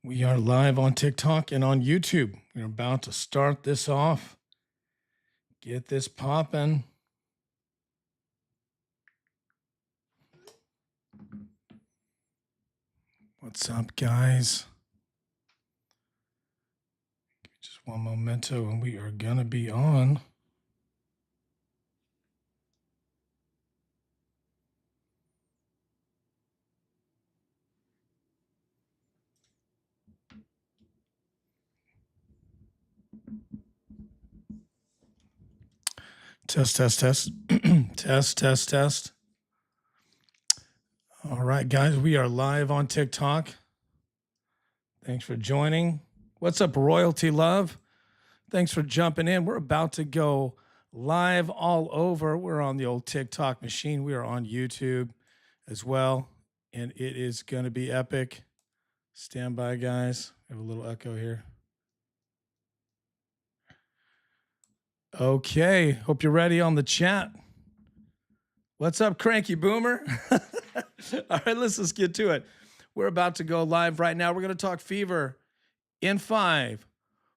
We are live on TikTok and on YouTube. We're about to start this off. Get this popping. What's up, guys? Just one momento and we are going to be on. Test, test, test. Test, test, test. All right, guys, we are live on TikTok. Thanks for joining. What's up, Royalty Love? Thanks for jumping in. We're about to go live all over. We're on the old TikTok machine. We are on YouTube as well, and it is going to be epic. Stand by, guys. I have a little echo here. Okay, hope you're ready on the chat. What's up, Cranky Boomer? All right, let's get to it. We're about to go live right now. We're going to talk fever in 5,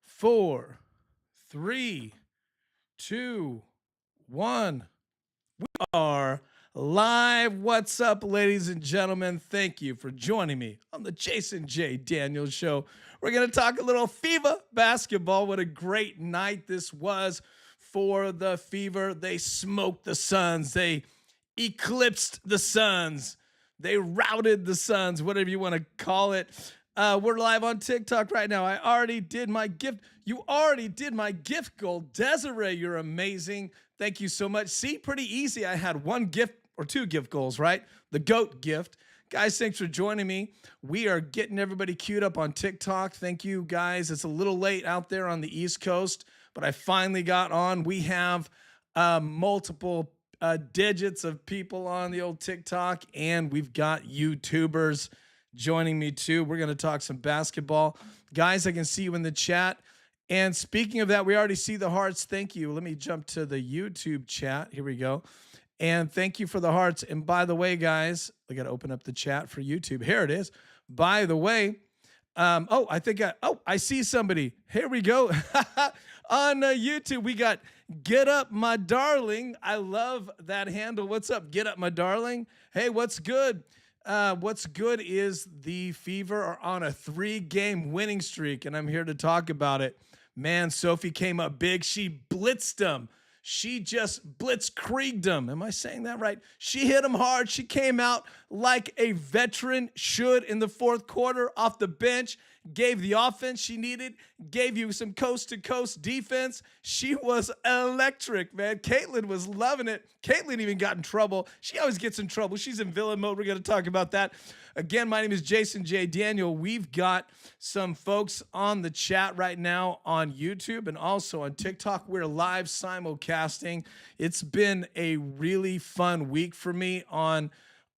4, 3, 2, 1. We are live. What's up, ladies and gentlemen? Thank you for joining me on the Jason J. Daniels Show. We're going to talk a little Fever basketball. What a great night this was for the Fever. They smoked the Suns. They eclipsed the Suns. They routed the Suns, whatever you want to call it. We're live on TikTok right now. I already did my gift. You already did my gift goal. Desiree, you're amazing. Thank you so much. See, pretty easy. I had one gift or two gift goals, right? The GOAT gift. Guys, thanks for joining me. We are getting everybody queued up on TikTok. Thank you, guys. It's a little late out there on the East Coast, but I finally got on. We have multiple digits of people on the old TikTok, and we've got YouTubers joining me too. We're going to talk some basketball. Guys, I can see you in the chat. And speaking of that, we already see the hearts. Thank you. Let me jump to the YouTube chat. Here we go. And thank you for the hearts. And by the way, guys, I got to open up the chat for YouTube. Here it is. By the way, I see somebody. Here we go. On YouTube, we got Get Up My Darling. I love that handle. What's up, Get Up My Darling? Hey, what's good? What's good is the Fever are on a 3-game winning streak, and I'm here to talk about it. Man, Sophie came up big. She blitzed them. She just blitzkrieged them. Am I saying that right? She hit them hard. She came out like a veteran should in the fourth quarter off the bench, gave the offense she needed, gave you some coast-to-coast defense. She was electric, man. Caitlin was loving it. Caitlin even got in trouble. She always gets in trouble. She's in villain mode. We're going to talk about that. Again, my name is Jason J. Daniel. We've got some folks on the chat right now on YouTube and also on TikTok. We're live simulcasting. It's been a really fun week for me on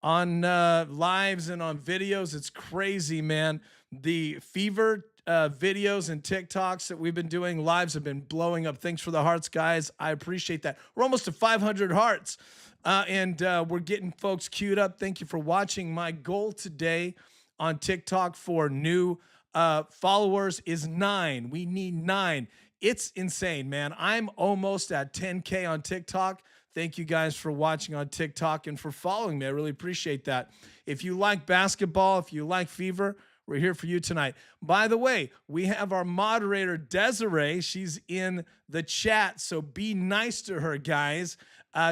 lives and on videos. It's crazy, man. The Fever videos and TikToks that we've been doing, lives have been blowing up. Thanks for the hearts, guys. I appreciate that. We're almost to 500 hearts, and we're getting folks queued up. Thank you for watching. My goal today on TikTok for new followers is 9. We need 9. It's insane, man. I'm almost at 10K on TikTok. Thank you guys for watching on TikTok and for following me. I really appreciate that. If you like basketball, if you like Fever, we're here for you tonight. By the way, we have our moderator, Desiree. She's in the chat, so be nice to her, guys.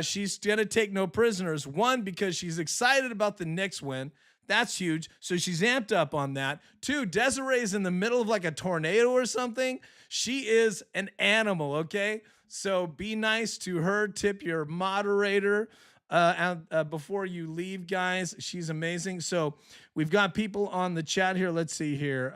She's going to take no prisoners. One, because she's excited about the Knicks win. That's huge. So she's amped up on that. Two, Desiree's in the middle of like a tornado or something. She is an animal, okay? So be nice to her. Tip your moderator before you leave, guys. She's amazing. So we've got people on the chat here. Let's see here.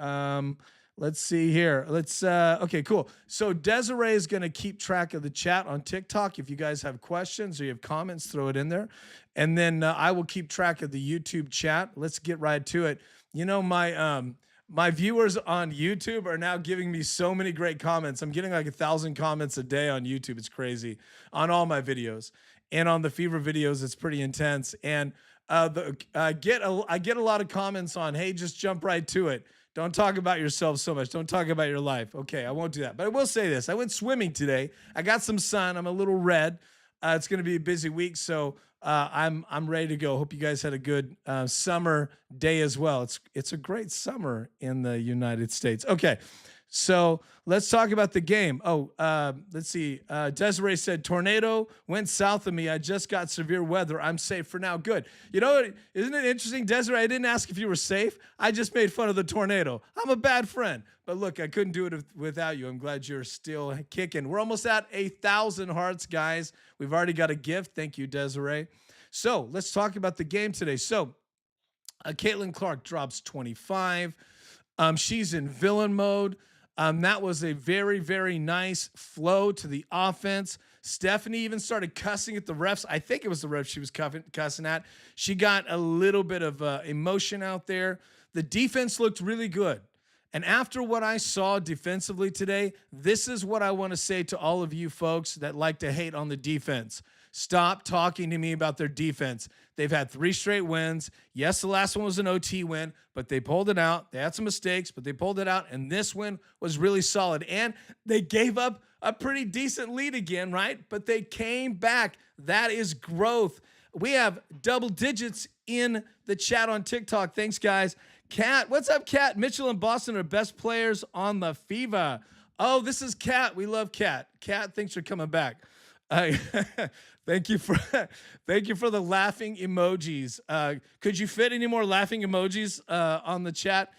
Okay, cool. So Desiree is going to keep track of the chat on TikTok. If you guys have questions or you have comments, throw it in there. And then I will keep track of the YouTube chat. Let's get right to it. You know, my viewers on YouTube are now giving me so many great comments. I'm getting like 1,000 comments a day on YouTube. It's crazy on all my videos. And on the Fever videos, it's pretty intense. And I get a lot of comments on, hey, just jump right to it. Don't talk about yourself so much. Don't talk about your life. Okay, I won't do that. But I will say this. I went swimming today. I got some sun. I'm a little red. It's going to be a busy week, so I'm ready to go. Hope you guys had a good summer day as well. It's a great summer in the United States. Okay, so let's talk about the game. Let's see. Desiree said, tornado went south of me. I just got severe weather. I'm safe for now. Good. You know what? Isn't it interesting, Desiree? I didn't ask if you were safe. I just made fun of the tornado. I'm a bad friend. But look, I couldn't do it without you. I'm glad you're still kicking. We're almost at 1,000 hearts, guys. We've already got a gift. Thank you, Desiree. So let's talk about the game today. So Caitlin Clark drops 25. She's in villain mode. That was a very, very nice flow to the offense. Stephanie even started cussing at the refs. I think it was the refs she was cussing at. She got a little bit of emotion out there. The defense looked really good. And after what I saw defensively today, this is what I want to say to all of you folks that like to hate on the defense. Stop talking to me about their defense. They've had 3 straight wins. Yes, the last one was an OT win, but they pulled it out. They had some mistakes, but they pulled it out, and this win was really solid. And they gave up a pretty decent lead again, right? But they came back. That is growth. We have double digits in the chat on TikTok. Thanks, guys. Kat, what's up, Kat? Mitchell and Boston are best players on the FIVA. Oh, this is Kat. We love Kat. Kat, thanks for coming back. Thank you for the laughing emojis. Could you fit any more laughing emojis on the chat?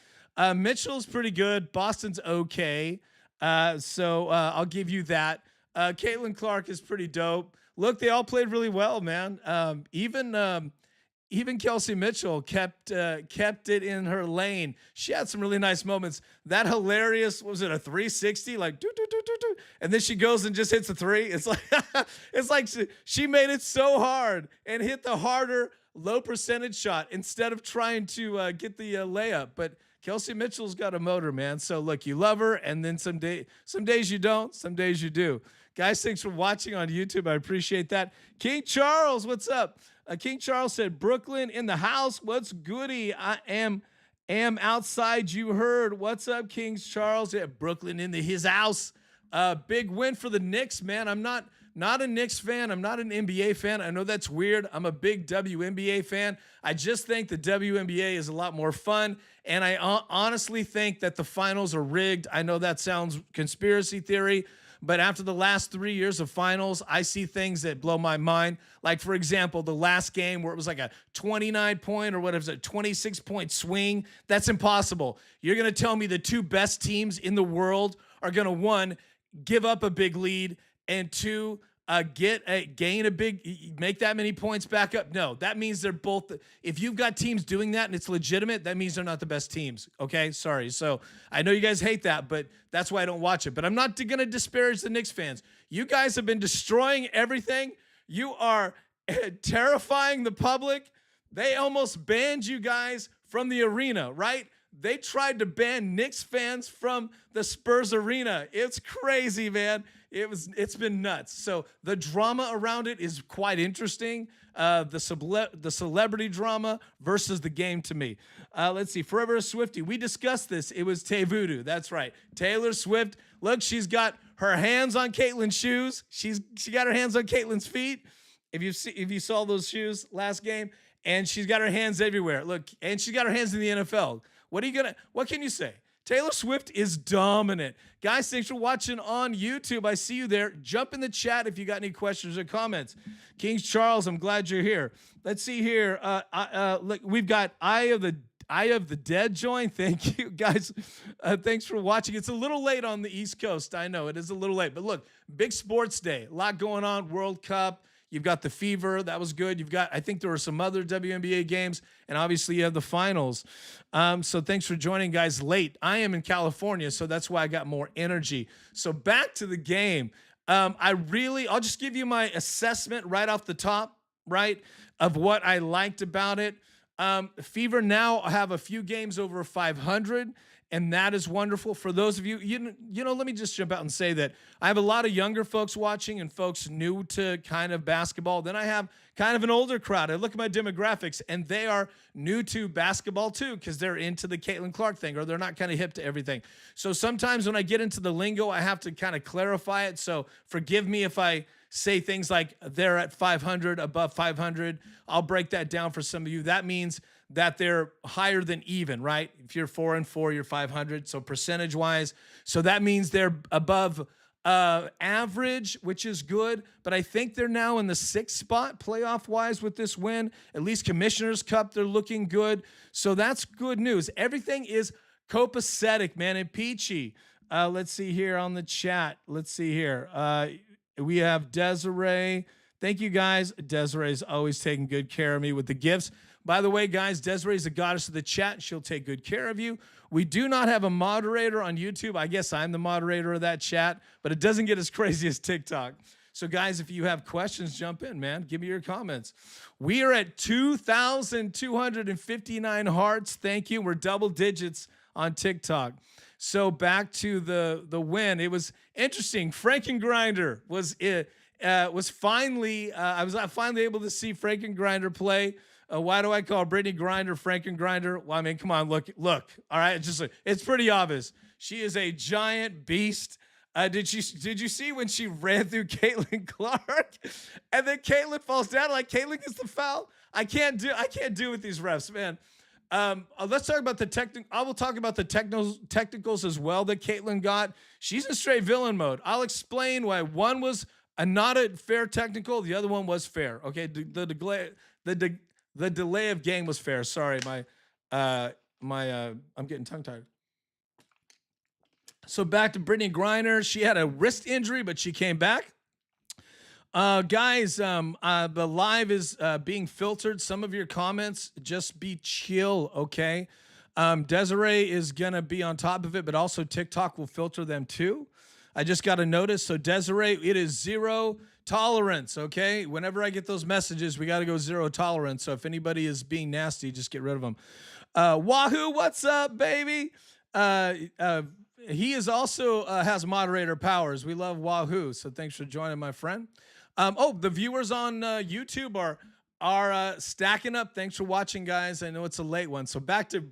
Mitchell's pretty good. Boston's okay. So I'll give you that. Caitlin Clark is pretty dope. Look, they all played really well, man. Even Kelsey Mitchell kept it in her lane. She had some really nice moments. That hilarious, was it a 360? Like, do, and then she goes and just hits a 3. It's like, it's like she made it so hard and hit the harder, low percentage shot instead of trying to get the layup. But Kelsey Mitchell's got a motor, man. So look, you love her, and then some days you don't, some days you do. Guys, thanks for watching on YouTube. I appreciate that. King Charles, what's up? King Charles said, Brooklyn in the house. What's goody? I am outside. You heard. What's up, King Charles? Yeah, Brooklyn in his house. Big win for the Knicks, man. I'm not a Knicks fan. I'm not an NBA fan. I know that's weird. I'm a big WNBA fan. I just think the WNBA is a lot more fun. And I honestly think that the finals are rigged. I know that sounds conspiracy theory, but after the last 3 years of finals, I see things that blow my mind. Like, for example, the last game where it was like a 29-point or what is it, 26-point swing. That's impossible. You're going to tell me the 2 best teams in the world are going to, 1, give up a big lead, and 2, gain a big, make that many points back up. No, that means they're both. If you've got teams doing that and it's legitimate, that means they're not the best teams. Okay, sorry. So I know you guys hate that, but that's why I don't watch it. But I'm not going to disparage the Knicks fans. You guys have been destroying everything. You are terrifying the public. They almost banned you guys from the arena, right? They tried to ban Knicks fans from the Spurs arena. It's crazy, man. It's been nuts. So the drama around it is quite interesting. The celebrity drama versus the game to me. Let's see. Forever a Swiftie. We discussed this. It was Tay Voodoo. That's right. Taylor Swift. Look, she's got her hands on Caitlin's shoes. She got her hands on Caitlin's feet. If you saw those shoes last game, and she's got her hands everywhere. Look, and she's got her hands in the NFL. What can you say? Taylor Swift is dominant. Guys, thanks for watching on YouTube. I see you there. Jump in the chat if you got any questions or comments. King Charles, I'm glad you're here. Let's see here. Look, we've got Eye of the Dead join. Thank you, guys. Thanks for watching. It's a little late on the East Coast. I know it is a little late, but look, big sports day. A lot going on. World Cup. You've got the Fever. That was good. You've got, I think there were some other WNBA games, and obviously you have the finals. So thanks for joining, guys, late. I am in California, so that's why I got more energy. So back to the game. I'll just give you my assessment right off the top, right, of what I liked about it. Fever now have a few games over 500, and that is wonderful. For those of you, you know, let me just jump out and say that I have a lot of younger folks watching and folks new to kind of basketball. Then I have kind of an older crowd. I look at my demographics, and they are new to basketball too, because they're into the Caitlin Clark thing, or they're not kind of hip to everything. So sometimes when I get into the lingo, I have to kind of clarify it. So forgive me if I say things like they're at 500, above 500. I'll break that down for some of you. That means that they're higher than even, right? If you're 4-4, you're 500. So percentage wise, so that means they're above average, which is good. But I think they're now in the 6th spot playoff wise with this win. At least Commissioner's Cup, they're looking good. So that's good news. Everything is copacetic, man, and peachy. Let's see here on the chat. Let's see here. We have Desiree. Thank you, guys. Desiree's always taking good care of me with the gifts. By the way, guys, Desiree's the goddess of the chat. She'll take good care of you. We do not have a moderator on YouTube. I guess I'm the moderator of that chat, but it doesn't get as crazy as TikTok. So, guys, if you have questions, jump in, man. Give me your comments. We are at 2,259 hearts. Thank you. We're double digits on TikTok. So back to the win. It was interesting. Frankengrinder was finally I was finally able to see Frankengrinder play. Why do I call Brittany Grinder Frankengrinder? Well, I mean, come on, look. All right, it's pretty obvious. She is a giant beast. Did you see when she ran through Caitlin Clark, and then Caitlin falls down like Caitlin gets the foul? I can't do with these refs, man. Let's talk about the technical. I will talk about the technicals as well that Caitlin got. She's in straight villain mode. I'll explain why one was not a fair technical. The other one was fair. Okay. The delay of game was fair. Sorry. I'm getting tongue tied. So back to Brittany Griner. She had a wrist injury, but she came back. Guys, the live is being filtered. Some of your comments, just be chill, okay? Desiree is going to be on top of it, but also TikTok will filter them too. I just got a notice. So Desiree, it is 0 tolerance, okay? Whenever I get those messages, we got to go 0 tolerance. So if anybody is being nasty, just get rid of them. Wahoo, what's up, baby? He is also has moderator powers. We love Wahoo. So thanks for joining, my friend. The viewers on YouTube are stacking up. Thanks for watching, guys. I know it's a late one. So back to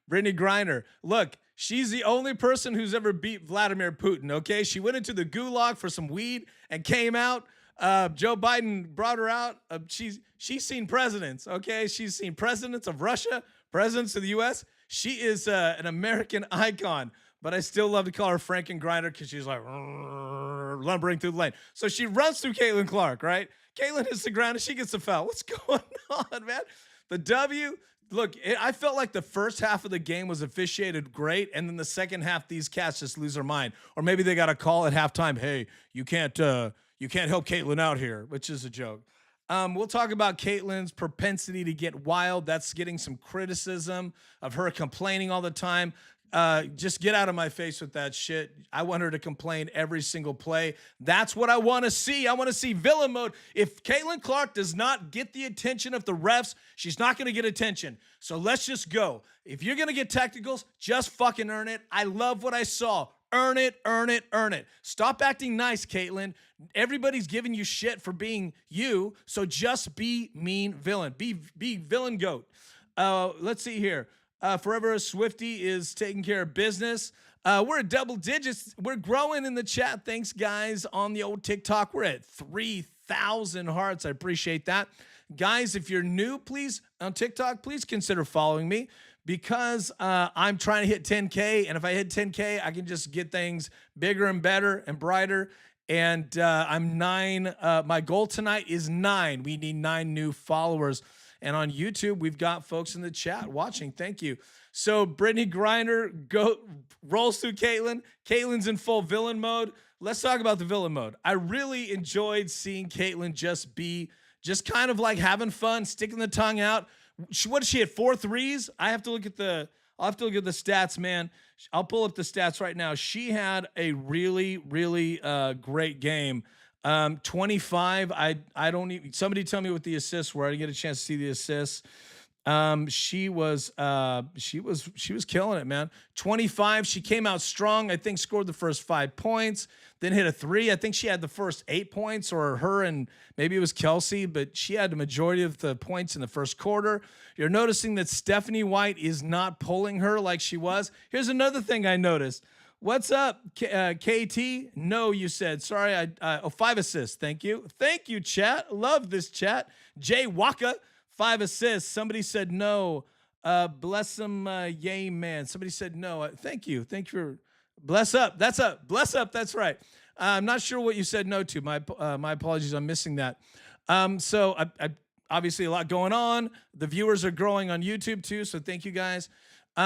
Brittany Griner. Look, she's the only person who's ever beat Vladimir Putin, okay? She went into the gulag for some weed and came out. Joe Biden brought her out. She's seen presidents, okay? She's seen presidents of Russia, presidents of the U.S. She is an American icon. But I still love to call her Frankengrinder because she's like lumbering through the lane. So she runs through Caitlin Clark, right? Caitlin hits the ground and she gets the foul. What's going on, man? The W, look, I felt like the first half of the game was officiated great, and then the second half, these cats just lose their mind. Or maybe they got a call at halftime, hey, you can't help Caitlin out here, which is a joke. We'll talk about Caitlin's propensity to get wild. That's getting some criticism of her complaining all the time. Just get out of my face with that shit. I want her to complain every single play. That's what I want to see. I want to see villain mode. If Caitlin Clark does not get the attention of the refs, she's not going to get attention. So let's just go. If you're going to get technicals, just fucking earn it. I love what I saw. Earn it, earn it, earn it. Stop acting nice, Caitlin. Everybody's giving you shit for being you, so just be mean villain. Be villain goat. Let's see here. Forever Swifty is taking care of business. We're at double digits. We're growing in the chat. Thanks, guys, on the old TikTok. We're at 3,000 hearts. I appreciate that. Guys, if you're new, please, on TikTok, please consider following me, because I'm trying to hit 10K. And if I hit 10K, I can just get things bigger and better and brighter. And I'm 9. My goal tonight is 9. We need 9 new followers. And on YouTube, we've got folks in the chat watching. Thank you. So Brittany Griner rolls through Caitlin. Caitlin's in full villain mode. Let's talk about the villain mode. I really enjoyed seeing Caitlin just kind of like having fun, sticking the tongue out. What did she hit? 4 threes? I'll have to look at the stats, man. I'll pull up the stats right now. She had a really, really great game. 25. I don't even, somebody tell me what the assists were. I didn't get a chance to see the assists. She was killing it, man. 25. She came out strong. I think scored the first 5 points, then hit a 3. I think she had the first 8 points, or her and maybe it was Kelsey, but she had the majority of the points in the first quarter. You're noticing that Stephanie White is not pulling her like she was. Here's another thing I noticed. What's up, KT? No, you said. Sorry, 5 assists. Thank you. Thank you, chat. Love this chat. Jay Waka, 5 assists. Somebody said no. Bless them, yay, man. Somebody said no. Thank you. Thank you for bless up. That's up. Bless up. That's right. I'm not sure what you said no to. My apologies. I'm missing that. So I obviously a lot going on. The viewers are growing on YouTube too. So thank you guys.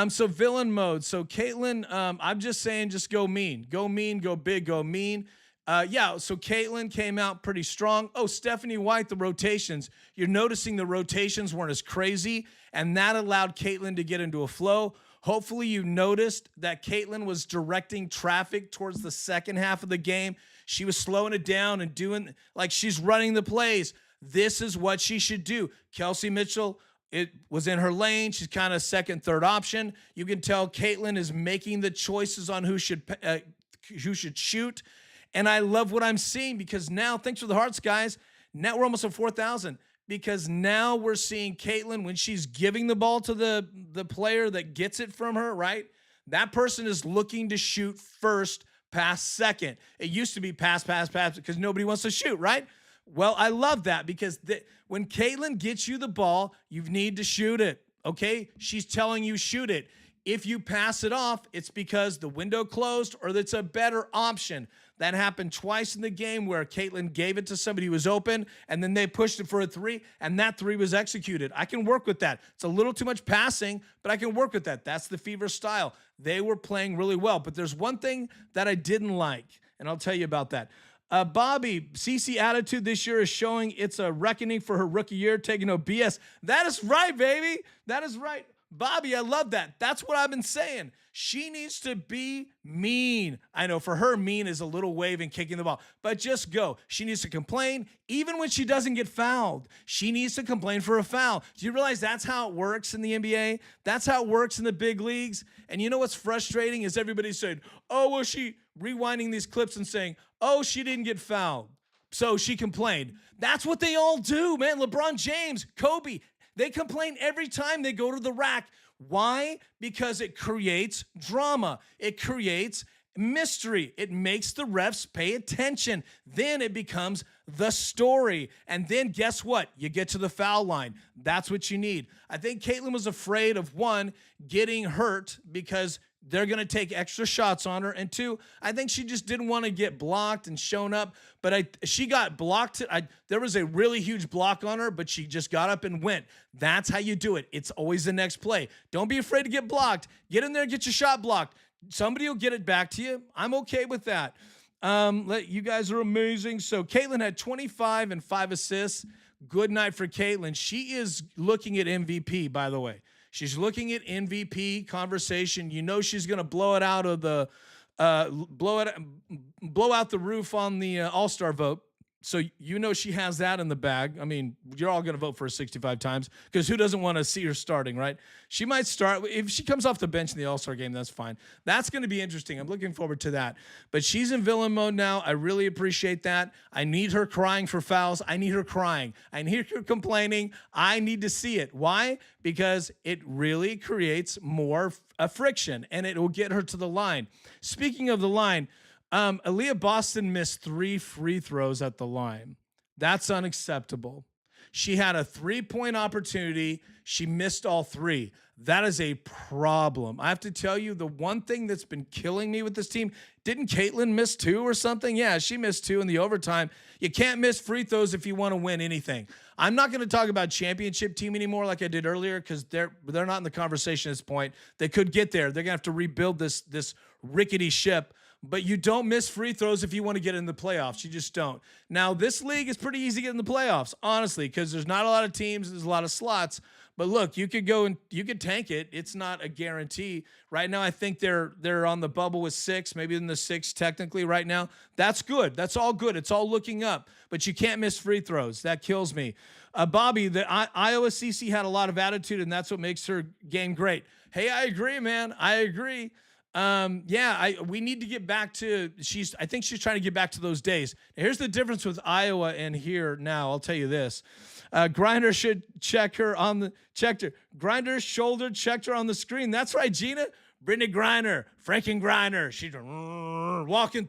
So villain mode. So Caitlin, I'm just saying, just go mean, go big, go mean. Yeah, so Caitlin came out pretty strong. Oh, Stephanie White, the rotations. You're noticing the rotations weren't as crazy, and that allowed Caitlin to get into a flow. Hopefully you noticed that Caitlin was directing traffic towards the second half of the game. She was slowing it down and doing, like, she's running the plays. This is what she should do. Kelsey Mitchell, it was in her lane. She's kind of second, third option. You can tell Caitlin is making the choices on who should shoot. And I love what I'm seeing, because now, thanks for the hearts, guys. Now we're almost at 4,000, because now we're seeing Caitlin, when she's giving the ball to the player that gets it from her, right? That person is looking to shoot first, pass second. It used to be pass, because nobody wants to shoot, right? Well, I love that, because when Caitlin gets you the ball, you need to shoot it, okay? She's telling you shoot it. If you pass it off, it's because the window closed or it's a better option. That happened twice in the game where Caitlin gave it to somebody who was open, and then they pushed it for a 3, and that 3 was executed. I can work with that. It's a little too much passing, but I can work with that. That's the Fever style. They were playing really well, but there's one thing that I didn't like, and I'll tell you about that. Bobby, CC attitude this year is showing it's a reckoning for her rookie year, taking no BS. That is right, baby. That is right. Bobby, I love that. That's what I've been saying. She needs to be mean. I know for her, mean is a little wave and kicking the ball, but just go. She needs to complain even when she doesn't get fouled. She needs to complain for a foul. Do you realize that's how it works in the NBA? That's how it works in the big leagues. And you know what's frustrating is everybody said, oh, well, she rewinding these clips and saying, oh, she didn't get fouled, so she complained. That's what they all do, man. LeBron James, Kobe, they complain every time they go to the rack. Why? Because it creates drama. It creates mystery. It makes the refs pay attention. Then it becomes the story. And then guess what? You get to the foul line. That's what you need. I think Caitlin was afraid of, 1, getting hurt because they're going to take extra shots on her. And 2, I think she just didn't want to get blocked and shown up. But she got blocked. There was a really huge block on her, but she just got up and went. That's how you do it. It's always the next play. Don't be afraid to get blocked. Get in there and get your shot blocked. Somebody will get it back to you. I'm okay with that. You guys are amazing. So Caitlin had 25 and 5 assists. Good night for Caitlin. She is looking at MVP, by the way. She's looking at MVP conversation. You know she's going to blow it out of the blow out the roof on the All-Star vote. So you know she has that in the bag. I mean, you're all going to vote for her 65 times, because who doesn't want to see her starting, right? She might start. If she comes off the bench in the All-Star game, that's fine. That's going to be interesting. I'm looking forward to that. But she's in villain mode now. I really appreciate that. I need her crying for fouls. I need her crying. I need her complaining. I need to see it. Why? Because it really creates more friction, and it will get her to the line. Speaking of the line, Aaliyah Boston missed 3 free throws at the line. That's unacceptable. She had a 3-point opportunity. She missed all 3. That is a problem. I have to tell you, the one thing that's been killing me with this team, didn't Caitlin miss 2 or something? Yeah, she missed 2 in the overtime. You can't miss free throws if you want to win anything. I'm not going to talk about championship team anymore like I did earlier because they're not in the conversation at this point. They could get there. They're going to have to rebuild this rickety ship. But you don't miss free throws if you want to get in the playoffs. You just don't. Now, this league is pretty easy to get in the playoffs, honestly, because there's not a lot of teams. There's a lot of slots. But look, you could go and you could tank it. It's not a guarantee. Right now, I think they're on the bubble with 6, maybe in the 6 technically right now. That's good. That's all good. It's all looking up. But you can't miss free throws. That kills me. Bobby, the Iowa CC had a lot of attitude, and that's what makes her game great. Hey, I agree, man. I agree. We need to get back to I think she's trying to get back to those days. Now, here's the difference with Iowa and here now. I'll tell you this. Grinder should checked her. Grinder shoulder checked her on the screen. That's right, Gina. Brittany Griner, Franken Griner. She's walking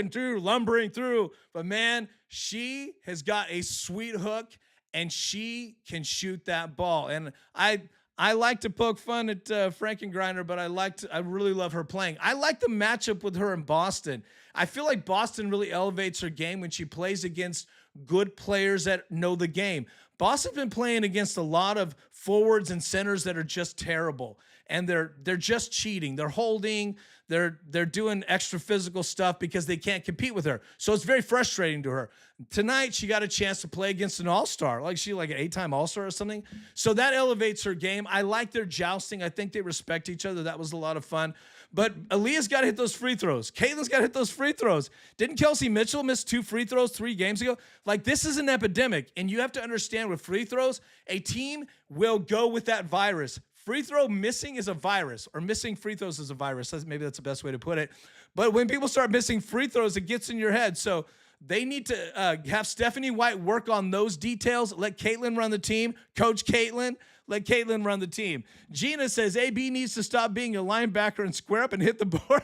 through, lumbering through. But man, she has got a sweet hook and she can shoot that ball. And I like to poke fun at Franken Griner, but I really love her playing. I like the matchup with her in Boston. I feel like Boston really elevates her game when she plays against good players that know the game. Boston's been playing against a lot of forwards and centers that are just terrible, and they're just cheating. They're holding. They're doing extra physical stuff because they can't compete with her. So it's very frustrating to her. Tonight, she got a chance to play against an all-star, like an 8-time all-star or something. So that elevates her game. I like their jousting. I think they respect each other. That was a lot of fun. But Aaliyah's got to hit those free throws. Caitlin's got to hit those free throws. Didn't Kelsey Mitchell miss 2 free throws 3 games ago? Like, this is an epidemic, and you have to understand with free throws, a team will go with that virus. Free throw missing is a virus, or missing free throws is a virus. Maybe that's the best way to put it. But when people start missing free throws, it gets in your head. So they need to have Stephanie White work on those details. Let Caitlin run the team. Coach Caitlin, let Caitlin run the team. Gina says AB needs to stop being a linebacker and square up and hit the board.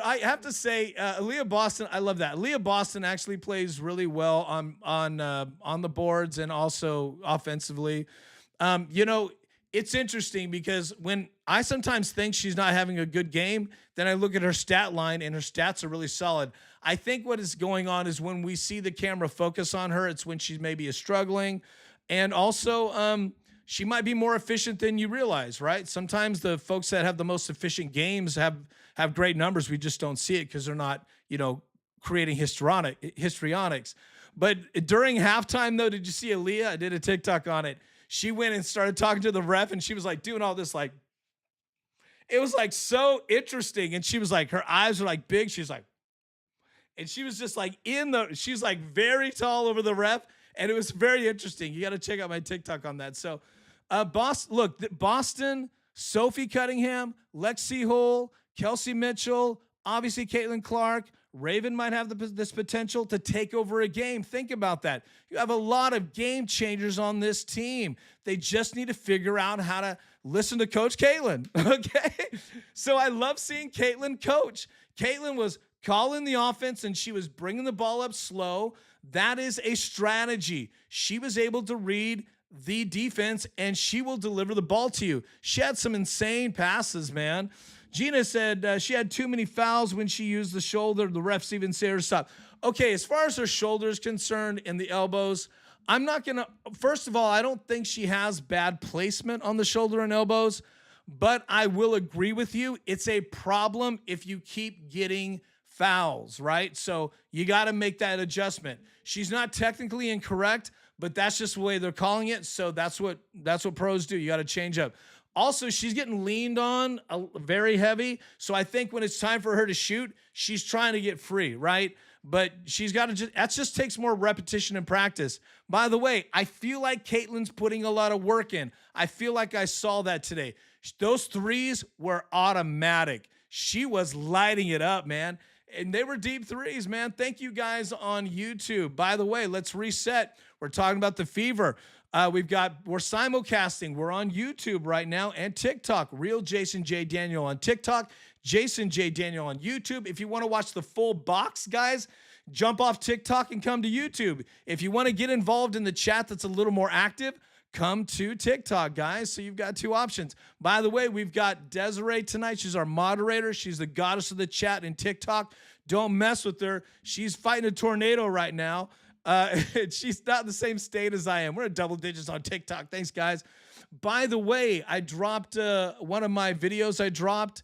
I have to say, Aaliyah Boston, I love that. Aaliyah Boston actually plays really well on the boards and also offensively. It's interesting because when I sometimes think she's not having a good game, then I look at her stat line and her stats are really solid. I think what is going on is when we see the camera focus on her, it's when she maybe is struggling. And also, she might be more efficient than you realize, right? Sometimes the folks that have the most efficient games have great numbers. We just don't see it because they're not, creating histrionics. But during halftime, though, did you see Aaliyah? I did a TikTok on it. She went and started talking to the ref, and she was like doing all this, like, it was like so interesting. And she was like, her eyes were like big. She's like, and she was just like she's like very tall over the ref. And it was very interesting. You got to check out my TikTok on that. So, Boston, Sophie Cunningham, Lexi Hull, Kelsey Mitchell, obviously Caitlin Clark. Raven might have this potential to take over a game. Think about that. You have a lot of game changers on this team. They just need to figure out how to listen to Coach Caitlin, okay? So I love seeing Caitlin coach. Caitlin was calling the offense, and she was bringing the ball up slow. That is a strategy. She was able to read the defense, and she will deliver the ball to you. She had some insane passes, man. Gina said she had too many fouls when she used the shoulder. The refs even say her to stop. Okay, as far as her shoulder is concerned and the elbows, I'm not going to – first of all, I don't think she has bad placement on the shoulder and elbows, but I will agree with you. It's a problem if you keep getting fouls, right? So you got to make that adjustment. She's not technically incorrect, but that's just the way they're calling it. So that's what pros do. You got to change up. Also, she's getting leaned on very heavy. So I think when it's time for her to shoot, she's trying to get free, right? But she's got to that just takes more repetition and practice. By the way, I feel like Caitlin's putting a lot of work in. I feel like I saw that today. Those threes were automatic. She was lighting it up, man. And they were deep threes, man. Thank you guys on YouTube. By the way, let's reset. We're talking about the Fever. We're simulcasting. We're on YouTube right now and TikTok. Real Jason J. Daniel on TikTok. Jason J. Daniel on YouTube. If you want to watch the full box, guys, jump off TikTok and come to YouTube. If you want to get involved in the chat that's a little more active, come to TikTok, guys. So you've got two options. By the way, we've got Desiree tonight. She's our moderator. She's the goddess of the chat in TikTok. Don't mess with her. She's fighting a tornado right now. She's not in the same state as I am. We're at double digits on TikTok. Thanks, guys. By the way, I dropped one of my videos I dropped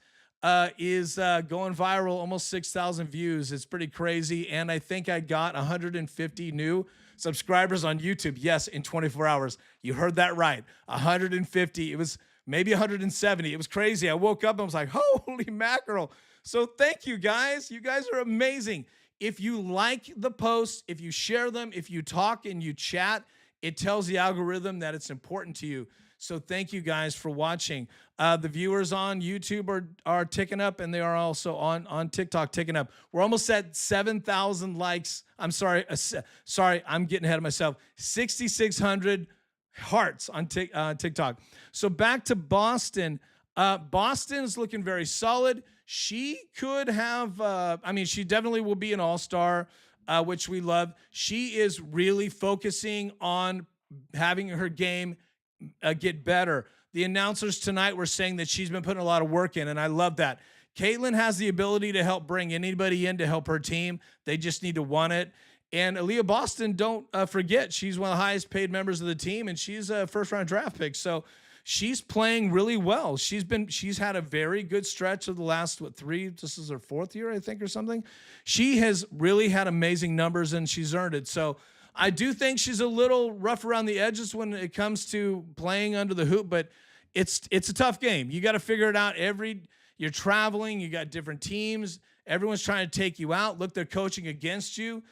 is going viral, almost 6,000 views. It's pretty crazy. And I think I got 150 new subscribers on YouTube. Yes, in 24 hours. You heard that right. 150. It was maybe 170. It was crazy. I woke up and was like, holy mackerel. So thank you, guys. You guys are amazing. If you like the posts, if you share them, if you talk and you chat, it tells the algorithm that it's important to you. So thank you guys for watching. The viewers on YouTube are ticking up, and they are also on TikTok ticking up. We're almost at 7,000 likes. I'm sorry. I'm getting ahead of myself. 6,600 hearts on TikTok. So back to Boston. Boston is looking very solid. She could have, she definitely will be an all-star, which we love. She is really focusing on having her game get better. The announcers tonight were saying that she's been putting a lot of work in, and I love that. Caitlin has the ability to help bring anybody in to help her team. They just need to want it. And Aaliyah Boston, don't forget, she's one of the highest paid members of the team, and she's a first-round draft pick. So she's playing really well. She's had a very good stretch of the last, this is her fourth year, I think, or something. She has really had amazing numbers, and she's earned it. So I do think she's a little rough around the edges when it comes to playing under the hoop, but it's a tough game. You got to figure it out. You're traveling, you got different teams. Everyone's trying to take you out. Look, they're coaching against you.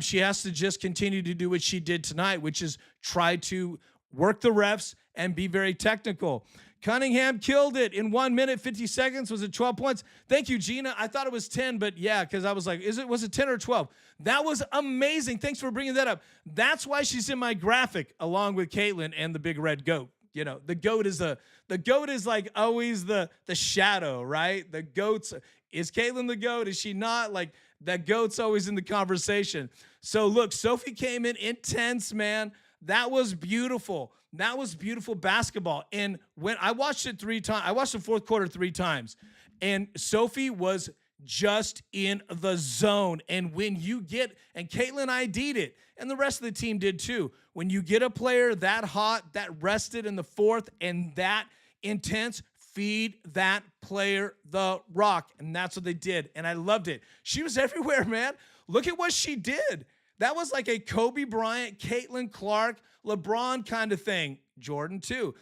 She has to just continue to do what she did tonight, which is try to work the refs and be very technical. Cunningham killed it in 1 minute, 50 seconds. Was it 12 points? Thank you, Gina. I thought it was 10, but yeah, because I was like, was it 10 or 12? That was amazing. Thanks for bringing that up. That's why she's in my graphic along with Caitlin and the big red goat. You know, the goat is like always the shadow, right? The goats. Is Caitlin the goat? Is she not? Like, that goat's always in the conversation. So look, Sophie came in intense, man. That was beautiful. That was beautiful basketball. And when I watched it 3 times, I watched the fourth quarter 3 times, and Sophie was just in the zone. And when you get, and Caitlin ID'd it, and the rest of the team did too. When you get a player that hot, that rested in the fourth, and that intense, feed that player the rock. And that's what they did. And I loved it. She was everywhere, man. Look at what she did. That was like a Kobe Bryant, Caitlin Clark, LeBron kind of thing. Jordan too.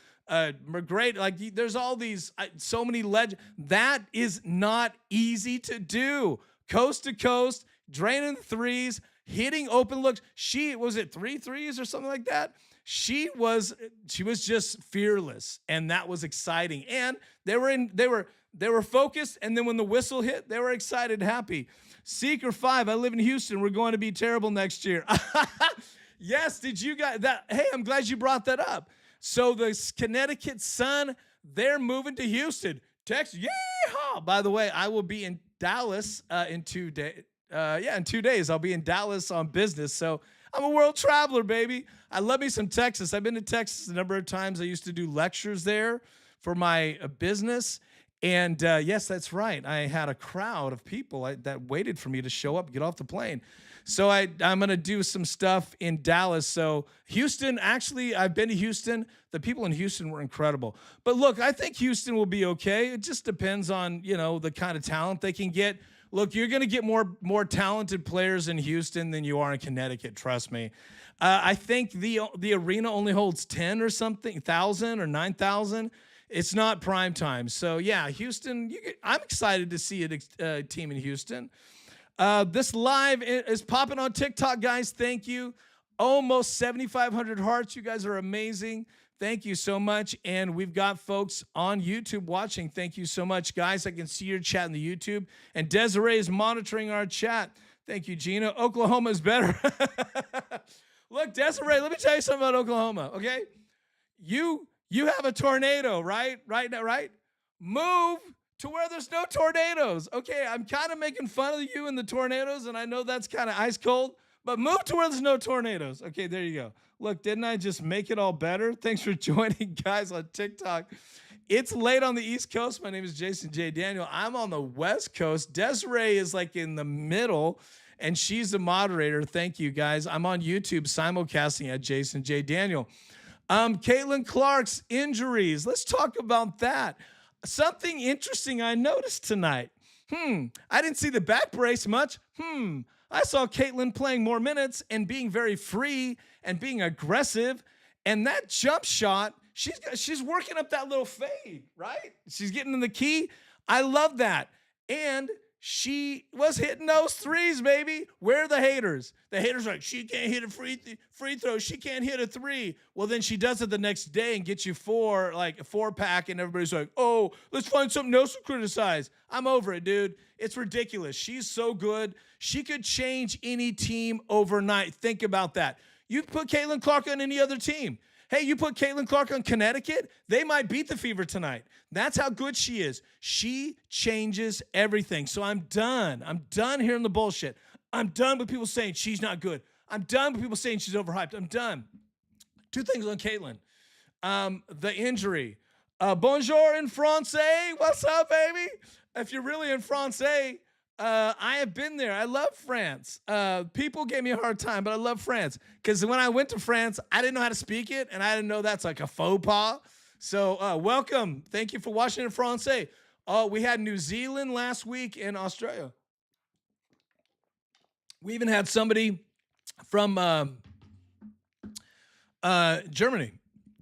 Great. Like, there's all these, so many legends. That is not easy to do. Coast to coast, draining threes, hitting open looks. Was it 3 threes or something like that? She was just fearless, and that was exciting. And they were focused, and then when the whistle hit, they were excited, happy. Seeker 5, I live in Houston. We're going to be terrible next year. Yes, did you guys that? Hey, I'm glad you brought that up. So the Connecticut Sun, they're moving to Houston. Texas, yeehaw! By the way, I will be in Dallas in 2 days. In 2 days, I'll be in Dallas on business. So I'm a world traveler, baby. I love me some Texas. I've been to Texas a number of times. I used to do lectures there for my business. And yes, that's right. I had a crowd of people that waited for me to show up, get off the plane. So I'm going to do some stuff in Dallas. So Houston, actually, I've been to Houston. The people in Houston were incredible. But look, I think Houston will be okay. It just depends on, the kind of talent they can get. Look, you're going to get more talented players in Houston than you are in Connecticut. Trust me. I think the arena only holds 10 or something, 1,000 or 9,000. It's not prime time. So yeah, Houston. I'm excited to see a team in Houston. This live is popping on TikTok, guys. Thank you. Almost 7,500 hearts. You guys are amazing. Thank you so much. And we've got folks on YouTube watching. Thank you so much, guys. I can see your chat in the YouTube. And Desiree is monitoring our chat. Thank you, Gina. Oklahoma is better. Look, Desiree, let me tell you something about Oklahoma, okay? You have a tornado, right? Right now, right? Move to where there's no tornadoes. Okay, I'm kind of making fun of you and the tornadoes, and I know that's kind of ice cold, but move to where there's no tornadoes. Okay, there you go. Look, didn't I just make it all better? Thanks for joining, guys, on TikTok. It's late on the East Coast. My name is Jason J. Daniel. I'm on the West Coast. Desiree is like in the middle, and she's the moderator. Thank you, guys. I'm on YouTube simulcasting at Jason J. Daniel. Caitlin Clark's injuries. Let's talk about that. Something interesting I noticed tonight. I didn't see the back brace much. I saw Caitlin playing more minutes and being very free and being aggressive. And that jump shot, she's working up that little fade, right? She's getting in the key. I love that. And she was hitting those threes, baby. Where are the haters? The haters are like, she can't hit a free throw. She can't hit a three. Well, then she does it the next day and gets you a four-pack, and everybody's like, oh, let's find something else to criticize. I'm over it, dude. It's ridiculous. She's so good. She could change any team overnight. Think about that. You put Caitlin Clark on any other team. Hey, you put Caitlin Clark on Connecticut, they might beat the Fever tonight. That's how good she is. She changes everything. So I'm done. I'm done hearing the bullshit. I'm done with people saying she's not good. I'm done with people saying she's overhyped. I'm done. Two things on Caitlin. The injury. Bonjour in Francais. What's up, baby? If you're really in Francais, I have been there. I love France. People gave me a hard time, but I love France. Because when I went to France, I didn't know how to speak it, and I didn't know that's like a faux pas. So welcome. Thank you for watching in Francais. We had New Zealand last week and Australia. We even had somebody from Germany.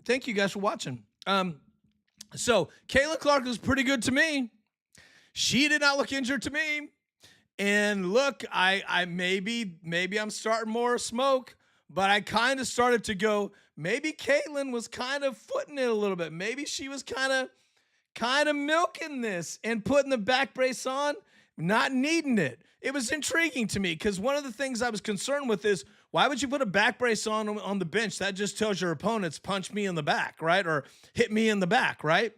Thank you guys for watching. So Caitlin Clark was pretty good to me. She did not look injured to me. And look, I maybe I'm starting more smoke, but I kind of started to go, maybe Caitlin was kind of footing it a little bit. Maybe she was kind of milking this and putting the back brace on, not needing it. It was intriguing to me because one of the things I was concerned with is, why would you put a back brace on the bench? That just tells your opponents, punch me in the back, right? Or hit me in the back, right?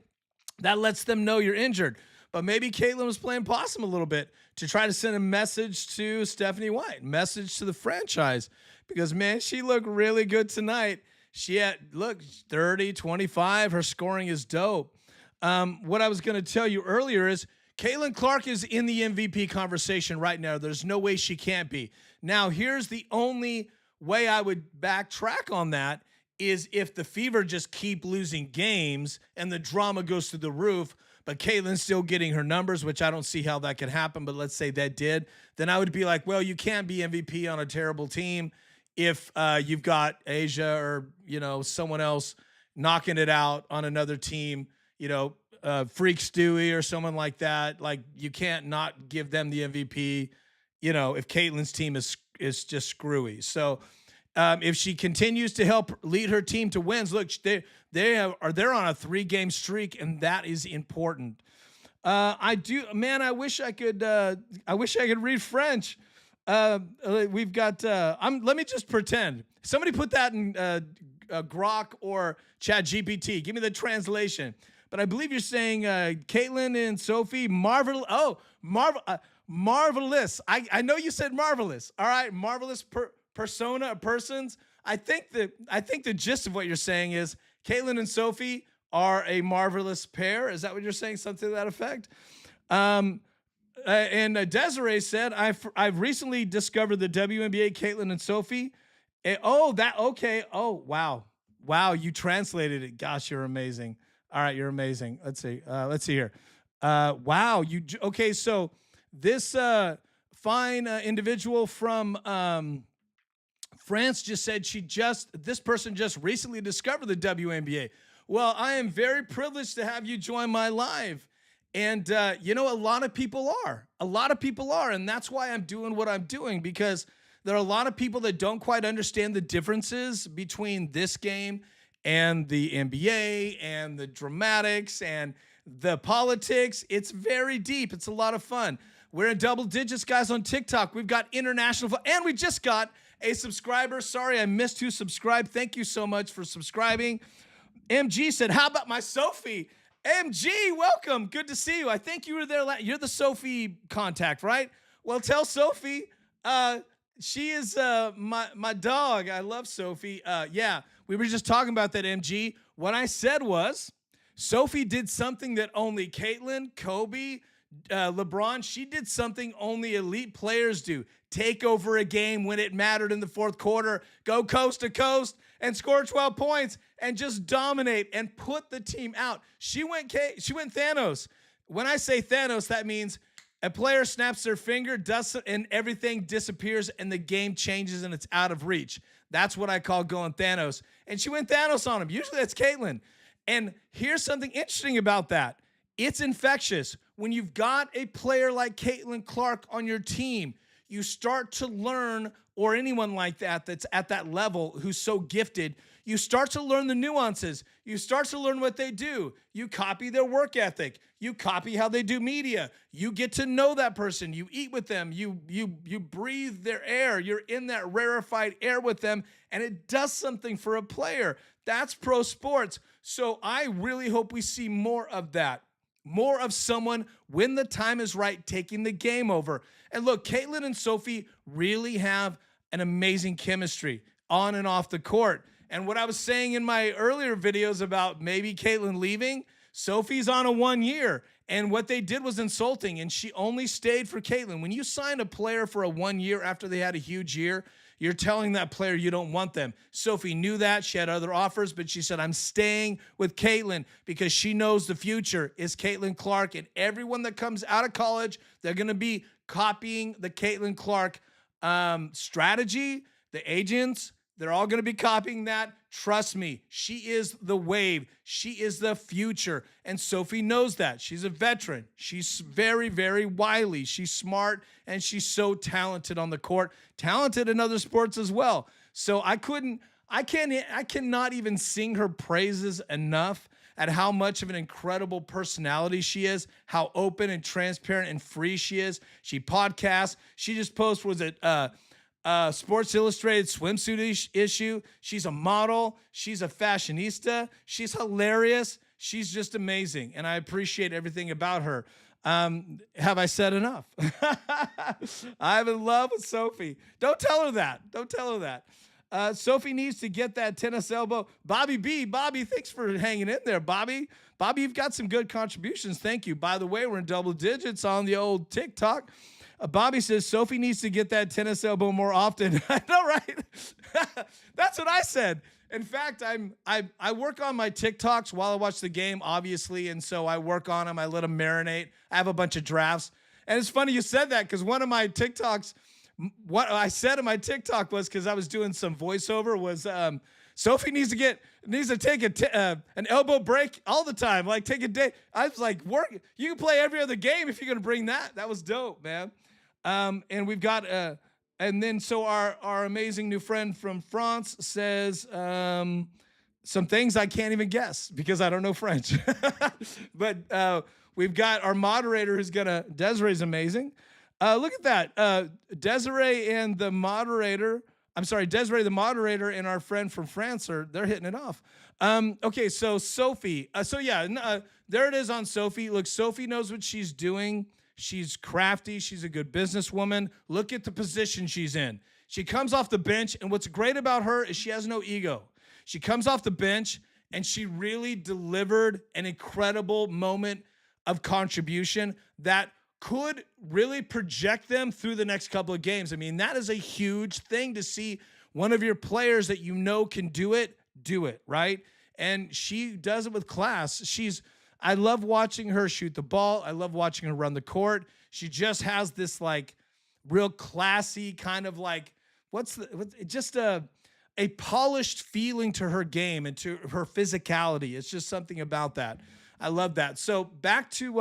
That lets them know you're injured. But maybe Caitlin was playing possum a little bit to try to send a message to Stephanie White, message to the franchise, because, man, she looked really good tonight. She had, 30, 25. Her scoring is dope. What I was going to tell you earlier is Caitlin Clark is in the MVP conversation right now. There's no way she can't be. Now, here's the only way I would backtrack on that is if the Fever just keep losing games and the drama goes through the roof, but Caitlin's still getting her numbers, which I don't see how that could happen, but let's say that did, then I would be like, well, you can't be MVP on a terrible team if you've got Asia or, someone else knocking it out on another team, Freak Stewie or someone like that. Like, you can't not give them the MVP, if Caitlin's team is just screwy. So if she continues to help lead her team to wins, look, they're on a 3-game streak, and that is important. I wish I could read French. We've got. Let me just pretend. Somebody put that in Grok or Chat GPT. Give me the translation. But I believe you're saying Caitlin and Sophie marvelous. I know you said marvelous. All right, marvelous persons. I think the gist of what you're saying is Caitlin and Sophie are a marvelous pair. Is that what you're saying? Something to that effect. And Desiree said, I've recently discovered the WNBA, Caitlin and Sophie. Okay. Oh, wow. You translated it. Gosh, you're amazing. All right, you're amazing. Let's see here. Wow. Okay. So this fine individual from France just said this person just recently discovered the WNBA. Well, I am very privileged to have you join my live. And, a lot of people are. And that's why I'm doing what I'm doing, because there are a lot of people that don't quite understand the differences between this game and the NBA and the dramatics and the politics. It's very deep. It's a lot of fun. We're in double digits, guys, on TikTok. We've got international fun. And we just got a subscriber. Sorry, I missed who subscribed. Thank you so much for subscribing. MG said, how about my Sophie? MG, welcome. Good to see you. I think you were there. You're the Sophie contact, right? Well, tell Sophie. She is my dog. I love Sophie. Yeah, we were just talking about that, MG. What I said was Sophie did something that only Caitlin, Kobe, LeBron, she did something only elite players do. Take over a game when it mattered in the fourth quarter, go coast to coast and score 12 points and just dominate and put the team out. She went Thanos. When I say Thanos, that means a player snaps their finger, and everything disappears and the game changes and it's out of reach. That's what I call going Thanos. And she went Thanos on him. Usually that's Caitlin. And here's something interesting about that. It's infectious. When you've got a player like Caitlin Clark on your team, you start to learn, or anyone like that that's at that level who's so gifted, you start to learn the nuances. You start to learn what they do. You copy their work ethic. You copy how they do media. You get to know that person. You eat with them. You breathe their air. You're in that rarefied air with them, and it does something for a player. That's pro sports. So I really hope we see more of that. More of someone, when the time is right, taking the game over. And look, Caitlin and Sophie really have an amazing chemistry on and off the court. And what I was saying in my earlier videos about maybe Caitlin leaving, Sophie's on a 1 year. And what they did was insulting, and she only stayed for Caitlin. When you sign a player for a 1 year after they had a huge year, you're telling that player you don't want them. Sophie knew that. She had other offers, but she said, I'm staying with Caitlin because she knows the future is Caitlin Clark. And everyone that comes out of college, they're going to be copying the Caitlin Clark strategy. The agents, they're all going to be copying that. Trust me, she is the wave. She is the future. And Sophie knows that. She's a veteran. She's very, very wily. She's smart, and she's so talented on the court, talented in other sports as well. So I cannot even sing her praises enough at how much of an incredible personality she is, how open and transparent and free she is. She podcasts. She just posted, was it Sports Illustrated swimsuit issue. She's a model. She's a fashionista. She's hilarious. She's just amazing, and I appreciate everything about her. Have I said enough? I'm in love with Sophie. Don't tell her that. Don't tell her that. Sophie needs to get that tennis elbow. Bobby B. Bobby, thanks for hanging in there, Bobby. Bobby, you've got some good contributions. Thank you. By the way, we're in double digits on the old TikTok. Bobby says Sophie needs to get that tennis elbow more often. I know, right? That's what I said. In fact, I work on my TikToks while I watch the game, obviously, and so I work on them. I let them marinate. I have a bunch of drafts, and it's funny you said that because one of my TikToks, what I said in my TikTok was, because I was doing some voiceover, was Sophie needs to take an elbow break all the time, like take a day. I was like, you can play every other game if you're gonna bring that. That was dope, man. And we've got and then so our amazing new friend from France says some things I can't even guess because I don't know French. But we've got our moderator who's Desiree's amazing. Look at that. Desiree and the moderator. I'm sorry, Desiree, the moderator, and our friend from France they're hitting it off. Okay, so Sophie. There it is on Sophie. Look, Sophie knows what she's doing. She's crafty. She's a good businesswoman. Look at the position she's in. She comes off the bench, and what's great about her is she has no ego. She comes off the bench, and she really delivered an incredible moment of contribution that could really project them through the next couple of games. I mean, that is a huge thing to see one of your players that you know can do it, right? And she does it with class. I love watching her shoot the ball. I love watching her run the court. She just has this like real classy kind of like, just a polished feeling to her game and to her physicality. It's just something about that. I love that. So back to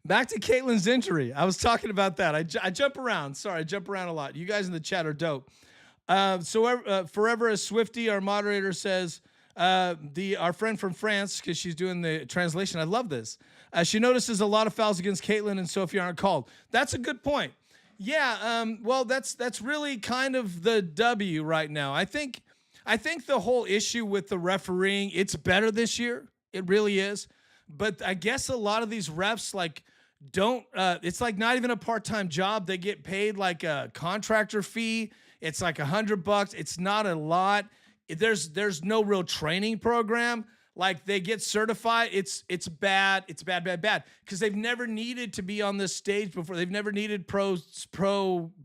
Caitlin's injury. I was talking about that. I jump around. Sorry, I jump around a lot. You guys in the chat are dope. Forever a Swifty, our moderator says, our friend from France, because she's doing the translation. I love this. She notices a lot of fouls against Caitlin and Sophie aren't called. That's a good point. Yeah. Well, that's really kind of the W right now. I think the whole issue with the refereeing, it's better this year. It really is. But I guess a lot of these refs like don't it's like not even a part-time job. They get paid like a contractor fee. It's like $100. It's not a lot. There's no real training program. Like they get certified. It's bad. It's bad, bad, bad. Because they've never needed to be on this stage before. They've never needed pro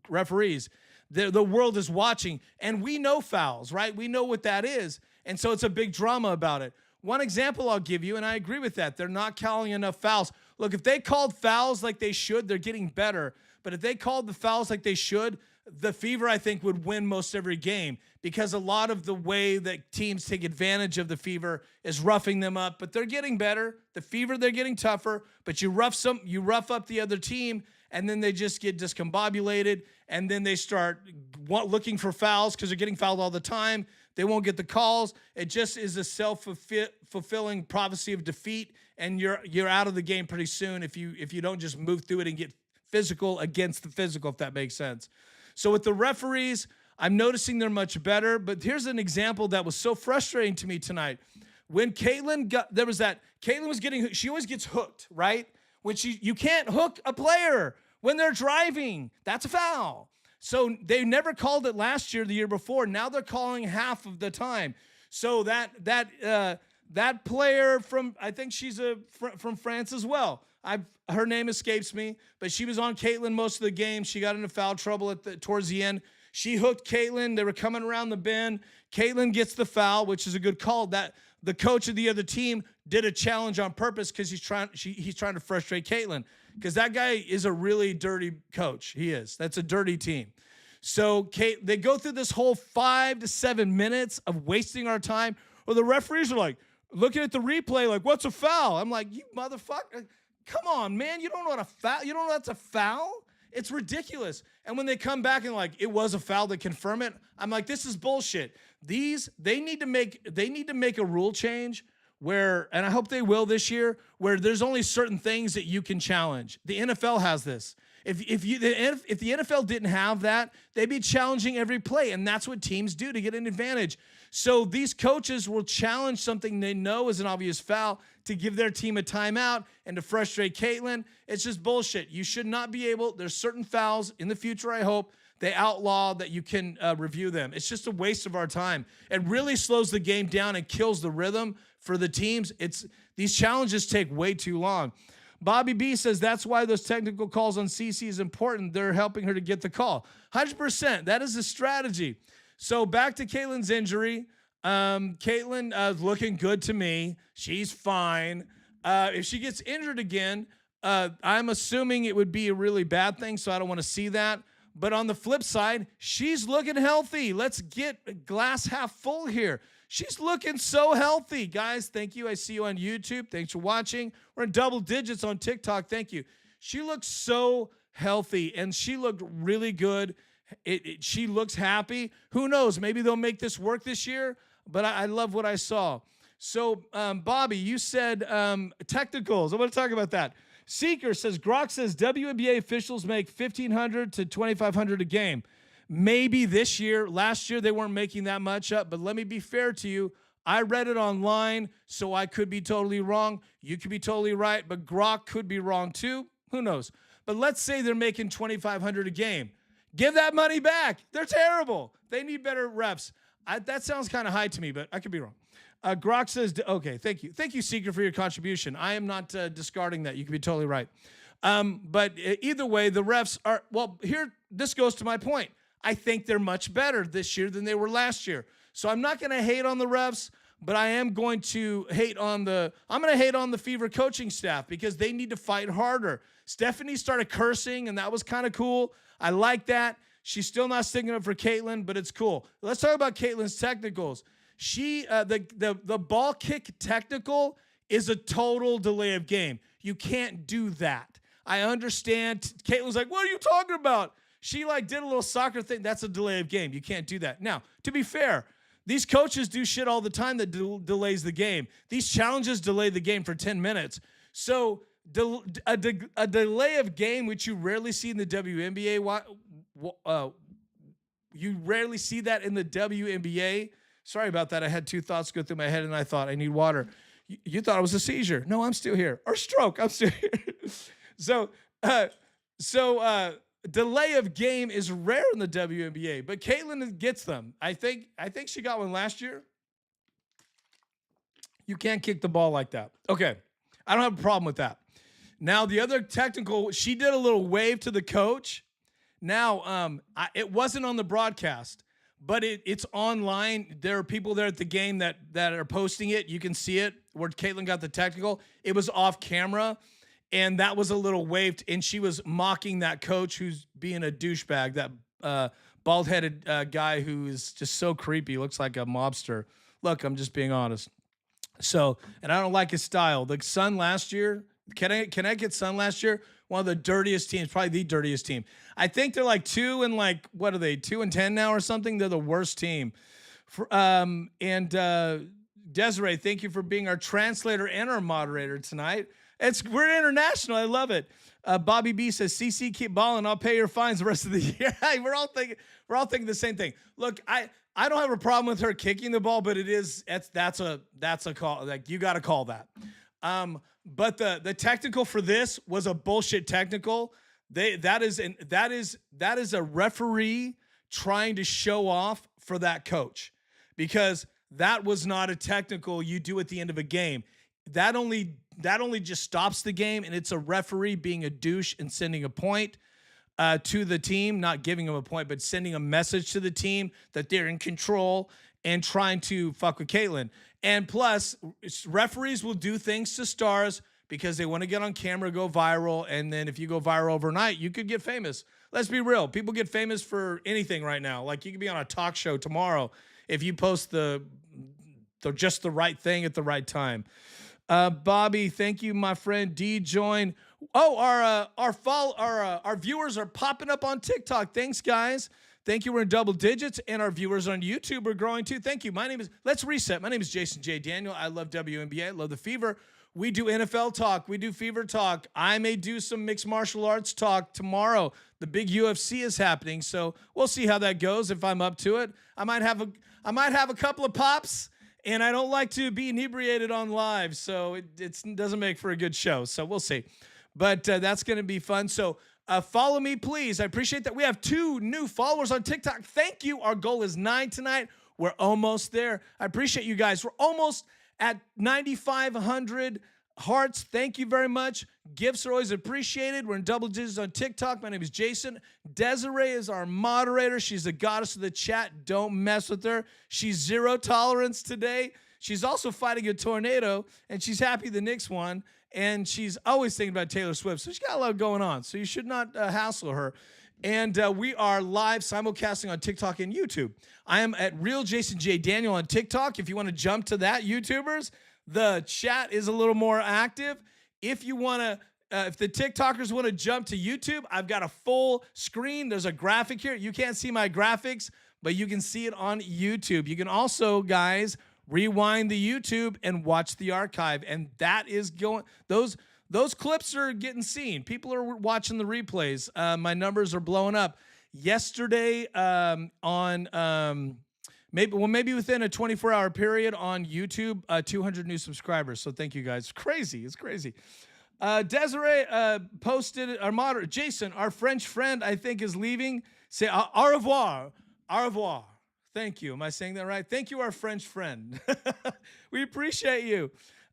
referees. The world is watching, and we know fouls, right? We know what that is. And so it's a big drama about it. One example I'll give you, and I agree with that. They're not calling enough fouls. Look, if they called fouls like they should, they're getting better. But if they called the fouls like they should, the Fever, I think, would win most every game because a lot of the way that teams take advantage of the Fever is roughing them up. But they're getting better. The Fever, they're getting tougher. But you rough up the other team, and then they just get discombobulated, and then they start looking for fouls because they're getting fouled all the time. They won't get the calls. It just is a self-fulfilling prophecy of defeat, and you're out of the game pretty soon if you don't just move through it and get physical against the physical, if that makes sense. So with the referees, I'm noticing they're much better. But here's an example that was so frustrating to me tonight. When Caitlin she always gets hooked, right? When you can't hook a player when they're driving. That's a foul. So they never called it last year, the year before. Now they're calling half of the time. So that player from, I think she's from France as well. Her name escapes me, but she was on Caitlin most of the game. She got into foul trouble towards the end. She hooked Caitlin. They were coming around the bend. Caitlin gets the foul, which is a good call. That the coach of the other team did a challenge on purpose because he's trying to frustrate Caitlin. Because that guy is a really dirty coach. He is. That's a dirty team. So they go through this whole 5 to 7 minutes of wasting our time. Or the referees are like, looking at the replay, like, what's a foul? I'm like, you motherfucker. Come on, man. You don't know what a foul. You don't know that's a foul? It's ridiculous. And when they come back and like, it was a foul to confirm it, I'm like, this is bullshit. They need to make a rule change where, and I hope they will this year, where there's only certain things that you can challenge. The NFL has this. If the NFL didn't have that, they'd be challenging every play, and that's what teams do to get an advantage. So these coaches will challenge something they know is an obvious foul to give their team a timeout and to frustrate Caitlin. It's just bullshit. You should not be able. There's certain fouls in the future, I hope, they outlaw that you can review them. It's just a waste of our time. It really slows the game down and kills the rhythm for the teams. These challenges take way too long. Bobby B says that's why those technical calls on CC is important. They're helping her to get the call. 100%. That is a strategy. So back to Caitlin's injury. Caitlin is looking good to me. She's fine. If she gets injured again, I'm assuming it would be a really bad thing, so I don't want to see that. But on the flip side, she's looking healthy. Let's get glass half full here. She's looking so healthy. Guys, thank you. I see you on YouTube. Thanks for watching. We're in double digits on TikTok. Thank you. She looks so healthy, and she looked really good. She looks happy. Who knows? Maybe they'll make this work this year, but I love what I saw. So, Bobby, you said technicals. I want to talk about that. Seeker says, Grok says WNBA officials make $1,500 to $2,500 a game. Maybe this year. Last year, they weren't making that much up. But let me be fair to you. I read it online, so I could be totally wrong. You could be totally right, but Grok could be wrong too. Who knows? But let's say they're making $2,500 a game. Give that money back. They're terrible. They need better refs. That sounds kind of high to me, but I could be wrong. Grok says, okay, thank you. Thank you, Seeker, for your contribution. I am not discarding that. You could be totally right. But either way, the refs are, well, here, this goes to my point. I think they're much better this year than they were last year. So I'm not going to hate on the refs, but I am going to hate on the Fever coaching staff because they need to fight harder. Stephanie started cursing, and that was kind of cool. I like that. She's still not sticking up for Caitlin, but it's cool. Let's talk about Caitlin's technicals. The ball kick technical is a total delay of game. You can't do that. I understand. Caitlin's like, what are you talking about? She did a little soccer thing. That's a delay of game. You can't do that. Now, to be fair, these coaches do shit all the time that delays the game. These challenges delay the game for 10 minutes. So a delay of game, which you rarely see in the WNBA, you rarely see that in the WNBA. Sorry about that. I had two thoughts go through my head, and I thought I need water. You thought it was a seizure. No, I'm still here. Or stroke. I'm still here. so, uh, delay of game is rare in the WNBA, but Caitlin gets them. I think she got one last year. You can't kick the ball like that. Okay. I don't have a problem with that. Now, the other technical, she did a little wave to the coach. Now, it wasn't on the broadcast, but it's online. There are people there at the game that are posting it. You can see it where Caitlin got the technical. It was off camera, and that was a little waved, and she was mocking that coach who's being a douchebag, that bald-headed guy who is just so creepy, looks like a mobster. Look, I'm just being honest. So, and I don't like his style. The Sun last year, Connecticut Sun last year, one of the dirtiest teams, probably the dirtiest team. I think they're like 2-10 now or something. They're the worst team. Desiree, thank you for being our translator and our moderator tonight. We're international. I love it. Bobby B says, CC, keep balling. I'll pay your fines the rest of the year. Hey, we're all thinking the same thing. Look, I don't have a problem with her kicking the ball, but that's a call. Like, you got to call that. But the technical for this was a bullshit technical. That is a referee trying to show off for that coach, because that was not a technical you do at the end of a game. That only just stops the game, and it's a referee being a douche and sending a point to the team, not giving them a point, but sending a message to the team that they're in control and trying to fuck with Caitlin. And plus, referees will do things to stars because they want to get on camera, go viral, and then if you go viral overnight, you could get famous. Let's be real. People get famous for anything right now. Like, you could be on a talk show tomorrow if you post just the right thing at the right time. Bobby, thank you, my friend. D joined. Oh, our viewers are popping up on TikTok. Thanks, guys. Thank you. We're in double digits, and our viewers on YouTube are growing too. Thank you. Let's reset. My name is Jason J. Daniel. I love WNBA. I love the Fever. We do NFL talk. We do Fever talk. I may do some mixed martial arts talk tomorrow. The big UFC is happening, so we'll see how that goes. If I'm up to it, I might have a couple of pops. And I don't like to be inebriated on live, so it doesn't make for a good show. So we'll see. But that's going to be fun. So follow me, please. I appreciate that. We have 2 new followers on TikTok. Thank you. Our goal is 9 tonight. We're almost there. I appreciate you guys. We're almost at 9,500 hearts. Thank you very much. Gifts are always appreciated. We're in double digits on TikTok. My name is Jason. Desiree is our moderator. She's the goddess of the chat. Don't mess with her. She's zero tolerance today. She's also fighting a tornado, and she's happy the Knicks won, and she's always thinking about Taylor Swift. So she's got a lot going on, so you should not hassle her. And we are live simulcasting on TikTok and YouTube. I am at Real Jason J. Daniel on TikTok. If you want to jump to that, YouTubers, the chat is a little more active. If you want to, if the TikTokers want to jump to YouTube, I've got a full screen. There's a graphic here. You can't see my graphics, but you can see it on YouTube. You can also, guys, rewind the YouTube and watch the archive. And that is going, those clips are getting seen. People are watching the replays. My numbers are blowing up. Yesterday maybe within a 24-hour period on YouTube, 200 new subscribers. So thank you, guys. It's crazy. It's crazy. Desiree posted, our moderator, Jason, our French friend, I think, is leaving. Say au revoir. Au revoir. Thank you. Am I saying that right? Thank you, our French friend. We appreciate you.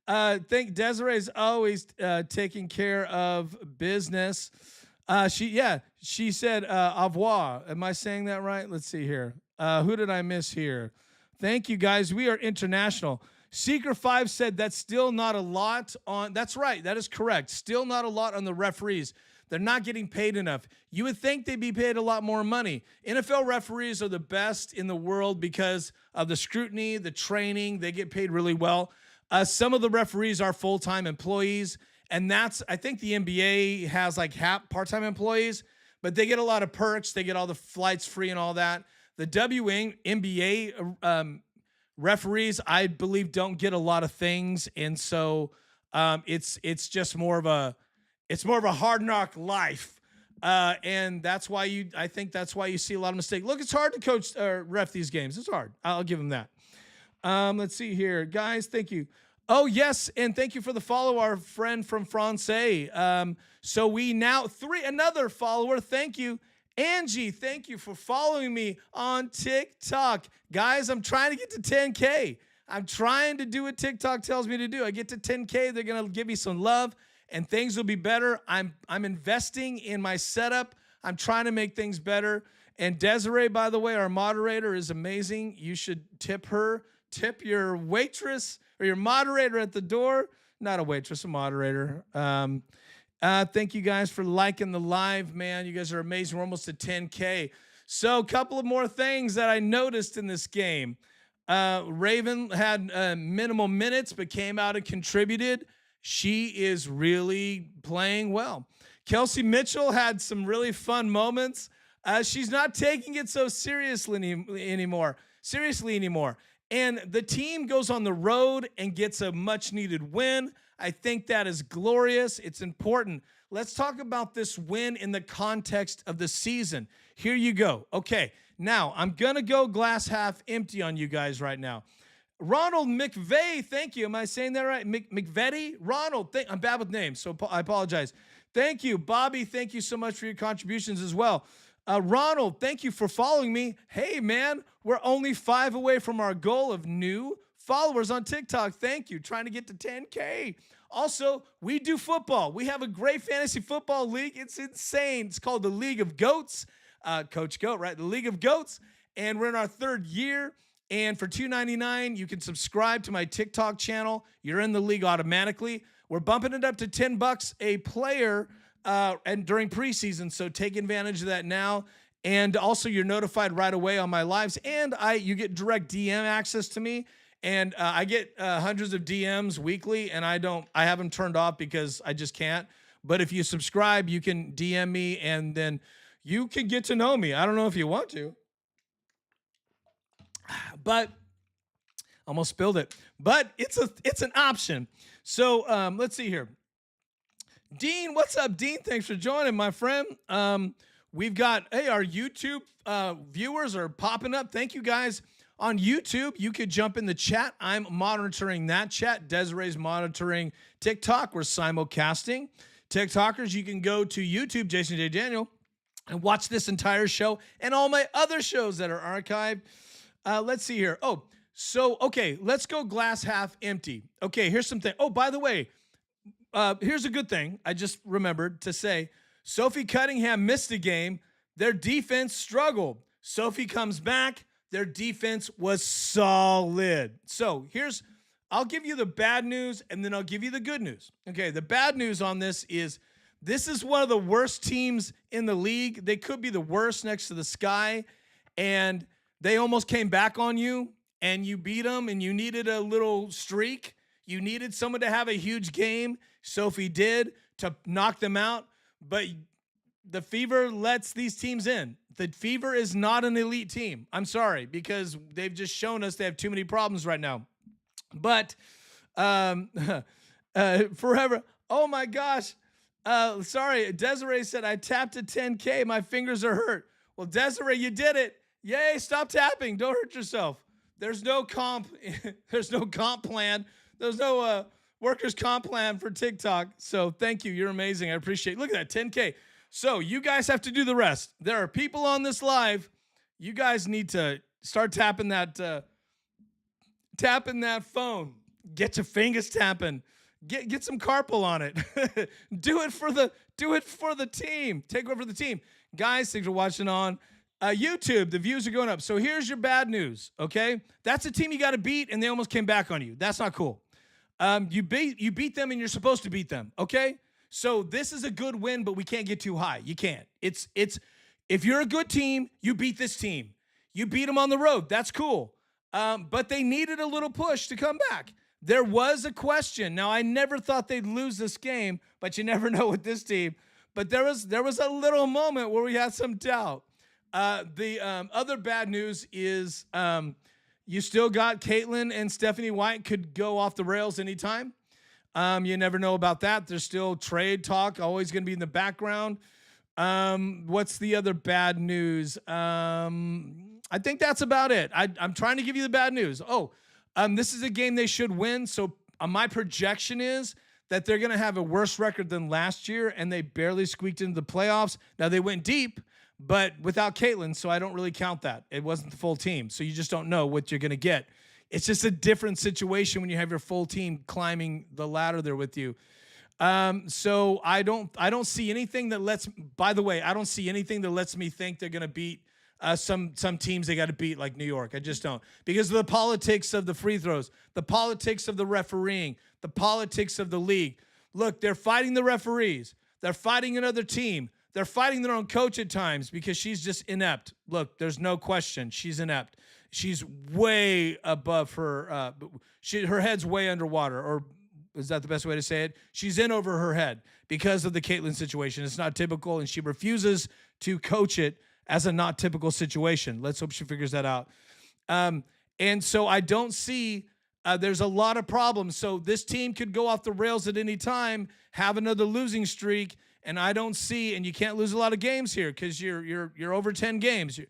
Desiree is always taking care of business. She said au revoir. Am I saying that right? Let's see here. Who did I miss here? Thank you, guys. We are international. Seeker 5 said that's still not a lot on. That's right. That is correct. Still not a lot on the referees. They're not getting paid enough. You would think they'd be paid a lot more money. NFL referees are the best in the world because of the scrutiny, the training. They get paid really well. Some of the referees are full-time employees, and I think the NBA has like part-time employees, but they get a lot of perks. They get all the flights free and all that. The WNBA referees, I believe, don't get a lot of things, and so it's just more of a hard knock life, and that's why I think that's why you see a lot of mistakes. Look, it's hard to coach ref these games. It's hard. I'll give them that. Let's see here, guys. Thank you. Oh, yes, and thank you for the follow, our friend from Francais. So we now another follower. Thank you, Angie. Thank you for following me on TikTok, guys. I'm trying to get to 10K. I'm trying to do what TikTok tells me to do. I get to 10K, they're gonna give me some love, and things will be better. I'm investing in my setup. I'm trying to make things better. And Desiree, by the way, our moderator, is amazing. You should tip her. Tip your waitress or your moderator at the door. Not a waitress, a moderator. Thank you guys for liking the live, man. You guys are amazing. We're almost at 10K. So a couple of more things that I noticed in this game. Raven had minimal minutes, but came out and contributed. She is really playing well. Kelsey Mitchell had some really fun moments. She's not taking it so seriously anymore. And the team goes on the road and gets a much needed win. I think that is glorious. It's important. Let's talk about this win in the context of the season. Here you go. Okay, now I'm going to go glass half empty on you guys right now. Ronald McVeigh, thank you. Am I saying that right? McVeigh? Ronald, I'm bad with names, so I apologize. Thank you. Bobby, thank you so much for your contributions as well. Ronald, thank you for following me. Hey, man, we're only 5 away from our goal of new followers on TikTok. Thank you. Trying to get to 10K. Also, we do football. We have a great fantasy football league. It's insane. It's called the League of Goats. Coach Goat, right? The League of Goats. And we're in our 3rd year. And for $2.99, you can subscribe to my TikTok channel. You're in the league automatically. We're bumping it up to $10 a player and during preseason, so take advantage of that now. And also, you're notified right away on my lives, and you get direct DM access to me. And I get hundreds of DMs weekly, and I have them turned off because I just can't. But if you subscribe, you can DM me, and then you can get to know me. I don't know if you want to, but almost spilled it. But it's an option. So let's see here. Dean, what's up, Dean? Thanks for joining, my friend. We've got, hey, our YouTube viewers are popping up. Thank you, guys. On YouTube, you could jump in the chat. I'm monitoring that chat. Desiree's monitoring TikTok. We're simulcasting. TikTokers, you can go to YouTube, Jason J. Daniel, and watch this entire show and all my other shows that are archived. Let's see here. Oh, so, okay, let's go glass half empty. Okay, here's something. Oh, by the way, here's a good thing. I just remembered to say, Sophie Cunningham missed a game. Their defense struggled. Sophie comes back. Their defense was solid. So I'll give you the bad news, and then I'll give you the good news. Okay, the bad news on this is one of the worst teams in the league. They could be the worst next to the Sky, and they almost came back on you, and you beat them, and you needed a little streak. You needed someone to have a huge game. Sophie did to knock them out, but the Fever lets these teams in. The Fever is not an elite team. I'm sorry, because they've just shown us they have too many problems right now. But forever. Oh my gosh. Sorry. Desiree said, I tapped at 10K. My fingers are hurt. Well, Desiree, you did it. Yay. Stop tapping. Don't hurt yourself. There's no comp. There's no comp plan. There's no workers' comp plan for TikTok. So thank you. You're amazing. I appreciate it. Look at that, 10K. So you guys have to do the rest. There are people on this live. You guys need to start tapping that phone. Get your fingers tapping. Get some carpal on it. Do it for the team. Take over the team. Guys, thanks for watching on YouTube. The views are going up. So here's your bad news, okay? That's a team you got to beat, and they almost came back on you. That's not cool. You beat them, and you're supposed to beat them, okay? So this is a good win, but we can't get too high. You can't. It's if you're a good team, you beat this team. You beat them on the road. That's cool. But they needed a little push to come back. There was a question. Now, I never thought they'd lose this game, but you never know with this team. But there was a little moment where we had some doubt. The other bad news is you still got Caitlin and Stephanie White could go off the rails anytime. You never know about that. There's still trade talk always going to be in the background. What's the other bad news? I think that's about it. I'm trying to give you the bad news. This is a game they should win, so my projection is that they're going to have a worse record than last year, and they barely squeaked into the playoffs. Now, they went deep, but without Caitlin, so I don't really count that. It wasn't the full team, so you just don't know what you're going to get. It's just a different situation when you have your full team climbing the ladder there with you. So I don't see anything that lets. By the way, I don't see anything that lets me think they're going to beat some teams they got to beat like New York. I just don't, because of the politics of the free throws, the politics of the refereeing, the politics of the league. Look, they're fighting the referees. They're fighting another team. They're fighting their own coach at times because she's just inept. Look, there's no question she's inept. She's way above her. Her head's way underwater, or is that the best way to say it? She's in over her head because of the Caitlin situation. It's not typical, and she refuses to coach it as a not typical situation. Let's hope she figures that out. And so I don't see. There's a lot of problems. So this team could go off the rails at any time, have another losing streak, and I don't see. And you can't lose a lot of games here because you're over 10 games.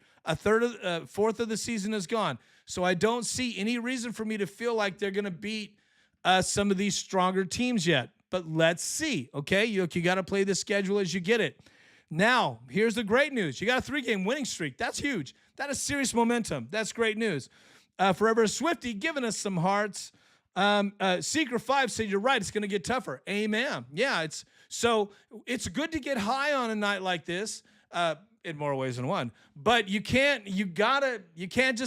Fourth of the season is gone. So I don't see any reason for me to feel like they're going to beat some of these stronger teams yet. But let's see. Okay, you got to play the schedule as you get it. Now, here's the great news. You got a 3-game winning streak. That's huge. That is serious momentum. That's great news. Forever Swifty giving us some hearts. Secret 5 said, you're right, it's going to get tougher. Amen. Yeah, it's good to get high on a night like this, in more ways than one. But you can't just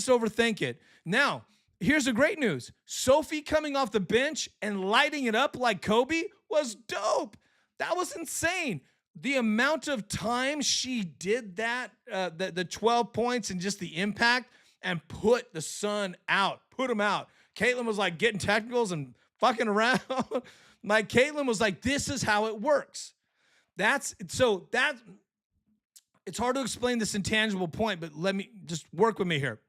overthink it. Now, here's the great news. Sophie coming off the bench and lighting it up like Kobe was dope. That was insane. The amount of time she did that, the 12 points and just the impact, and put the Sun out, put them out. Caitlin was like getting technicals and fucking around. Like Caitlin was like, this is how it works. It's hard to explain this intangible point, but let me just work with me here.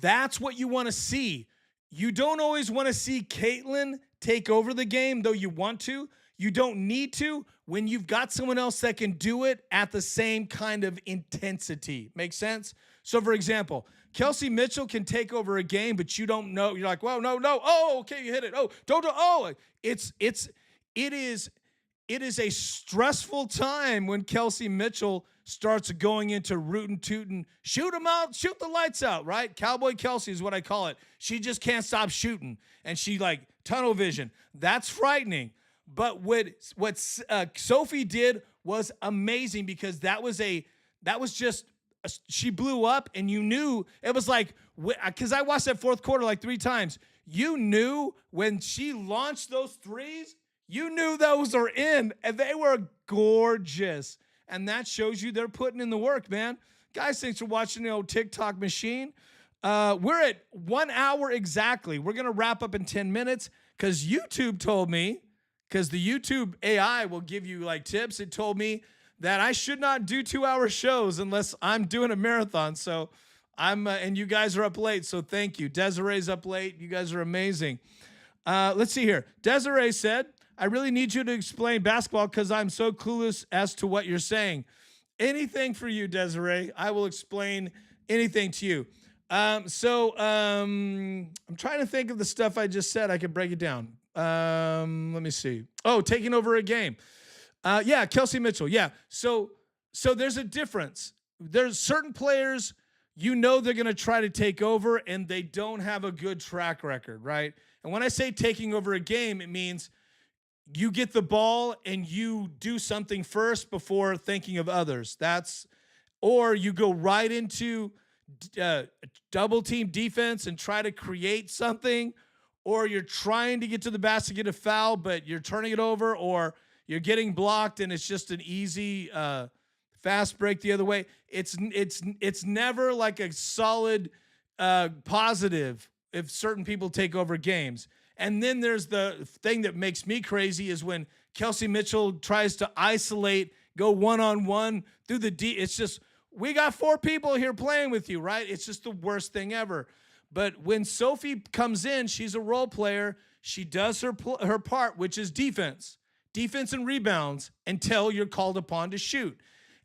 That's what you want to see. You don't always want to see Caitlin take over the game, though you want to. You don't need to when you've got someone else that can do it at the same kind of intensity. Make sense? So, for example, Kelsey Mitchell can take over a game, but you don't know. You're like, well, no. Oh, okay, you hit it. Oh, don't. Oh, it is a stressful time when Kelsey Mitchell starts going into rootin' tootin', shoot them out, shoot the lights out, right? Cowboy Kelsey is what I call it. She just can't stop shooting, and she like tunnel vision. That's frightening. But what Sophie did was amazing, because she blew up, and you knew it was like, because I watched that fourth quarter like 3 times. You knew when she launched those threes, you knew those are in, and they were gorgeous. And that shows you they're putting in the work, man. Guys, thanks for watching the old TikTok machine. We're at 1 hour exactly. We're going to wrap up in 10 minutes because YouTube told me, because the YouTube AI will give you like tips. It told me that I should not do 2-hour shows unless I'm doing a marathon. So and you guys are up late. So thank you. Desiree's up late. You guys are amazing. Let's see here. Desiree said, I really need you to explain basketball because I'm so clueless as to what you're saying. Anything for you, Desiree. I will explain anything to you. I'm trying to think of the stuff I just said. I could break it down. Let me see. Oh, taking over a game. Yeah, Kelsey Mitchell. Yeah. So there's a difference. There's certain players, they're going to try to take over, and they don't have a good track record, right? And when I say taking over a game, it means you get the ball and you do something first before thinking of others. Or you go right into double team defense and try to create something, or you're trying to get to the basket, get a foul, but you're turning it over, or you're getting blocked and it's just an easy fast break the other way. It's never like a solid positive if certain people take over games. And then there's the thing that makes me crazy is when Kelsey Mitchell tries to isolate, go one-on-one through the D. It's just, we got 4 people here playing with you, right? It's just the worst thing ever. But when Sophie comes in, she's a role player. She does her part, which is defense and rebounds until you're called upon to shoot.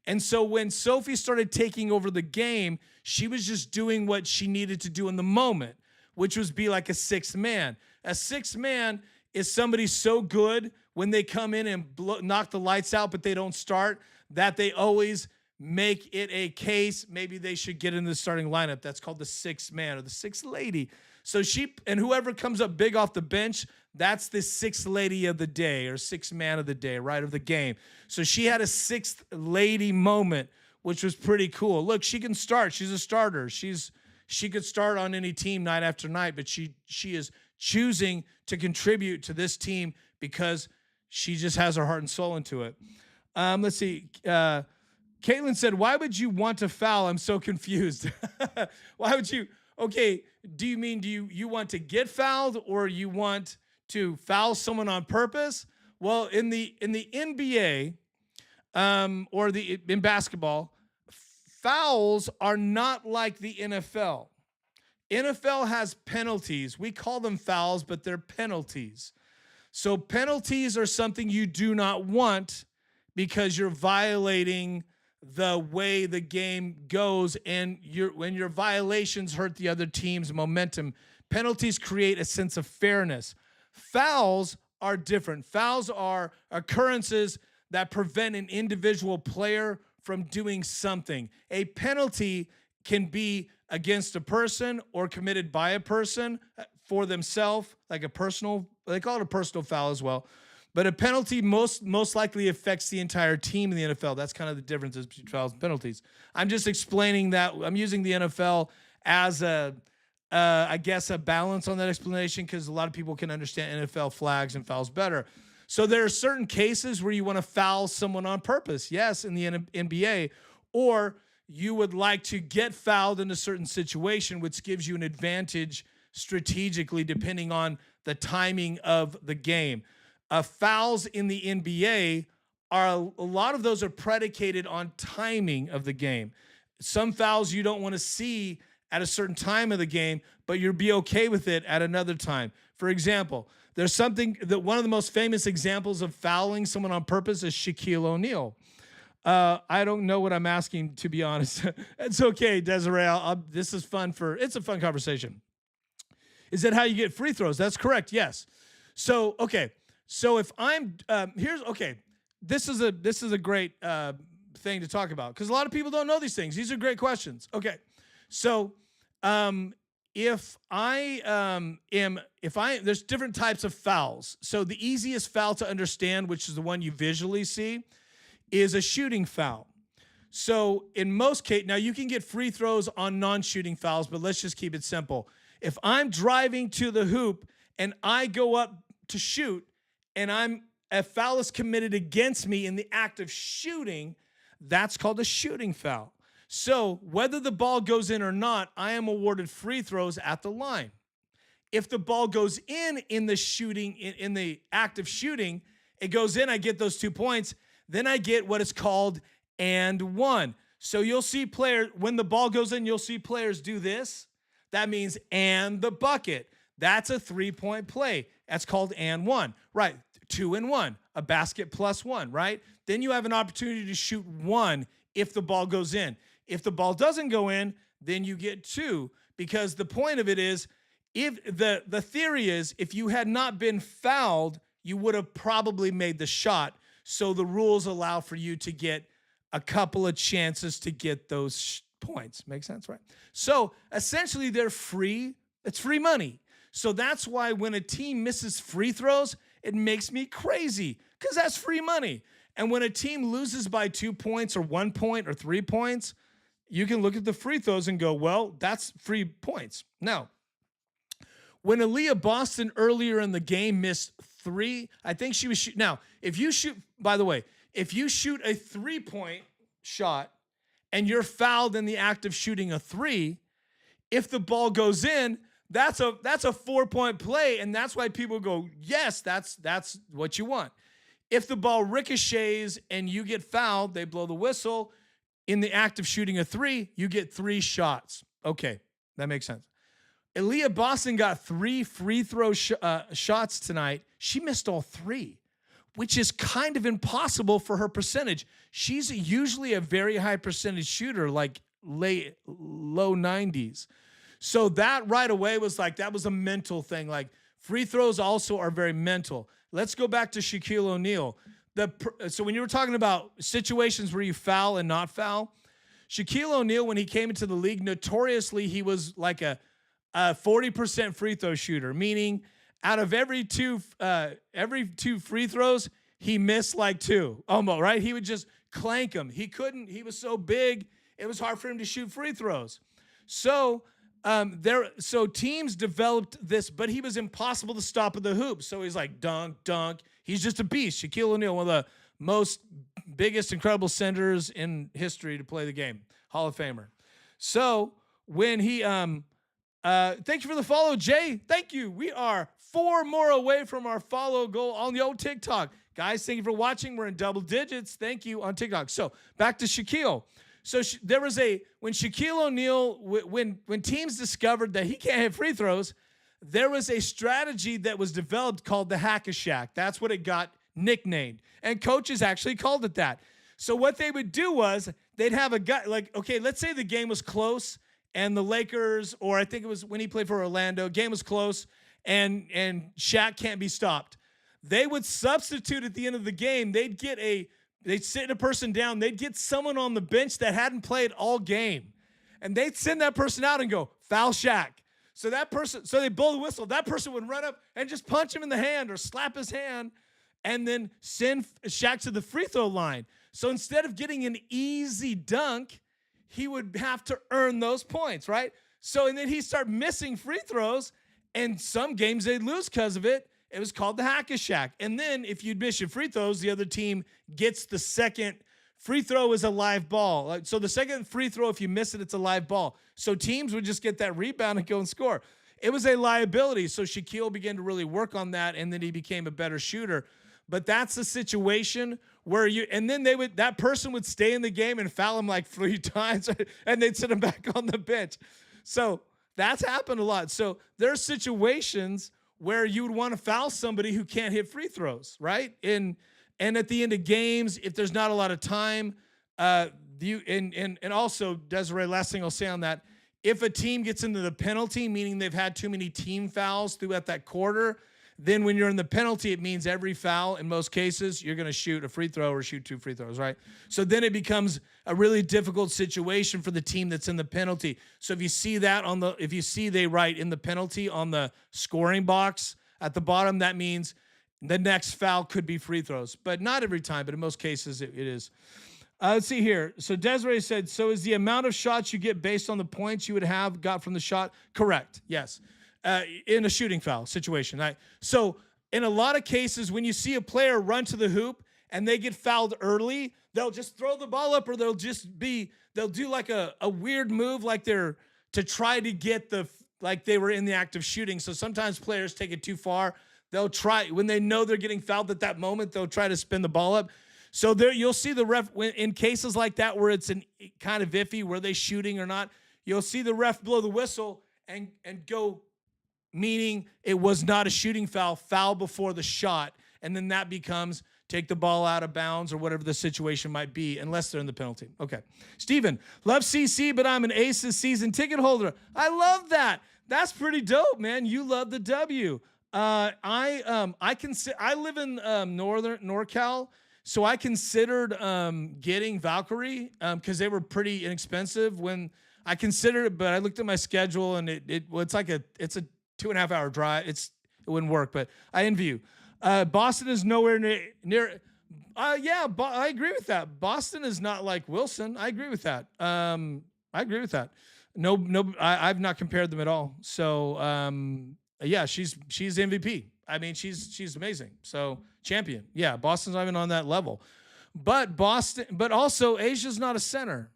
And so when Sophie started taking over the game, she was just doing what she needed to do in the moment, which was be like a 6th man. A 6th man Is somebody so good when they come in and knock the lights out, but they don't start, that they always make it a case maybe they should get in the starting lineup? That's called the sixth man or the sixth lady. So and whoever comes up big off the bench, that's the sixth lady of the day or sixth man of the day, right, of the game. So she had a sixth lady moment, which was pretty cool. Look, she can start. She's a starter. She could start on any team night after night, but she is choosing to contribute to this team because she just has her heart and soul into it. Let's see. Caitlin said, why would you want to foul? I'm so confused. Why would you? Okay, do you mean you want to get fouled, or you want to foul someone on purpose? Well, in the NBA or in basketball, fouls are not like the NFL. NFL has penalties. We call them fouls, but they're penalties. So penalties are something you do not want because you're violating the way the game goes, and when your violations hurt the other team's momentum. Penalties create a sense of fairness. Fouls are different. Fouls are occurrences that prevent an individual player from doing something. A penalty can be against a person or committed by a person for themselves, like a personal, they call it a personal foul as well. But a penalty most likely affects the entire team in the NFL. That's kind of the differences between fouls and penalties. I'm just explaining that. I'm using the NFL as I guess, a balance on that explanation, because a lot of people can understand NFL flags and fouls better. So there are certain cases where you want to foul someone on purpose. Yes, in the NBA. Or you would like to get fouled in a certain situation, which gives you an advantage strategically depending on the timing of the game. Fouls in the NBA a lot of those are predicated on timing of the game. Some fouls you don't want to see at a certain time of the game, but you'll be okay with it at another time. For example, there's something that one of the most famous examples of fouling someone on purpose is Shaquille O'Neal. I don't know what I'm asking, to be honest. It's okay, Desiree. This is fun it's a fun conversation. Is that how you get free throws? That's correct. Yes. So, okay. So if I'm this is a great thing to talk about, because a lot of people don't know these things. These are great questions. Okay. So, there's different types of fouls. So the easiest foul to understand, which is the one you visually see, is a shooting foul. So in most cases, now you can get free throws on non-shooting fouls, but let's just keep it simple. If I'm driving to the hoop and I go up to shoot and a foul is committed against me in the act of shooting, that's called a shooting foul. So whether the ball goes in or not, I am awarded free throws at the line. If the ball goes in the shooting, in the act of shooting, it goes in, I get those 2 points. Then I get what is called and one. So you'll see players, when the ball goes in, you'll see players do this. That means and the bucket. That's a 3-point play. That's called and one. Right, 2 and 1, a basket plus 1, right? Then you have an opportunity to shoot 1 if the ball goes in. If the ball doesn't go in, then you get 2, because the point of it is, if the theory is, if you had not been fouled, you would have probably made the shot. So the rules allow for you to get a couple of chances to get those points. Make sense, right? So essentially they're free. It's free money. So that's why when a team misses free throws, it makes me crazy, because that's free money. And when a team loses by 2 points or 1 point or 3 points, you can look at the free throws and go, well, that's free points. Now, when Aaliyah Boston earlier in the game missed 3, I think she was shooting. Now, if you shoot, by the way, if you shoot a 3-point shot and you're fouled in the act of shooting a 3, if the ball goes in, that's a 4-point play, and that's why people go, yes, that's what you want. If the ball ricochets and you get fouled, they blow the whistle. In the act of shooting a 3, you get 3 shots. Okay, that makes sense. Aaliyah Boston got 3 free throw shots tonight. She missed all 3, which is kind of impossible for her percentage. She's usually a very high percentage shooter, like low 90s. So that right away was like, that was a mental thing. Like, Free throws also are very mental. Let's go back to Shaquille O'Neal. So when you were talking about situations where you foul and not foul, Shaquille O'Neal, when he came into the league, notoriously he was like a 40% free throw shooter, meaning out of every two free throws, he missed like two, almost, right? He would just clank them. He was so big, it was hard for him to shoot free throws. So teams developed this, but he was impossible to stop at the hoop. So he's like dunk, dunk. He's just a beast. Shaquille O'Neal, one of the most biggest, incredible centers in history to play the game, Hall of Famer. So when he, thank you for the follow, Jay. Thank you. We are 4 more away from our follow goal on the old TikTok. Guys, thank you for watching. We're in double digits. Thank you on TikTok. So back to Shaquille. So there was when Shaquille O'Neal, when teams discovered that he can't hit free throws, there was a strategy that was developed called the hack-a-shack. That's what it got nicknamed. And coaches actually called it that. So what they would do was they'd have a guy, like, okay, let's say the game was close and the Lakers, or I think it was when he played for Orlando, game was close and Shaq can't be stopped. They would substitute at the end of the game. They'd sit a person down. They'd get someone on the bench that hadn't played all game. And they'd send that person out and go, foul Shaq. So they blow the whistle. That person would run up and just punch him in the hand or slap his hand and then send Shaq to the free throw line. So instead of getting an easy dunk, he would have to earn those points, right? So, and then he'd start missing free throws, and some games they'd lose because of it. It was called the hack-a-shack. And then if you'd miss your free throws, the other team gets the second free throw is a live ball. So the second free throw, if you miss it, it's a live ball. So teams would just get that rebound and go and score. It was a liability. So Shaquille began to really work on that, and then he became a better shooter. But that's a situation where that person would stay in the game and foul him like 3 times, and they'd sit him back on the bench. So that's happened a lot. So there are situations where you would want to foul somebody who can't hit free throws, right? And at the end of games, if there's not a lot of time, and also, Desiree, last thing I'll say on that, if a team gets into the penalty, meaning they've had too many team fouls throughout that quarter, then when you're in the penalty, it means every foul, in most cases, you're going to shoot a free throw or shoot 2 free throws, right? So then it becomes a really difficult situation for the team that's in the penalty. So if you see that they write in the penalty on the scoring box at the bottom, that means the next foul could be free throws, but not every time, but in most cases it is. Let's see here. So Desiree said, so is the amount of shots you get based on the points you would have got from the shot? Correct. Yes. In a shooting foul situation. Right? So in a lot of cases, when you see a player run to the hoop and they get fouled early, they'll just throw the ball up, or they'll do like a weird move, like to try to get like they were in the act of shooting. So sometimes players take it too far. They'll try, when they know they're getting fouled at that moment, they'll try to spin the ball up. So there, you'll see the ref in cases like that where it's kind of iffy, were they shooting or not? You'll see the ref blow the whistle and go, meaning it was not a shooting foul before the shot, and then that becomes take the ball out of bounds or whatever the situation might be, unless they're in the penalty. Okay. Steven, love CC, but I'm an Aces season ticket holder. I love that. That's pretty dope, man. You love the W. I live in northern NorCal, so I considered getting Valkyrie because they were pretty inexpensive when I considered it, but I looked at my schedule and it's a 2.5 hour drive. It wouldn't work, but I envy you. Boston is nowhere near. I agree with that. Boston is not like Wilson. I agree with that. No, I've not compared them at all. So, yeah, she's MVP. I mean, she's amazing. So champion. Yeah. Boston's not even on that level, but also Asia's not a center.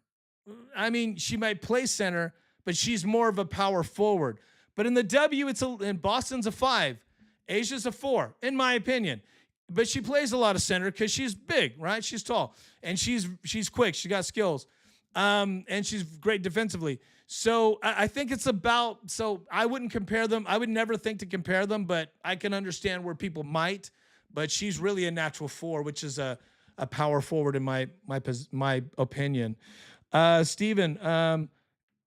I mean, she might play center, but she's more of a power forward. But in the W, in Boston's a 5. Asia's a 4, in my opinion. But she plays a lot of center because she's big, right? She's tall, and she's quick. She got skills, and she's great defensively. So I think it's about. So I wouldn't compare them. I would never think to compare them, but I can understand where people might. But she's really a natural 4, which is a power forward in my opinion. Steven,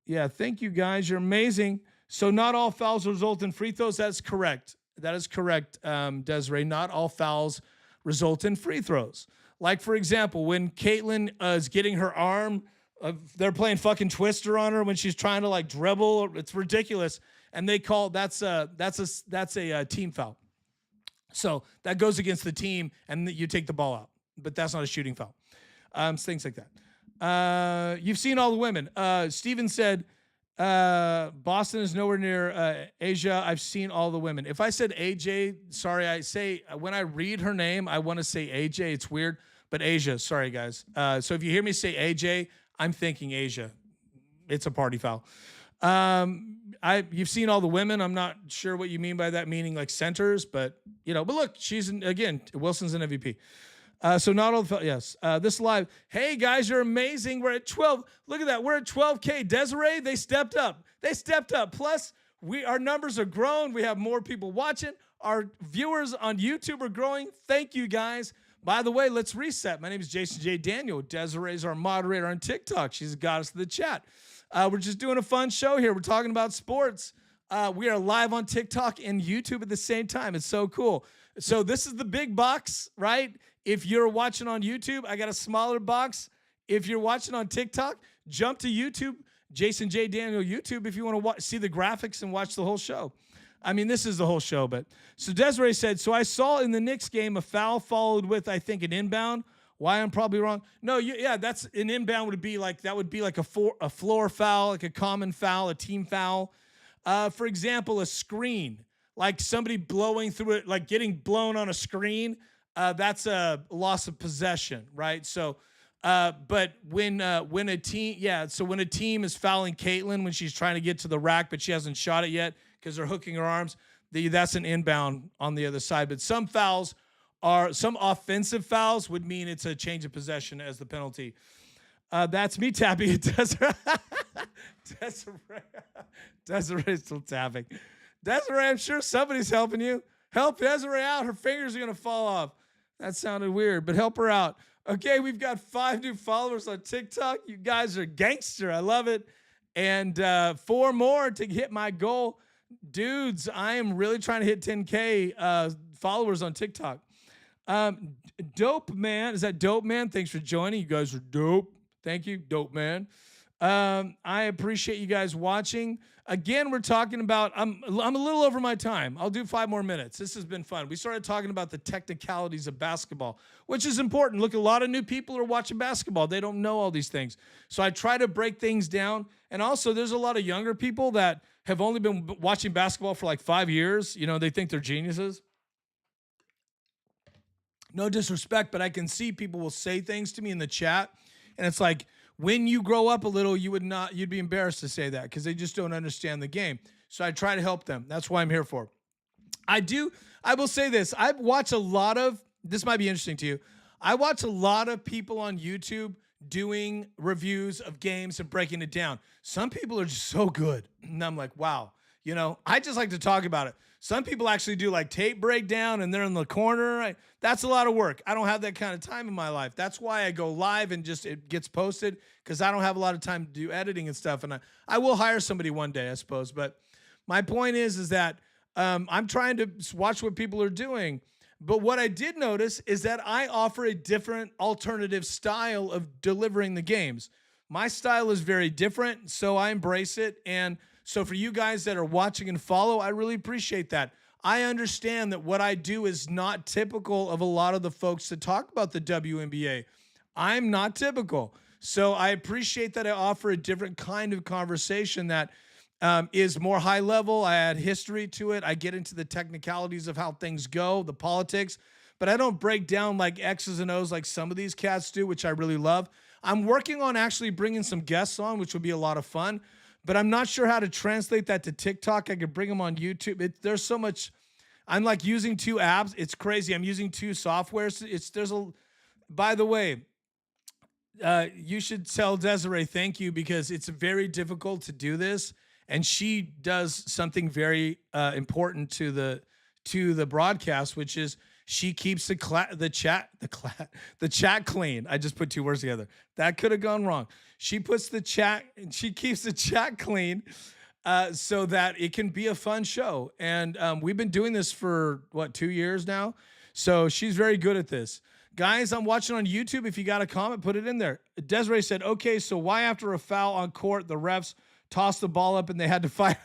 yeah, thank you guys. You're amazing. So not all fouls result in free throws. That's correct. That is correct, Desiree. Not all fouls result in free throws. Like, for example, when Caitlin is getting her arm, they're playing fucking Twister on her when she's trying to like dribble. It's ridiculous, and they call that's a team foul. So that goes against the team, and you take the ball out. But that's not a shooting foul. Things like that. You've seen all the women. Steven said, Boston is nowhere near Asia. I've seen all the women. If I said AJ, sorry, I say when I read her name, I want to say AJ. It's weird, but Asia. Sorry, guys. So if you hear me say AJ, I'm thinking Asia. It's a party foul. You've seen all the women. I'm not sure what you mean by that, meaning like centers, but but look, again, Wilson's an MVP. So not all the, yes, this live. Hey guys, you're amazing. We're at 12. Look at that. We're at 12K. Desiree, they stepped up. Plus our numbers are grown. We have more people watching. Our viewers on YouTube are growing. Thank you guys. By the way, let's reset. My name is Jason J. Daniel. Desiree's our moderator on TikTok. She's got us to the chat. We're just doing a fun show here. We're talking about sports. We are live on TikTok and YouTube at the same time. It's so cool. So this is the big box, right? If you're watching on YouTube, I got a smaller box. If you're watching on TikTok, jump to YouTube, Jason J. Daniel YouTube, if you want to see the graphics and watch the whole show. I mean, this is the whole show. But so Desiree said, so I saw in the Knicks game a foul followed with, I think, an inbound. Why I'm probably wrong. No, yeah, that's an inbound would be like a floor foul, like a common foul, a team foul. For example, a screen, like somebody blowing through it, like getting blown on a screen. That's a loss of possession, right? So, but when a team is fouling Caitlin when she's trying to get to the rack, but she hasn't shot it yet because they're hooking her arms, that's an inbound on the other side. But some offensive fouls would mean it's a change of possession as the penalty. That's me tapping it. Desiree's still tapping. Desiree, I'm sure somebody's helping you. Help Desiree out. Her fingers are going to fall off. That sounded weird, but help her out. Okay, we've got 5 new followers on TikTok. You guys are gangster. I love it. And 4 more to hit my goal. Dudes, I am really trying to hit 10K followers on TikTok. Dope Man. Is that Dope Man? Thanks for joining. You guys are dope. Thank you, Dope Man. I appreciate you guys watching. Again, we're talking about, I'm a little over my time. I'll do 5 more minutes. This has been fun. We started talking about the technicalities of basketball, which is important. Look, a lot of new people are watching basketball. They don't know all these things. So I try to break things down. And also, there's a lot of younger people that have only been watching basketball for like 5 years. They think they're geniuses. No disrespect, but I can see people will say things to me in the chat. And it's like, when you grow up a little, you'd be embarrassed to say that because they just don't understand the game. So I try to help them. That's why I'm here for. I will say this. I watch a lot of, this might be interesting to you. I watch a lot of people on YouTube doing reviews of games and breaking it down. Some people are just so good. And I'm like, wow, I just like to talk about it. Some people actually do like tape breakdown and they're in the corner. That's a lot of work. I don't have that kind of time in my life. That's why I go live and it gets posted because I don't have a lot of time to do editing and stuff. And I will hire somebody one day, I suppose. But my point is that I'm trying to watch what people are doing. But what I did notice is that I offer a different alternative style of delivering the games. My style is very different, so I embrace it. And so for you guys that are watching and follow, I really appreciate that. I understand that what I do is not typical of a lot of the folks that talk about the WNBA. I'm not typical. So I appreciate that I offer a different kind of conversation that is more high level. I add history to it. I get into the technicalities of how things go, the politics, but I don't break down like X's and O's like some of these cats do, which I really love. I'm working on actually bringing some guests on, which will be a lot of fun. But I'm not sure how to translate that to TikTok. I could bring them on YouTube. There's so much. I'm like using 2 apps. It's crazy. I'm using 2 softwares. By the way, you should tell Desiree thank you because it's very difficult to do this. And she does something very important to the broadcast, which is she keeps the chat clean. I just put 2 words together. That could have gone wrong. She keeps the chat clean. so that it can be a fun show. And we've been doing this for what, 2 years now. So she's very good at this. Guys, I'm watching on YouTube. If you got a comment, put it in there. Desiree said, okay, so why after a foul on court, the refs tossed the ball up and they had to fight?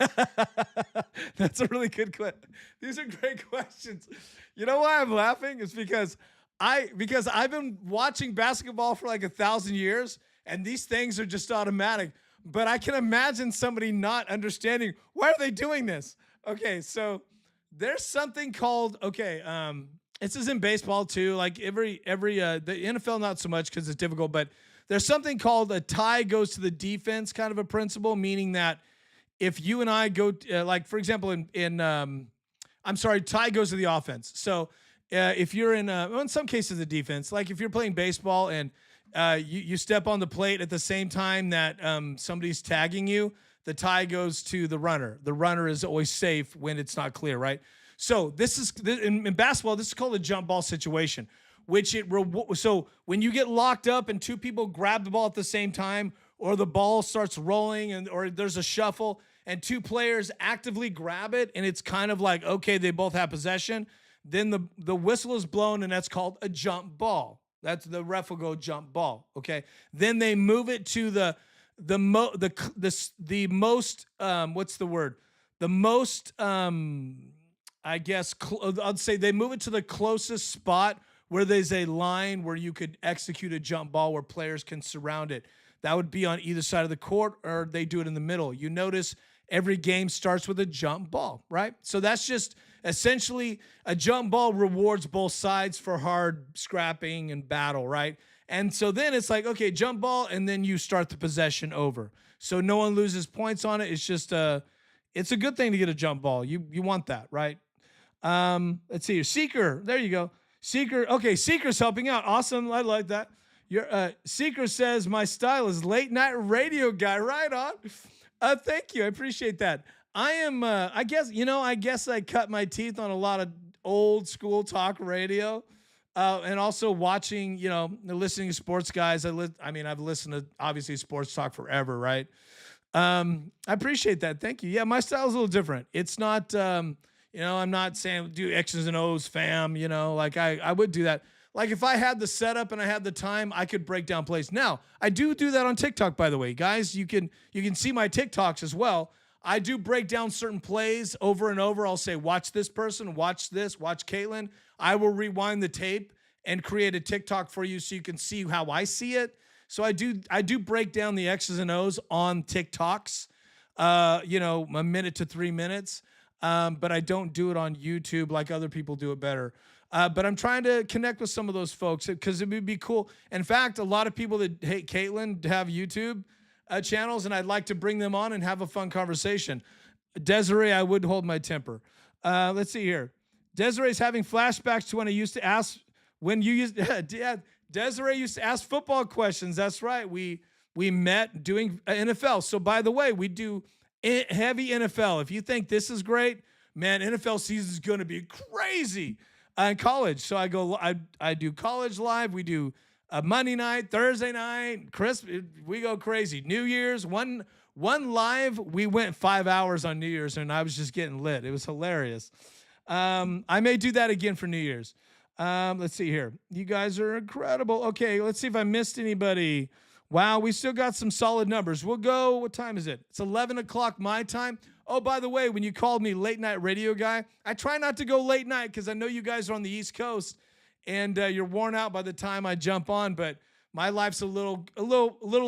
That's a really good clip. These are great questions. You know why I'm laughing? It's because I've been watching basketball for like 1,000 years, and these things are just automatic. But I can imagine somebody not understanding, why are they doing this? Okay, so there's something called, this is in baseball too. Like the NFL not so much because it's difficult, but there's something called a tie goes to the defense kind of a principle, meaning that if you and I go like for example tie goes to the offense. So if you're in some cases the defense, like if you're playing baseball and you step on the plate at the same time that somebody's tagging you, the tie goes to the runner. The runner is always safe when it's not clear, right? So this is in basketball. This is called a jump ball situation, so when you get locked up and two people grab the ball at the same time, or the ball starts rolling or there's a shuffle and two players actively grab it, and it's kind of like, okay, they both have possession, then the whistle is blown, and that's called a jump ball. That's the ref will go jump ball. Okay. Then they move it to the most what's the word? The most I'd say they move it to the closest spot where there's a line where you could execute a jump ball where players can surround it. That would be on either side of the court, or they do it in the middle. You notice every game starts with a jump ball, right? So that's just essentially a jump ball rewards both sides for hard scrapping and battle, right? And so then it's like, okay, jump ball, and then you start the possession over. So no one loses points on it. It's just it's a good thing to get a jump ball. You want that, right? Let's see here. Seeker, there you go. Seeker, okay, Seeker's helping out. Awesome, I like that. Your Seeker says my style is late night radio guy. Right on. Thank you, I appreciate that. I am. I guess I cut my teeth on a lot of old school talk radio, and also watching. Listening to sports guys. I've listened to obviously sports talk forever, right? I appreciate that. Thank you. Yeah, my style is a little different. It's not. I'm not saying do X's and O's, fam. Like I would do that. Like if I had the setup and I had the time, I could break down plays. Now I do that on TikTok, by the way, guys. You can see my TikToks as well. I do break down certain plays over and over. I'll say, watch this person, watch this, watch Caitlin. I will rewind the tape and create a TikTok for you so you can see how I see it. So I do break down the X's and O's on TikToks, a minute to 3 minutes. But I don't do it on YouTube like other people do it better. But I'm trying to connect with some of those folks because it would be cool. In fact, a lot of people that hate Caitlin have YouTube channels, and I'd like to bring them on and have a fun conversation. Desiree, I would hold my temper. Let's see here. Desiree's having flashbacks to when I used to ask Desiree used to ask football questions. That's right. We met doing NFL. So by the way, we do heavy NFL. If you think this is great, man, NFL season is going to be crazy. In college, so I do college live. We do Monday night, Thursday night, Christmas. We go crazy. New Year's, one live. We went 5 hours on New Year's, and I was just getting lit. It was hilarious. I may do that again for New Year's. Let's see here. You guys are incredible. Okay, let's see if I missed anybody. Wow, we still got some solid numbers. We'll go, what time is it? It's 11 o'clock my time. Oh, by the way, when you called me late night radio guy, I try not to go late night because I know you guys are on the East Coast and you're worn out by the time I jump on, but my life's a little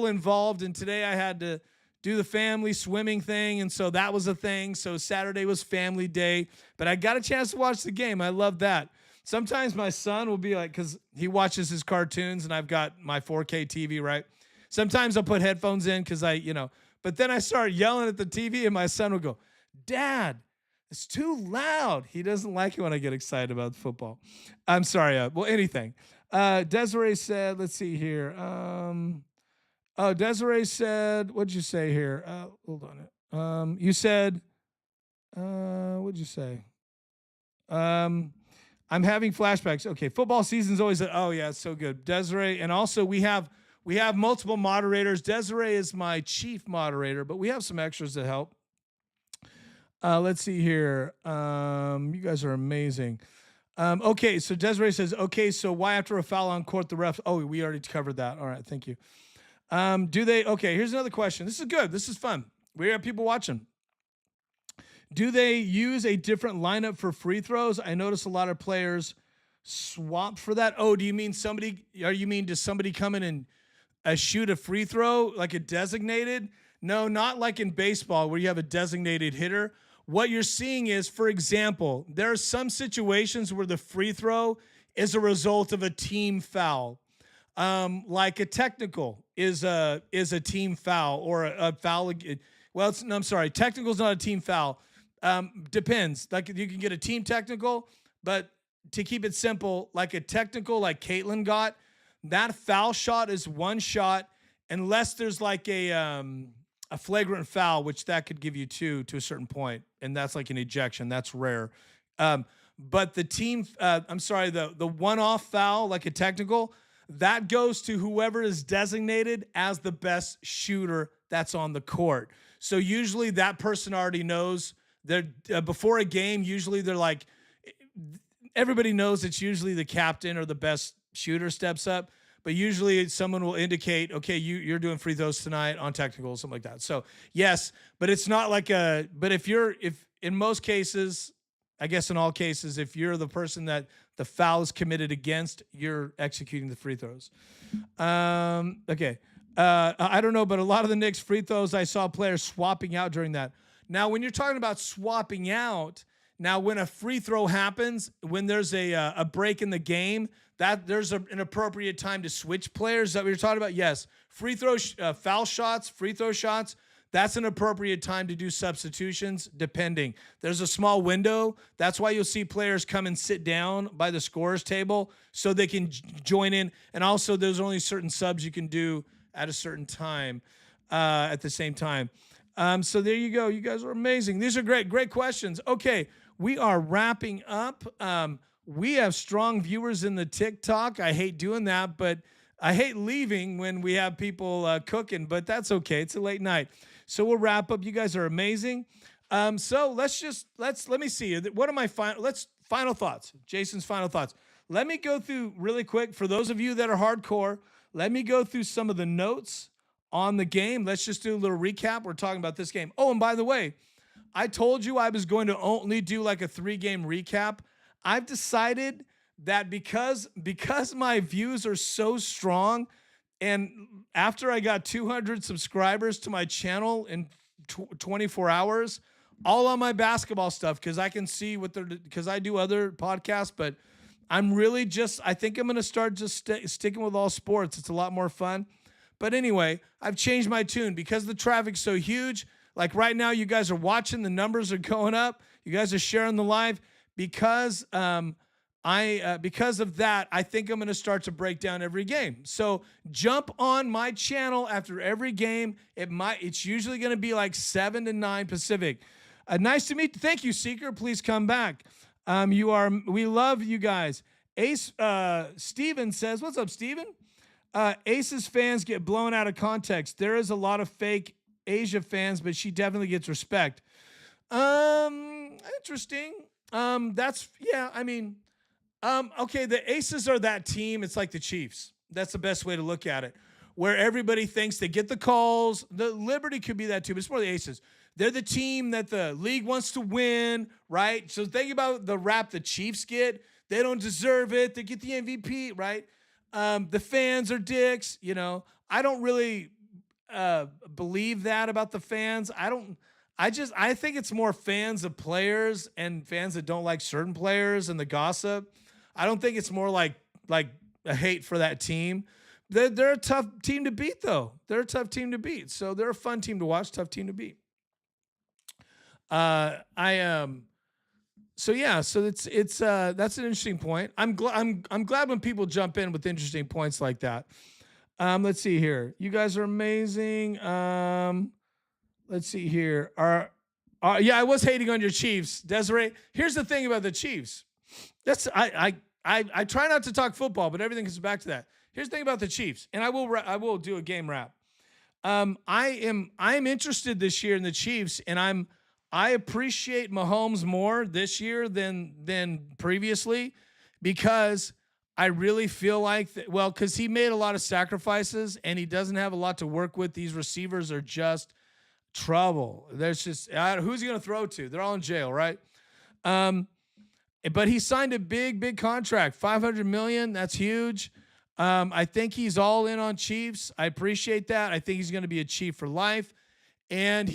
involved, and today I had to do the family swimming thing, and so that was a thing. So Saturday was family day, but I got a chance to watch the game. I love that. Sometimes my son will be like, because he watches his cartoons and I've got my 4K TV, right? Sometimes I'll put headphones in because but then I start yelling at the TV and my son will go, Dad, it's too loud. He doesn't like it when I get excited about football. I'm sorry. Anything. Desiree said, let's see here. Desiree said, what'd you say here? Hold on. You said, what'd you say? I'm having flashbacks. Okay. Football season's always, oh yeah, it's so good. Desiree. And also we have multiple moderators. Desiree is my chief moderator, but we have some extras that help. Let's see here. You guys are amazing. Okay, so Desiree says, okay, so why after a foul on court the refs? Oh, we already covered that. All right, thank you. Do they? Okay, here's another question. This is good. This is fun. We have people watching. Do they use a different lineup for free throws? I notice a lot of players swap for that. Oh, do you mean somebody? Or you mean does somebody come in and shoot a free throw like a designated? No, not like in baseball where you have a designated hitter. What you're seeing is, for example, there are some situations where the free throw is a result of a team foul. Like a technical is a team foul or a foul. Well, no, I'm sorry. Technical is not a team foul. Depends. Like you can get a team technical, but to keep it simple, like a technical, like Caitlin got, that foul shot is one shot, unless there's like a flagrant foul, which that could give you two to a certain point, and that's like an ejection. That's rare. But the team, I'm sorry, the one-off foul, like a technical, that goes to whoever is designated as the best shooter that's on the court. So usually that person already knows that before a game, usually they're like, everybody knows it's usually the captain or the best shooter steps up, but usually someone will indicate, okay, you're doing free throws tonight on technical, something like that. So yes, but it's not like but if in most cases, I guess in all cases, if you're the person that the foul is committed against, you're executing the free throws. Okay. I don't know, but a lot of the Knicks free throws, I saw players swapping out during that. Now, when you're talking about swapping out, now when a free throw happens, when there's a break in the game, that there's an appropriate time to switch players. Is that what you're talking about? Yes. Free throw, foul shots, free throw shots, that's an appropriate time to do substitutions, depending. There's a small window. That's why you'll see players come and sit down by the scorer's table so they can join in. And also, there's only certain subs you can do at a certain time at the same time. So there you go. You guys are amazing. These are great questions. Okay, we are wrapping up. We have strong viewers in the TikTok. I hate doing that, but I hate leaving when we have people cooking, but that's okay. It's a late night. So we'll wrap up. You guys are amazing. So let me see. What are my final thoughts? Jason's final thoughts. Let me go through really quick for those of you that are hardcore. Let me go through some of the notes on the game. Let's just do a little recap. We're talking about this game. Oh, and by the way, I told you I was going to only do like a 3-game recap. I've decided that because my views are so strong, and after I got 200 subscribers to my channel in 24 hours, all on my basketball stuff, because I can see because I do other podcasts, but I'm really I think I'm going to start just sticking with all sports. It's a lot more fun. But anyway, I've changed my tune because the traffic's so huge. Like right now, you guys are watching, the numbers are going up. You guys are sharing the live because because of that, I think I'm going to start to break down every game. So jump on my channel after every game. It's usually going to be like 7 to 9 Pacific. Nice to meet you. Thank you, Seeker. Please come back. We love you guys. Ace Steven says, what's up, Steven? Aces fans get blown out of context. There is a lot of fake Asia fans, but she definitely gets respect. Interesting. Okay, the Aces are that team. It's like the Chiefs. That's the best way to look at it, where everybody thinks they get the calls. The Liberty could be that too, but it's more the Aces. They're the team that the league wants to win, right? So think about the rap the Chiefs get. They don't deserve it. They get the MVP, right? The fans are dicks, I don't really believe that about the fans. I think it's more fans of players and fans that don't like certain players and the gossip. I don't think it's more like a hate for that team. They're a tough team to beat, though. They're a tough team to beat. So they're a fun team to watch, tough team to beat. So it's that's an interesting point. I'm glad when people jump in with interesting points like that. Let's see here. You guys are amazing. Let's see here. Yeah, I was hating on your Chiefs, Desiree. Here's the thing about the Chiefs. I try not to talk football, but everything comes back to that. Here's the thing about the Chiefs, and I will do a game wrap. I'm interested this year in the Chiefs, and I appreciate Mahomes more this year than previously because I really feel like because he made a lot of sacrifices and he doesn't have a lot to work with. These receivers are just trouble. There's just who's he going to throw to? They're all in jail, right? But he signed a big contract, $500 million. That's huge. I think he's all in on Chiefs. I appreciate that. I think he's going to be a Chief for life. And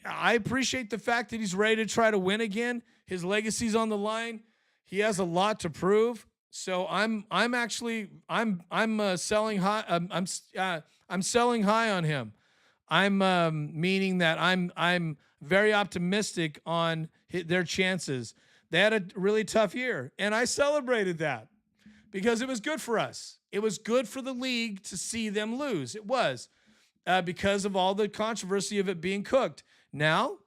I appreciate the fact that he's ready to try to win again. His legacy's on the line. He has a lot to prove. So I'm selling high. I'm selling high on him. I'm meaning that I'm very optimistic on their chances. They had a really tough year, and I celebrated that because it was good for us. It was good for the league to see them lose. It was because of all the controversy of it being cooked. Now,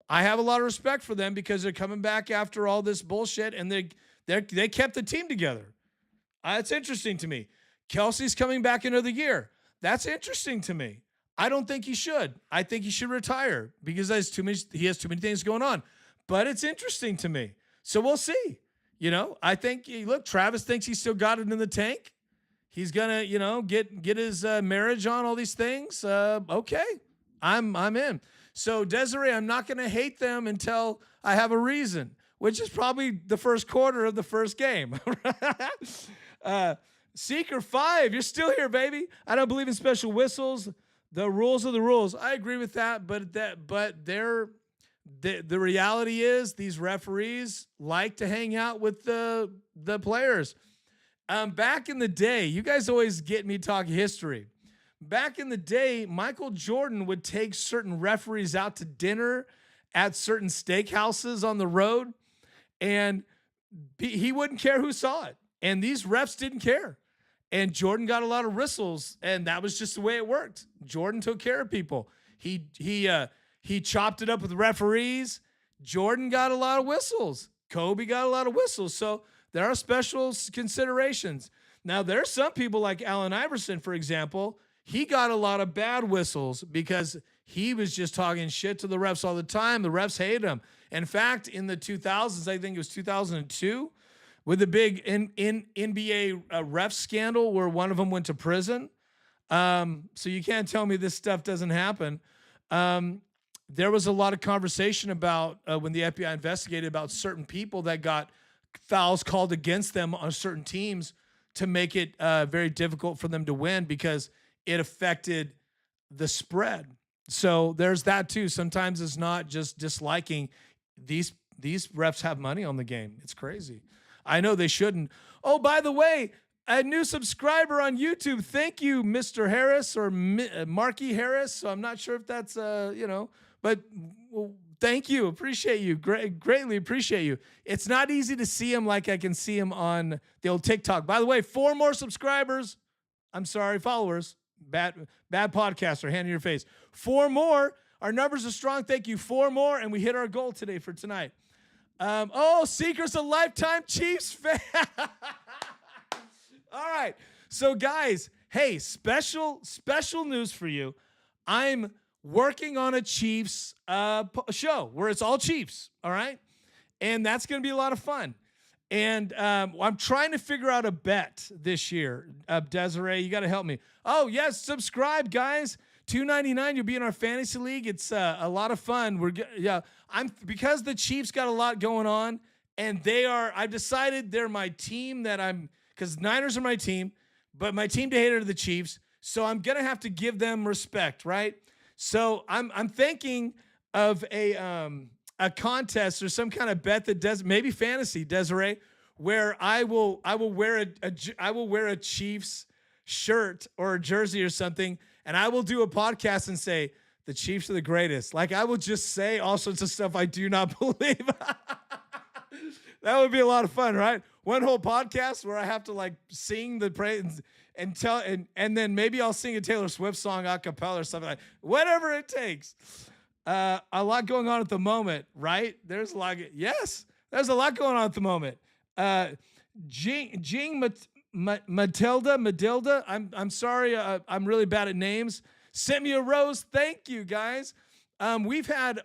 I have a lot of respect for them because they're coming back after all this bullshit, and they kept the team together. It's interesting to me. Kelsey's coming back another year. That's interesting to me. I don't think he should. I think he should retire because he has too many things going on. But it's interesting to me. So we'll see. I think Travis thinks he's still got it in the tank. He's gonna, get his marriage on, all these things. Okay, I'm in. So Desiree, I'm not gonna hate them until I have a reason, which is probably the first quarter of the first game. Seeker 5, you're still here, baby. I don't believe in special whistles. The rules are the rules. I agree with that, but the reality is these referees like to hang out with the players. Back in the day, you guys always get me talking history. Back in the day, Michael Jordan would take certain referees out to dinner at certain steakhouses on the road, and he wouldn't care who saw it. And these refs didn't care. And Jordan got a lot of whistles, and that was just the way it worked. Jordan took care of people. He chopped it up with referees. Jordan got a lot of whistles. Kobe got a lot of whistles. So there are special considerations. Now, there are some people like Allen Iverson, for example. He got a lot of bad whistles because he was just talking shit to the refs all the time. The refs hated him. In fact, in the 2000s, I think it was 2002, with the big NBA ref scandal where one of them went to prison. So you can't tell me this stuff doesn't happen. There was a lot of conversation about when the FBI investigated about certain people that got fouls called against them on certain teams to make it very difficult for them to win because it affected the spread. So there's that too. Sometimes it's not just disliking. These refs have money on the game. It's crazy. I know they shouldn't. Oh, by the way, a new subscriber on YouTube. Thank you, Mr. Harris or Marky Harris. So I'm not sure if that's, but thank you. Appreciate you. Greatly appreciate you. It's not easy to see him like I can see him on the old TikTok. By the way, 4 more subscribers. I'm sorry, followers. Bad podcaster, hand in your face. 4 more. Our numbers are strong. Thank you. 4 more, and we hit our goal today for tonight. Seeker's a lifetime Chiefs fan. All right. So guys, hey, special news for you. I'm working on a Chiefs show where it's all Chiefs. All right. And that's going to be a lot of fun. And I'm trying to figure out a bet this year. Desiree, you got to help me. Oh, yes. Subscribe, guys. $2.99. You'll be in our fantasy league. It's a lot of fun. Because the Chiefs got a lot going on, and I've decided they're my team because Niners are my team, but my team to hate are the Chiefs. So I'm gonna have to give them respect, right? So I'm thinking of a contest or some kind of bet that does maybe fantasy, Desiree, where I will wear a Chiefs shirt or a jersey or something. And I will do a podcast and say, the Chiefs are the greatest. Like, I will just say all sorts of stuff I do not believe. That would be a lot of fun, right? One whole podcast where I have to, sing the praise and then maybe I'll sing a Taylor Swift song a cappella or something like whatever it takes. A lot going on at the moment, right? There's a lot going on at the moment. Matilda, I'm sorry, I'm really bad at names. Sent me a rose. Thank you, guys. We've had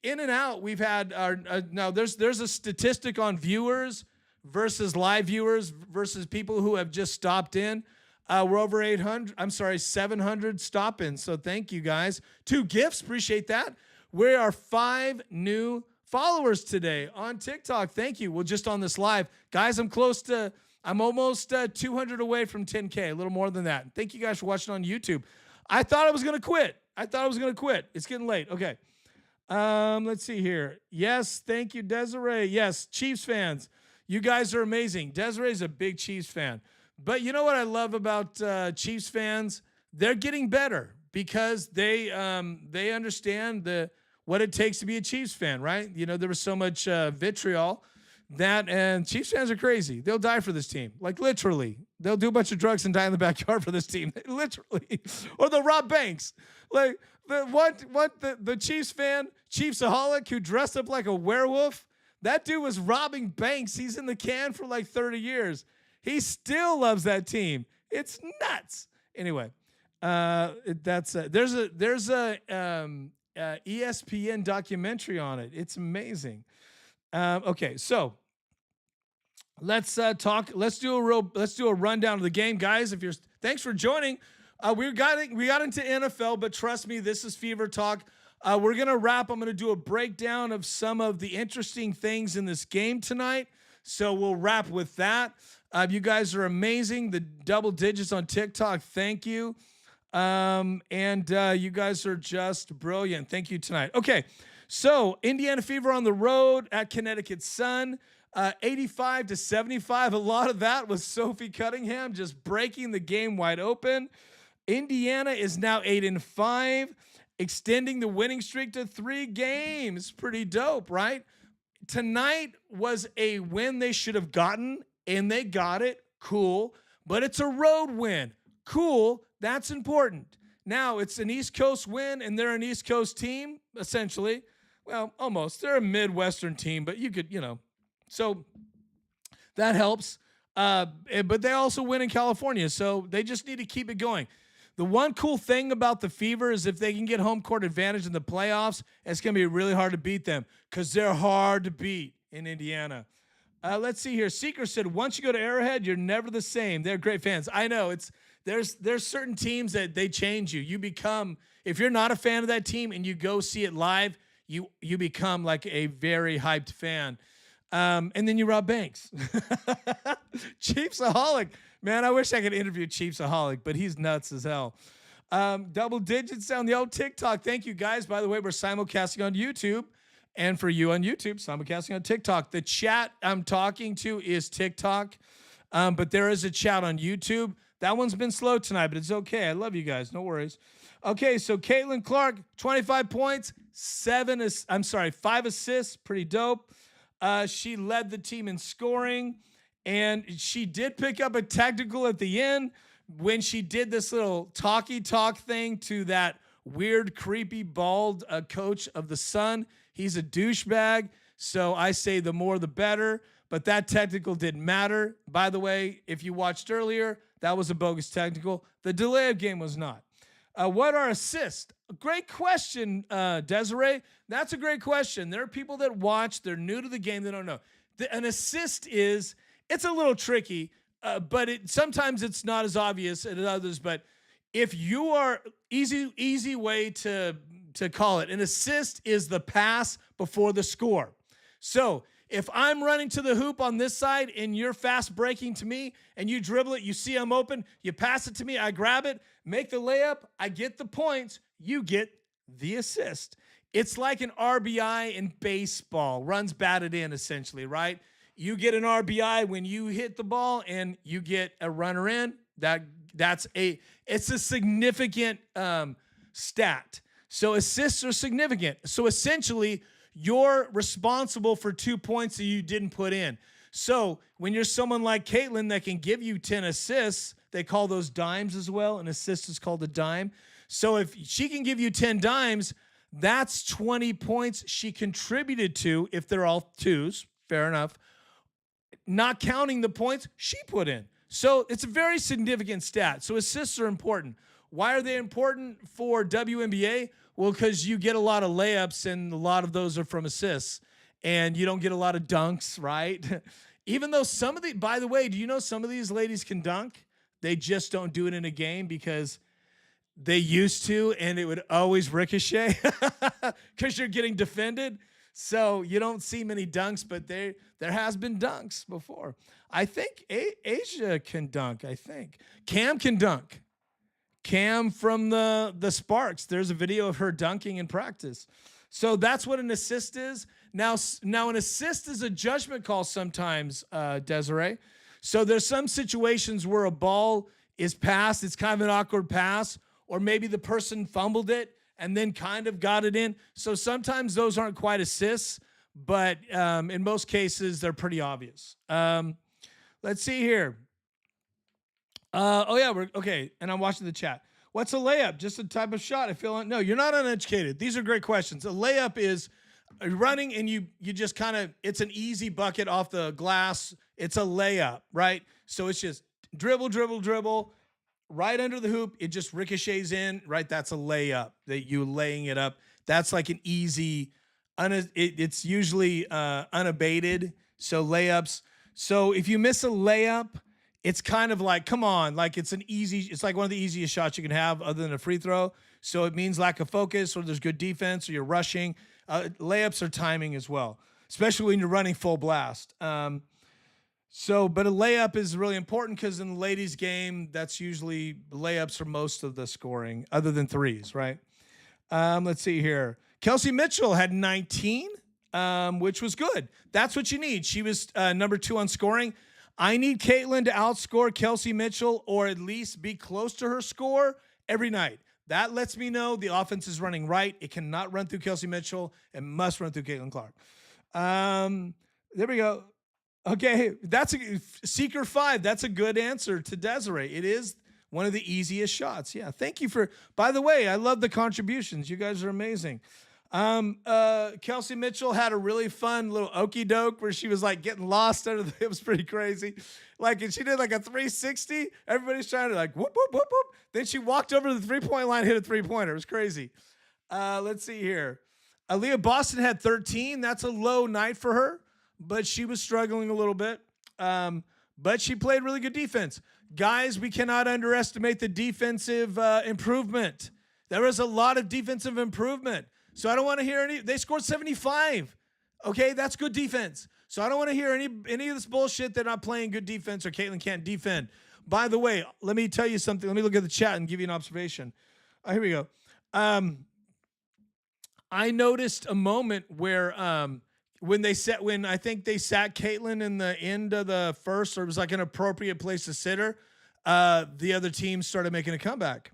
in and out, we've had our now. There's a statistic on viewers versus live viewers versus people who have just stopped in. We're over 800. I'm sorry, 700 stop-ins. So thank you guys. 2 gifts, appreciate that. We are 5 new followers today on TikTok. Thank you. Well, just on this live, guys. I'm almost 200 away from 10K. A little more than that. Thank you guys for watching on YouTube. I thought I was gonna quit. It's getting late. Okay. Let's see here. Yes, thank you, Desiree. Yes, Chiefs fans. You guys are amazing. Desiree's a big Chiefs fan. But you know what I love about Chiefs fans? They're getting better because they understand what it takes to be a Chiefs fan, right? You know, there was so much vitriol and Chiefs fans are crazy. They'll die for this team, like literally. They'll do a bunch of drugs and die in the backyard for this team, literally. Or they'll rob banks. Like the Chiefs fan, Chiefsaholic, who dressed up like a werewolf. That dude was robbing banks. He's in the can for like 30 years. He still loves that team. It's nuts. Anyway, there's a ESPN documentary on it. It's amazing. Okay, so let's talk. Let's do a rundown of the game, guys. Thanks for joining. We got into NFL, but trust me, this is Fever Talk. We're gonna wrap. I'm gonna do a breakdown of some of the interesting things in this game tonight. So we'll wrap with that. You guys are amazing. The double digits on TikTok. Thank you. You guys are just brilliant. Thank you tonight. Okay. So Indiana Fever on the road at Connecticut Sun, 85-75. A lot of that was Sophie Cunningham just breaking the game wide open. Indiana is now 8-5, extending the winning streak to 3 games. Pretty dope, right? Tonight was a win they should have gotten, and they got it. Cool. But it's a road win. Cool. That's important. Now, it's an East Coast win, and they're an East Coast team, essentially. Well, almost. They're a Midwestern team, but you could, so that helps. But they also win in California, so they just need to keep it going. The one cool thing about the Fever is if they can get home court advantage in the playoffs, it's going to be really hard to beat them because they're hard to beat in Indiana. Let's see here. Seeker said, once you go to Arrowhead, you're never the same. They're great fans. I know. There's certain teams that they change you. You become, if you're not a fan of that team and you go see it live, you become like a very hyped fan. And then you rob banks. Chiefsaholic. Man, I wish I could interview Chiefsaholic, but he's nuts as hell. Double digits on the old TikTok. Thank you, guys. By the way, we're simulcasting on YouTube. And for you on YouTube, simulcasting on TikTok. The chat I'm talking to is TikTok. But there is a chat on YouTube. That one's been slow tonight, but it's okay. I love you guys. No worries. Okay, so Caitlin Clark, 25 points, 5 assists. Pretty dope. She led the team in scoring, and she did pick up a technical at the end when she did this little talky talk thing to that weird, creepy, bald coach of the Sun. He's a douchebag, so I say the more the better, but that technical didn't matter. By the way, if you watched earlier, that was a bogus technical. The delay of game was not. What are assists? Great question, Desiree. That's a great question. There are people that watch, they're new to the game, they don't know. An assist it's a little tricky, but sometimes it's not as obvious as others. But if you are easy way to call it, an assist is the pass before the score. So if I'm running to the hoop on this side and you're fast breaking to me and you dribble it, you see I'm open, you pass it to me, I grab it, make the layup, I get the points, you get the assist. It's like an RBI in baseball, runs batted in essentially, right? You get an RBI when you hit the ball and you get a runner in. It's a significant stat. So assists are significant. So essentially, you're responsible for 2 points that you didn't put in. So when you're someone like Caitlin that can give you 10 assists, they call those dimes as well. An assist is called a dime. So if she can give you 10 dimes, that's 20 points she contributed to if they're all twos. Fair enough. Not counting the points she put in. So it's a very significant stat. So assists are important. Why are they important for WNBA? Well, because you get a lot of layups, and a lot of those are from assists, and you don't get a lot of dunks, right? Even though some of the, by the way, do you know some of these ladies can dunk? They just don't do it in a game because they used to, and it would always ricochet because you're getting defended. So you don't see many dunks, but there has been dunks before. I think Asia can dunk. I think Cam can dunk. Cam from the Sparks. There's a video of her dunking in practice. So that's what an assist is. Now an assist is a judgment call sometimes, Desiree. So there's some situations where a ball is passed. It's kind of an awkward pass, or maybe the person fumbled it and then kind of got it in. So sometimes those aren't quite assists, but in most cases, they're pretty obvious. Let's see here. We're okay. And I'm watching the chat. What's a layup? Just a type of shot. I feel no, you're not uneducated. These are great questions. A layup is running and you just kind of, it's an easy bucket off the glass. It's a layup, right? So it's just dribble, dribble, dribble. Right under the hoop, it just ricochets in, right? That's a layup, that you laying it up. That's like an easy, it's usually unabated, so layups. So if you miss a layup, it's kind of like, come on, like it's like one of the easiest shots you can have other than a free throw. So it means lack of focus, or there's good defense, or you're rushing. Layups are timing as well, especially when you're running full blast. But a layup is really important because in the ladies' game, that's usually layups are most of the scoring, other than threes, right? Let's see here. Kelsey Mitchell had 19, which was good. That's what you need. She was number 2 on scoring. I need Caitlin to outscore Kelsey Mitchell, or at least be close to her score every night. That lets me know the offense is running right. It cannot run through Kelsey Mitchell. It must run through Caitlin Clark. There we go. Okay, that's a Seeker 5. That's a good answer to Desiree. It is one of the easiest shots. Yeah, thank you for. By the way, I love the contributions. You guys are amazing. Kelsey Mitchell had a really fun little okey doke where she was like getting lost under the. It was pretty crazy. Like, and she did like a 360. Everybody's trying to like whoop whoop whoop whoop. Then she walked over to the 3-point line, hit a 3-pointer. It was crazy. Let's see here. Aaliyah Boston had 13. That's a low night for her, but she was struggling a little bit. But she played really good defense. Guys, we cannot underestimate the defensive improvement. There was a lot of defensive improvement. So I don't want to hear any. They scored 75. Okay, that's good defense. So I don't want to hear any of this bullshit. They're not playing good defense or Caitlin can't defend. By the way, let me tell you something. Let me look at the chat and give you an observation. Here we go. I noticed a moment where when I think they sat Caitlin in the end of the first, or it was like an appropriate place to sit her, the other team started making a comeback.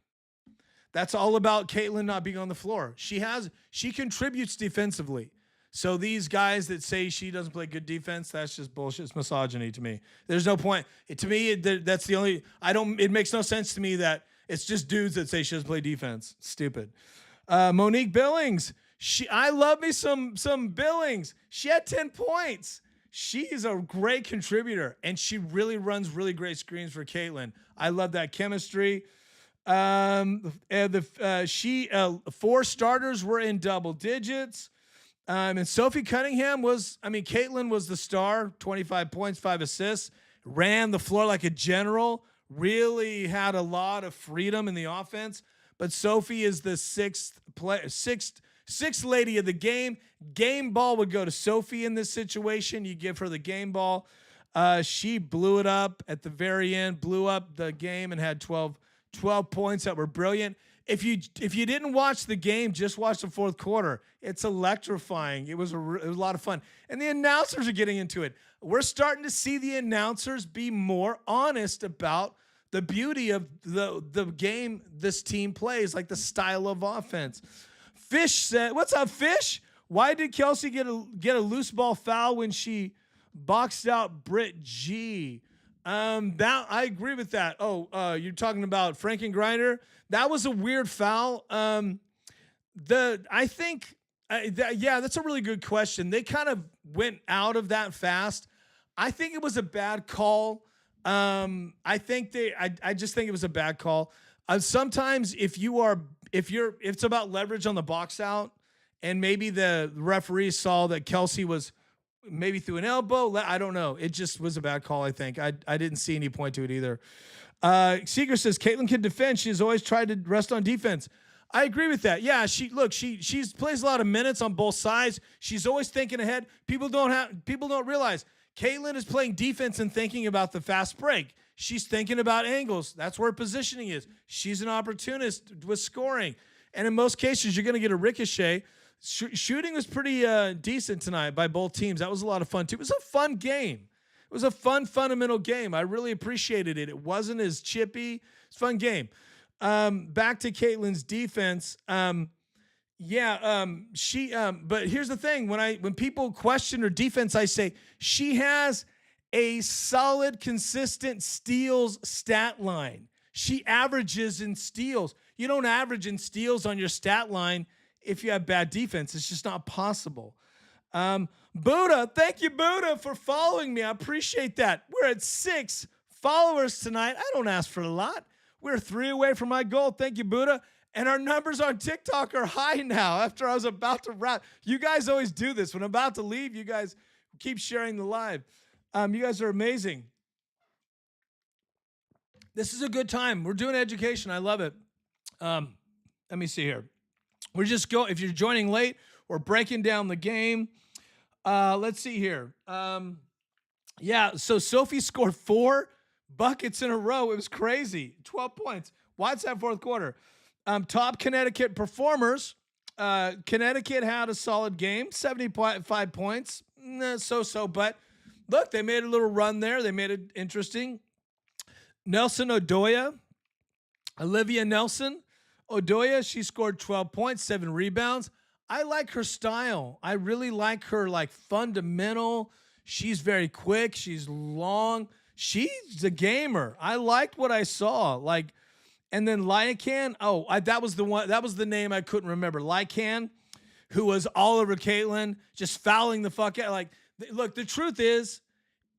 That's all about Caitlin not being on the floor. She contributes defensively. So these guys that say she doesn't play good defense, that's just bullshit. It's misogyny to me. There's no point. To me, that's the only. It makes no sense to me that it's just dudes that say she doesn't play defense. Stupid. Monique Billings. I love me some Billings. She had 10 points. She's a great contributor, and she really runs really great screens for Caitlin. I love that chemistry. 4 starters were in double digits. And Sophie Cunningham Caitlin was the star, 25 points, 5 assists, ran the floor like a general, really had a lot of freedom in the offense. But Sophie is the sixth lady of the game. Game ball would go to Sophie in this situation. You give her the game ball. She blew it up at the very end, blew up the game, and had 12 points that were brilliant. If you didn't watch the game, just watch the fourth quarter. It's electrifying. It was a lot of fun. And the announcers are getting into it. We're starting to see the announcers be more honest about the beauty of the game this team plays, like the style of offense. Fish said, "What's up, Fish? Why did Kelsey get a loose ball foul when she boxed out Britt G?" That I agree with that. You're talking about Franken Grinder. That was a weird foul. That's a really good question. They kind of went out of that fast. I think it was a bad call. I just think it was a bad call. Sometimes if it's about leverage on the box out, and maybe the referee saw that Kelsey was maybe through an elbow. I don't know. It just was a bad call, I think. I didn't see any point to it either. Seeger says Caitlin can defend. She's always tried to rest on defense. I agree with that. Yeah, she plays a lot of minutes on both sides. She's always thinking ahead. People don't realize Caitlin is playing defense and thinking about the fast break. She's thinking about angles. That's where positioning is. She's an opportunist with scoring. And in most cases, you're going to get a ricochet. Shooting was pretty decent tonight by both teams. That was a lot of fun, too. It was a fun game. It was a fun, fundamental game. I really appreciated it. It wasn't as chippy. It's a fun game. Back to Caitlin's defense. But here's the thing. When people question her defense, I say she has a solid, consistent steals stat line. She averages in steals. You don't average in steals on your stat line if you have bad defense. It's just not possible. Buddha, thank you, Buddha, for following me. I appreciate that. We're at 6 followers tonight. I don't ask for a lot. We're 3 away from my goal. Thank you, Buddha. And our numbers on TikTok are high now after I was about to wrap. You guys always do this. When I'm about to leave, you guys keep sharing the live. You guys are amazing. This is a good time. We're doing education. I love it. Let me see here. If you're joining late, we're breaking down the game. Let's see here. So Sophie scored 4 buckets in a row. It was crazy. 12 points. Watch that fourth quarter. Top Connecticut performers. Connecticut had a solid game, 75 points. So-so, but look, they made a little run there. They made it interesting. Nelson Odoya, Olivia Nelson. Odoya, she scored 12 points, 7 rebounds. I like her style. I really like her, fundamental. She's very quick. She's long. She's a gamer. I liked what I saw. And then Lycan. That was the one. That was the name I couldn't remember. Lycan, who was all over Caitlin, just fouling the fuck out. Look, the truth is,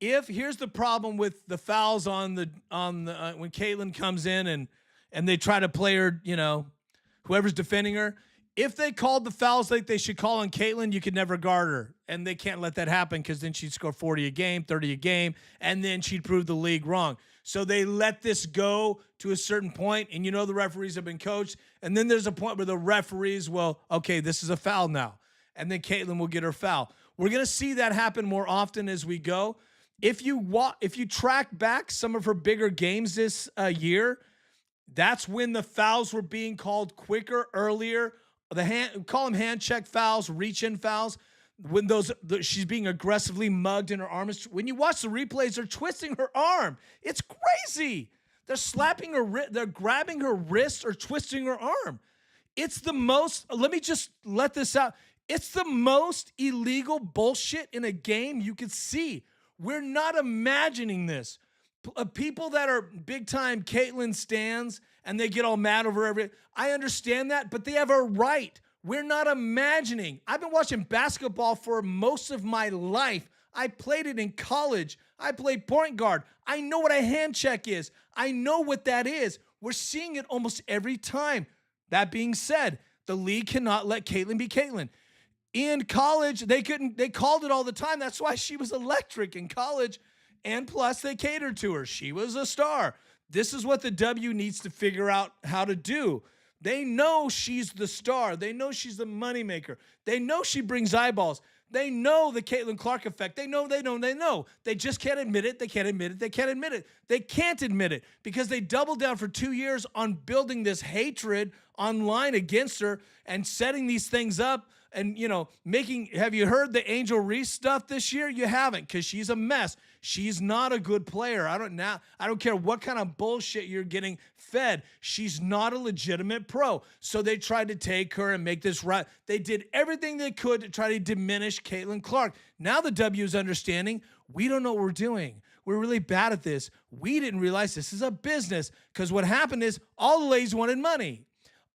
here's the problem with the fouls on the when Caitlin comes in and they try to play her, whoever's defending her. If they called the fouls like they should call on Caitlin, you could never guard her. And they can't let that happen because then she'd score 40 a game, 30 a game, and then she'd prove the league wrong. So they let this go to a certain point, and the referees have been coached. And then there's a point where the referees will, okay, this is a foul now. And then Caitlin will get her foul. We're going to see that happen more often as we go. If you track back some of her bigger games this year, that's when the fouls were being called quicker, earlier. Call them hand check fouls, reach in fouls. When she's being aggressively mugged in her arm. When you watch the replays, they're twisting her arm. It's crazy. They're slapping her. They're grabbing her wrist or twisting her arm. It's the most. Let me just let this out. It's the most illegal bullshit in a game you could see. We're not imagining this. People that are big time Caitlin stans and they get all mad over everything. I understand that, but they have a right. We're not imagining. I've been watching basketball for most of my life. I played it in college. I played point guard. I know what a hand check is. I know what that is. We're seeing it almost every time. That being said, the league cannot let Caitlin be Caitlin. In college, they called it all the time. That's why she was electric in college. And plus, they catered to her. She was a star. This is what the W needs to figure out how to do. They know she's the star. They know she's the moneymaker. They know she brings eyeballs. They know the Caitlin Clark effect. They know. They just can't admit it. They can't admit it. They can't admit it. They can't admit it because they doubled down for 2 years on building this hatred online against her and setting these things up and, have you heard the Angel Reese stuff this year? You haven't because she's a mess. She's not a good player. I don't care what kind of bullshit you're getting fed. She's not a legitimate pro. So they tried to take her and make this right. They did everything they could to try to diminish Caitlin Clark. Now the W is understanding we don't know what we're doing. We're really bad at this. We didn't realize this is a business because what happened is all the ladies wanted money.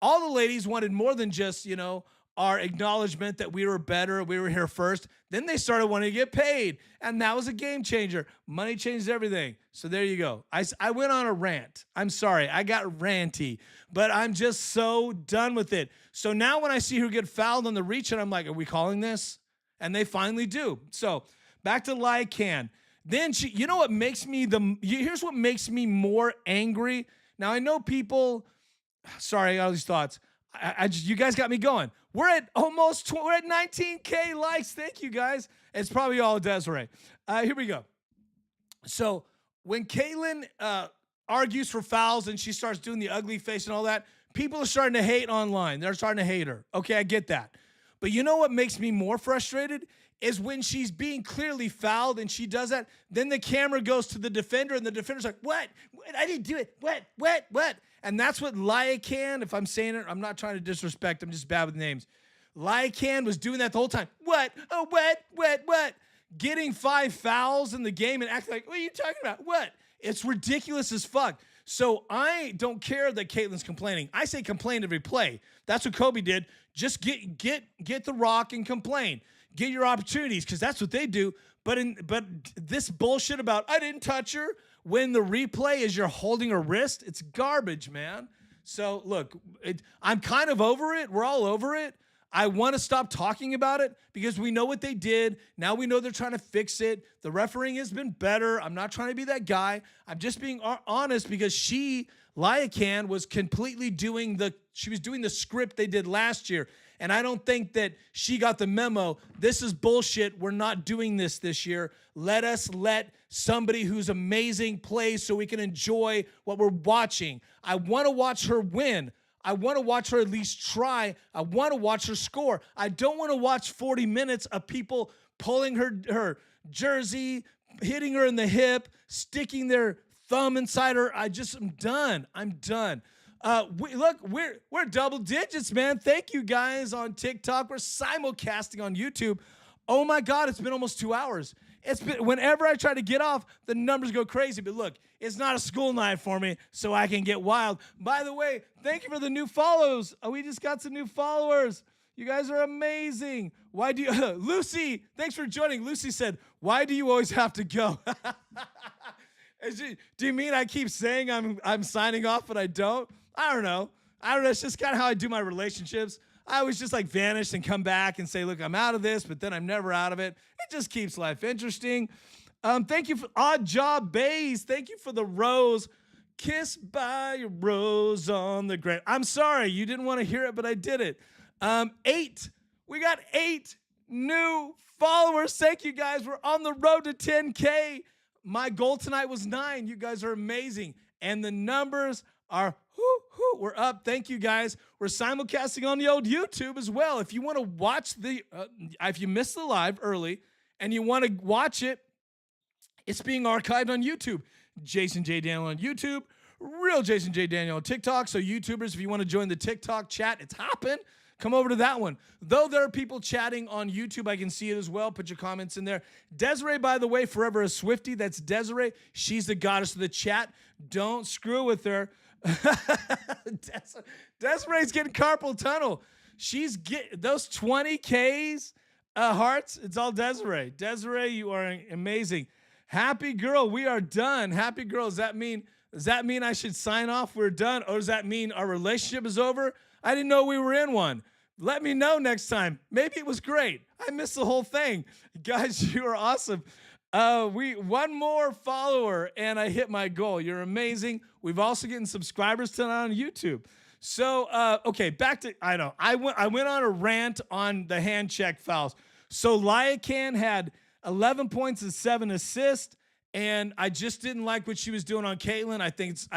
All the ladies wanted more than just, our acknowledgement that we were better, we were here first. Then they started wanting to get paid, and that was a game changer. Money changed everything. So there you go. I went on a rant. I'm sorry. I got ranty, but I'm just so done with it. So now when I see her get fouled on the reach, and I'm like, are we calling this? And they finally do. So back to Lycan. Then you know what makes me here's what makes me more angry. Now I know people, sorry, I got all these thoughts. You guys got me going. We're at 19K likes. Thank you guys. It's probably all Desiree. Here we go. So when Caitlin argues for fouls and she starts doing the ugly face and all that, people are starting to hate online. They're starting to hate her. Okay, I get that. But you know what makes me more frustrated is when she's being clearly fouled and she does that, then the camera goes to the defender and the defender's like, what? I didn't do it. What? And that's what Lycan, if I'm saying it, I'm not trying to disrespect, I'm just bad with names. Lycan was doing that the whole time. What? Oh, what? Getting 5 fouls in the game and acting like, what are you talking about? What? It's ridiculous as fuck. So I don't care that Caitlin's complaining. I say complain every play. That's what Kobe did. Just get the rock and complain. Get your opportunities, because that's what they do. But this bullshit about I didn't touch her when the replay is you're holding her wrist, it's garbage, man. So look, I'm kind of over it. We're all over it. I want to stop talking about it because we know what they did. Now we know they're trying to fix it. The refereeing has been better. I'm not trying to be that guy. I'm just being honest because Lycan was completely doing she was doing the script they did last year. And I don't think that she got the memo. This is bullshit. We're not doing this year. Let us let somebody who's amazing play so we can enjoy what we're watching. I want to watch her win. I want to watch her at least try. I want to watch her score. I don't want to watch 40 minutes of people pulling her jersey, hitting her in the hip, sticking their thumb inside her. I'm done. I'm done. We're double digits, man. Thank you guys on TikTok. We're simulcasting on YouTube. Oh my God, it's been almost 2 hours. It's been, whenever I try to get off, the numbers go crazy. But look, it's not a school night for me, so I can get wild. By the way, thank you for the new follows. Oh, we just got some new followers. You guys are amazing. Why do you, Lucy, thanks for joining. Lucy said, why do you always have to go? Do you mean I keep saying I'm signing off, but I don't? I don't know. It's just kind of how I do my relationships. I always just like vanish and come back and say, look, I'm out of this, but then I'm never out of it. It just keeps life interesting. Thank you for Odd Job Bays. Thank you for the rose. Kissed by a rose on the grave. I'm sorry. You didn't want to hear it, but I did it. 8. We got 8 new followers. Thank you guys. We're on the road to 10K. My goal tonight was 9. You guys are amazing. And the numbers are we're up. Thank you guys. We're simulcasting on the old YouTube as well. If you want to watch if you missed the live early and you want to watch it, it's being archived on YouTube. Jason J. Daniel on YouTube, Real Jason J. Daniel on TikTok. So YouTubers, if you want to join the TikTok chat, it's hopping. Come over to that one. Though there are people chatting on YouTube, I can see it as well. Put your comments in there. Desiree, by the way, forever a Swiftie. That's Desiree. She's the goddess of the chat. Don't screw with her. Desiree's getting carpal tunnel. She's getting those 20Ks hearts. It's all Desiree. Desiree, you are amazing. Happy girl, we are done. Happy girl, does that mean I should sign off? We're done, or does that mean our relationship is over? I didn't know we were in one. Let me know next time. Maybe it was great. I missed the whole thing. Guys, you are awesome. One more follower and I hit my goal. You're amazing. We've also getting subscribers tonight on YouTube. So, okay, back to, I went on a rant on the hand check fouls. So Lycan had 11 points and 7 assists, and I just didn't like what she was doing on Caitlin. I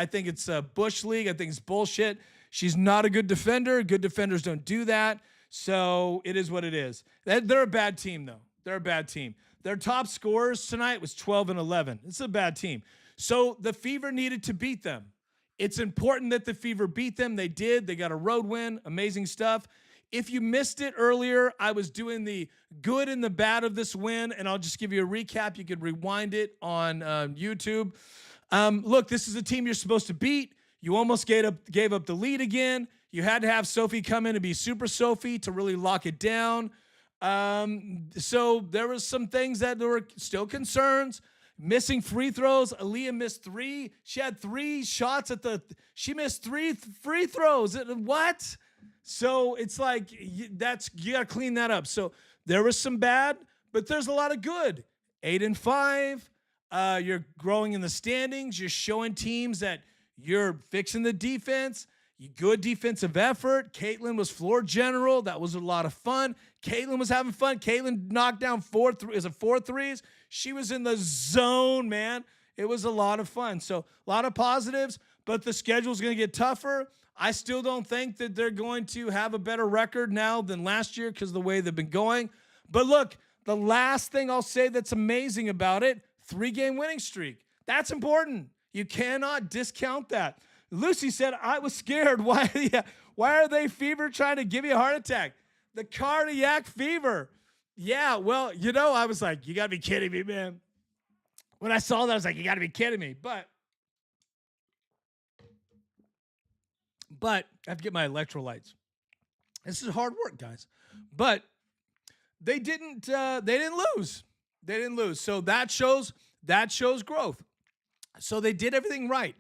think it's a Bush League. I think it's bullshit. She's not a good defender. Good defenders don't do that. So it is what it is. They're a bad team, though. They're a bad team. Their top scorers tonight was 12 and 11. It's a bad team. So the Fever needed to beat them. It's important that the Fever beat them. They did. They got a road win. Amazing stuff. If you missed it earlier, I was doing the good and the bad of this win, and I'll just give you a recap. You could rewind it on YouTube. Look, this is a team you're supposed to beat. You almost gave up the lead again. You had to have Sophie come in and be Super Sophie to really lock it down. So there was some things that there were still concerns. Missing free throws. Aaliyah missed 3. She had 3 shots she missed 3 free throws. What? So it's like, you got to clean that up. So there was some bad, but there's a lot of good. 8-5. You're growing in the standings. You're showing teams that you're fixing the defense. Good defensive effort. Caitlin was floor general. That was a lot of fun. Caitlin was having fun. Caitlin knocked down 4 threes. She was in the zone, man. It was a lot of fun. So a lot of positives, but the schedule's going to get tougher. I still don't think that they're going to have a better record now than last year because of the way they've been going. But look, the last thing I'll say that's amazing about it, 3-game winning streak. That's important. You cannot discount that. Lucy said, I was scared. Why are they fever trying to give you a heart attack? The cardiac fever. Yeah, well, I was like, you got to be kidding me, man. When I saw that, I was like, you got to be kidding me. But I have to get my electrolytes. This is hard work, guys. But they didn't lose. They didn't lose. So that shows growth. So they did everything right.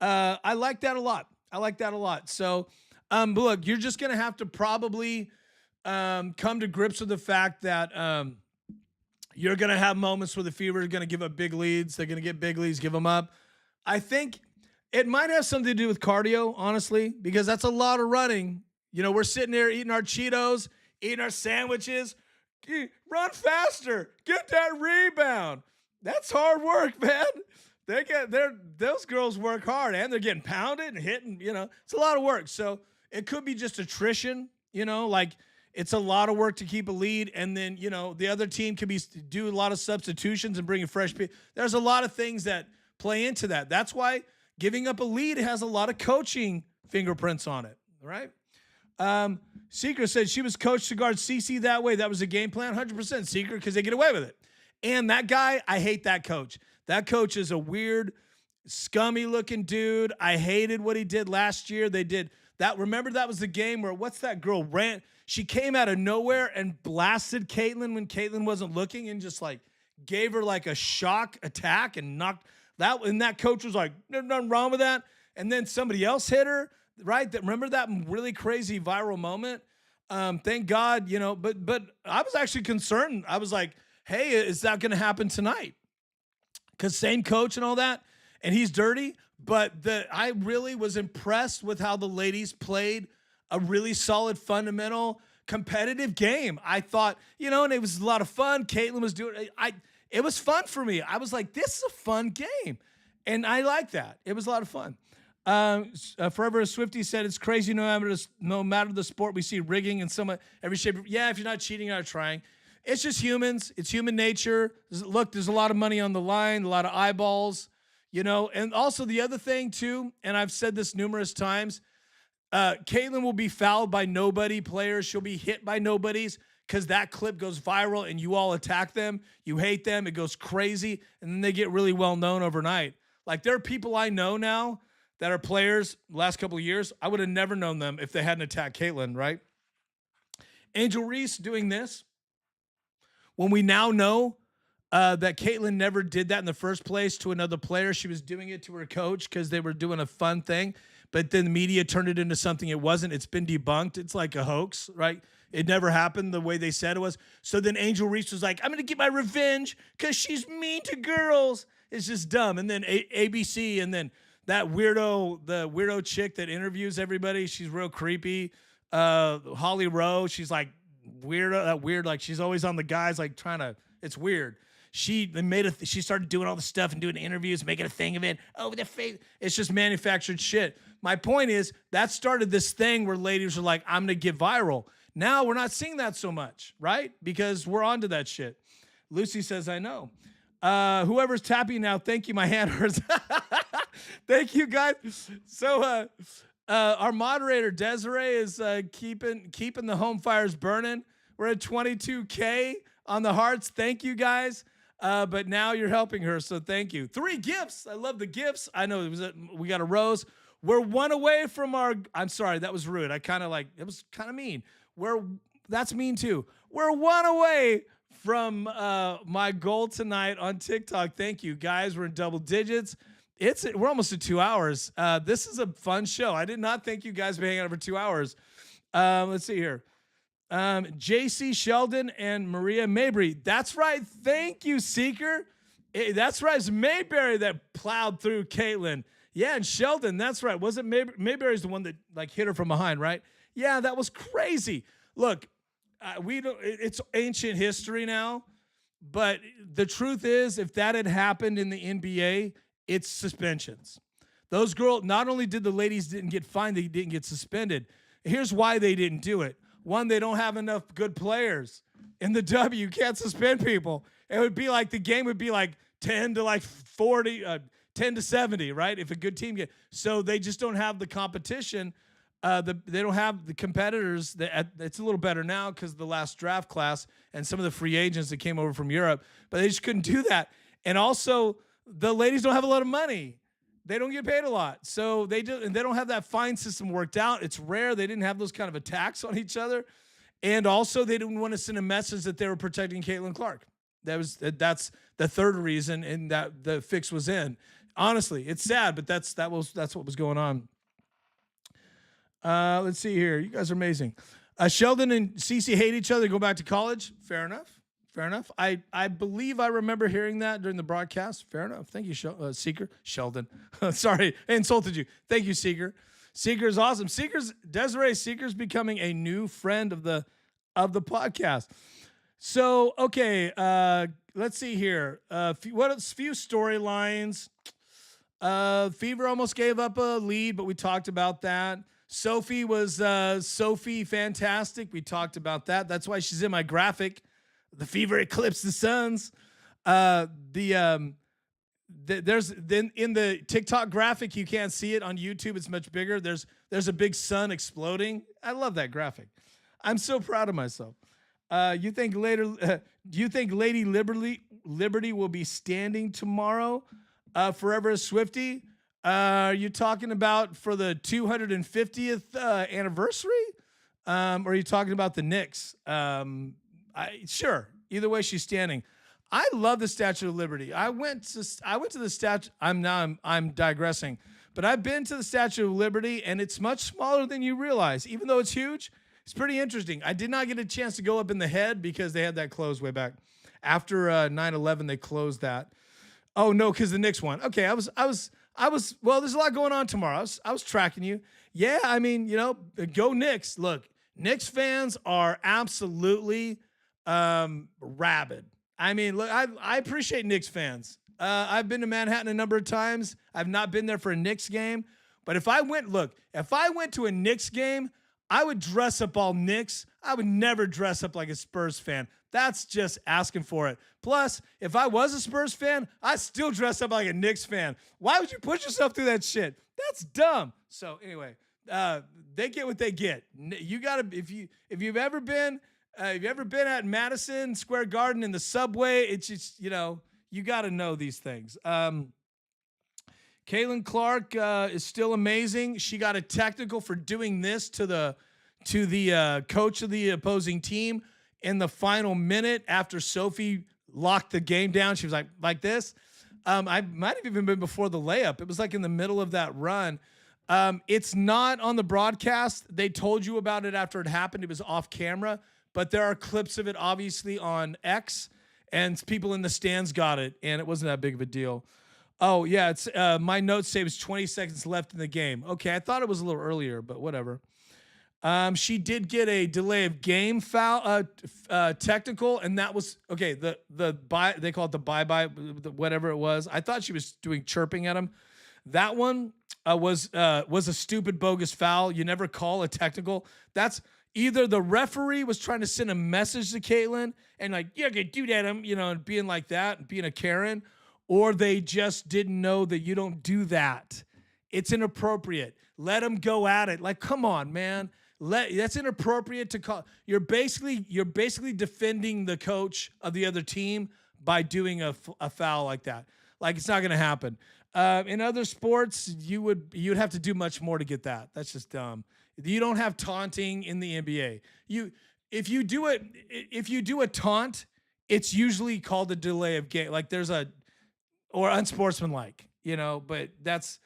I like that a lot. So, look, you're just going to have to probably come to grips with the fact that you're going to have moments where the Fever is going to give up big leads. They're going to get big leads, give them up. I think it might have something to do with cardio, honestly, because that's a lot of running. We're sitting there eating our Cheetos, eating our sandwiches. Run faster. Get that rebound. That's hard work, man. Those girls work hard, and they're getting pounded and hitting, it's a lot of work. So it could be just attrition, like it's a lot of work to keep a lead. And then, the other team could do a lot of substitutions and bringing fresh people. There's a lot of things that play into that. That's why giving up a lead has a lot of coaching fingerprints on it. Right. Seeker said she was coached to guard CC that way. That was a game plan. 100% Seeker, because they get away with it. And that guy, I hate that coach. That coach is a weird, scummy-looking dude. I hated what he did last year. They did that. Remember, that was the game where, what's that girl, ran? She came out of nowhere and blasted Caitlin when Caitlin wasn't looking and just, gave her, a shock attack and knocked that. And that coach was like, there's nothing wrong with that. And then somebody else hit her, right? Remember that really crazy viral moment? Thank God, but I was actually concerned. I was like, hey, is that going to happen tonight? Because same coach and all that, and he's dirty. But I really was impressed with how the ladies played a really solid, fundamental, competitive game. I thought, and it was a lot of fun. Caitlin was doing it was fun for me. I was like, this is a fun game. And I like that. It was a lot of fun. Forever Swifty said, it's crazy no matter the sport, we see rigging in every shape. Yeah, if you're not cheating, you're not trying. It's just humans. It's human nature. Look, there's a lot of money on the line, a lot of eyeballs, And also the other thing, too, and I've said this numerous times, Caitlin will be fouled by nobody players. She'll be hit by nobodies because that clip goes viral and you all attack them. You hate them. It goes crazy, and then they get really well known overnight. There are people I know now that are players the last couple of years. I would have never known them if they hadn't attacked Caitlin, right? Angel Reese doing this. When we now know that Caitlin never did that in the first place to another player, she was doing it to her coach because they were doing a fun thing, but then the media turned it into something it wasn't. It's been debunked. It's like a hoax, right? It never happened the way they said it was. So then Angel Reese was like, I'm going to get my revenge because she's mean to girls. It's just dumb. And then ABC, and then that the weirdo chick that interviews everybody, she's real creepy. Holly Rowe, she's like, weird, she's always on the guys, it's weird. She started doing all the stuff and doing interviews, making a thing of it. Oh, the face. It's just manufactured shit. My point is that started this thing where ladies are like, I'm going to get viral. Now we're not seeing that so much, right? Because we're onto that shit. Lucy says, I know. Whoever's tapping now, thank you. My hand hurts. Thank you, guys. So, our moderator Desiree is keeping the home fires burning. We're at 22K on the hearts. Thank you, guys. But now you're helping her, so thank you. 3 gifts. I love the gifts. I know we got a rose. We're one away from our. I'm sorry, that was rude. It was kind of mean. That's mean too. We're one away from my goal tonight on TikTok. Thank you, guys. We're in double digits. We're almost at 2 hours. This is a fun show. I did not think you guys would be hanging out for 2 hours. Let's see here. JC Sheldon and Maria Mabry. That's right. Thank you, Seeker. That's right. It's Mayberry that plowed through Caitlin. Yeah, and Sheldon. That's right. Wasn't Mayberry's the one that like hit her from behind, right? Yeah, that was crazy. Look, we don't. It's ancient history now, but the truth is, if that had happened in the NBA, it's suspensions. Those girls. Not only did the ladies didn't get fined, they didn't get suspended. Here's why they didn't do it. One, they don't have enough good players. In the W, you can't suspend people. It would be like the game would be like 10 to like 40, 10 to 70, right? If a good team so they just don't have the competition. They don't have the competitors. It's a little better now because of the last draft class and some of the free agents that came over from Europe, but they just couldn't do that. And also, the ladies don't have a lot of money. They don't get paid a lot. So they don't have that fine system worked out. It's rare. They didn't have those kind of attacks on each other. And also, they didn't want to send a message that they were protecting Caitlin Clark. That's the third reason, and that the fix was in. Honestly, it's sad, but that's what was going on. Let's see here. You guys are amazing. Sheldon and Cece hate each other. They go back to college. Fair enough. I believe I remember hearing that during the broadcast. Fair enough. Thank you, Seeker. Sheldon. Sorry, I insulted you. Thank you, Seeker. Seeker is awesome. Desiree Seeker's becoming a new friend of the podcast. So, okay, let's see here. Few storylines. Fever almost gave up a lead, but we talked about that. Sophie was Sophie fantastic. We talked about that. That's why she's in my graphic. The Fever eclipsed the Suns. There's in the TikTok graphic, you can't see it on YouTube. It's much bigger. There's a big sun exploding. I love that graphic. I'm so proud of myself. Do you think Lady Liberty will be standing tomorrow? Forever a Swiftie. Are you talking about for the 250th anniversary? Or are you talking about the Knicks? Sure. Either way, she's standing. I love the Statue of Liberty. I went to the statue. I'm digressing, but I've been to the Statue of Liberty, and it's much smaller than you realize. Even though it's huge, it's pretty interesting. I did not get a chance to go up in the head because they had that closed way back after 9/11. They closed that. Oh no, because the Knicks won. Okay, I was. Well, there's a lot going on tomorrow. I was tracking you. Yeah, I mean, go Knicks. Look, Knicks fans are absolutely rabid. I mean, look, I appreciate Knicks fans. I've been to Manhattan a number of times. I've not been there for a Knicks game, but if I went to a Knicks game, I would dress up all Knicks. I would never dress up like a Spurs fan. That's just asking for it. Plus, if I was a Spurs fan, I'd still dress up like a Knicks fan. Why would you put yourself through that shit? That's dumb. So anyway, they get what they get. You gotta if you've ever been at Madison Square Garden in the subway, it's just you got to know these things. Caitlin Clark is still amazing. She got a technical for doing this to the coach of the opposing team in the final minute after Sophie locked the game down. She was like this. I might have even been before the layup. It was like in the middle of that run. It's not on the broadcast. They told you about it after it happened. It was off camera, but there are clips of it obviously on X, and people in the stands got it, and it wasn't that big of a deal. Oh yeah, it's my notes say it was 20 seconds left in the game. Okay, I thought it was a little earlier, but whatever. She did get a delay of game foul technical, and that was okay. They call it the bye whatever it was. I thought she was doing chirping at him. That one was a stupid bogus foul. You never call a technical. That's either the referee was trying to send a message to Caitlin and like, yeah, okay, do that, and being like that, and being a Karen, or they just didn't know that you don't do that. It's inappropriate. Let them go at it. Like, come on, man. That's inappropriate to call. You're basically defending the coach of the other team by doing a foul like that. Like, it's not going to happen. In other sports, you'd have to do much more to get that. That's just dumb. You don't have taunting in the NBA. If you do it, if you do a taunt, it's usually called a delay of game. Like there's a or unsportsmanlike, but that's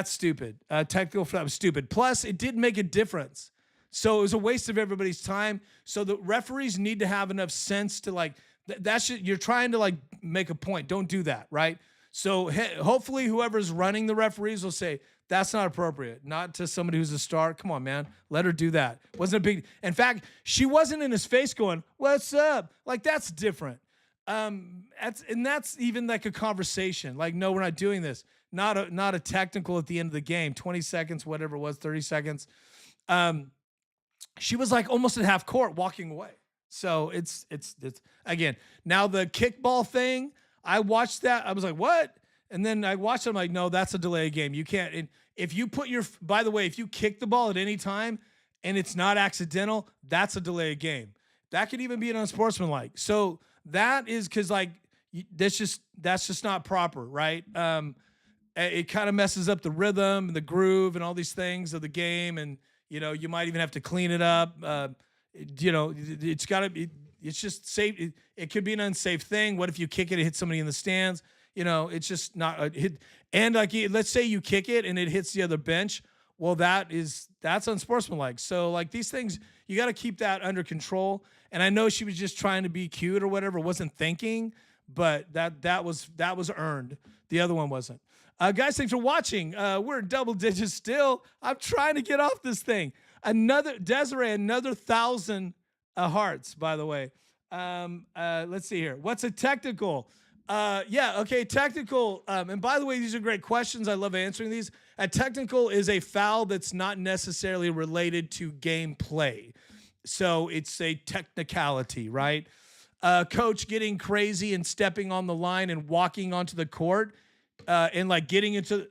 stupid. Technical foul was stupid. Plus, it didn't make a difference. So it was a waste of everybody's time. So the referees need to have enough sense to like you're trying to like make a point. Don't do that, right? So hopefully whoever's running the referees will say that's not appropriate. Not to somebody who's a star. Come on, man. Let her do that. Wasn't a big. In fact, she wasn't in his face going, "What's up?" Like that's different. That's even like a conversation. Like, no, we're not doing this. Not a technical at the end of the game. 20 seconds, whatever it was, 30 seconds. She was like almost at half court walking away. So it's again, now the kickball thing, I watched that. I was like, what? And then I watched it. I'm like, no, that's a delay game. You can't. And if you by the way, if you kick the ball at any time and it's not accidental, that's a delay game. That could even be an unsportsmanlike. So that is because like that's just not proper, right? It kind of messes up the rhythm and the groove and all these things of the game, and you might even have to clean it up. It's got to be. It's just safe. It could be an unsafe thing. What if you kick it and hit somebody in the stands? It's just not a hit. And like, let's say you kick it and it hits the other bench. Well, that's unsportsmanlike. So like these things, you got to keep that under control. And I know she was just trying to be cute or whatever, wasn't thinking, but that was earned. The other one wasn't. Guys, thanks for watching. We're in double digits still. I'm trying to get off this thing. Desiree, another 1,000 hearts, by the way. Let's see here. What's a technical? Okay, technical. And by the way, these are great questions. I love answering these. A technical is a foul that's not necessarily related to gameplay. So it's a technicality, right? Coach getting crazy and stepping on the line and walking onto the court and like getting into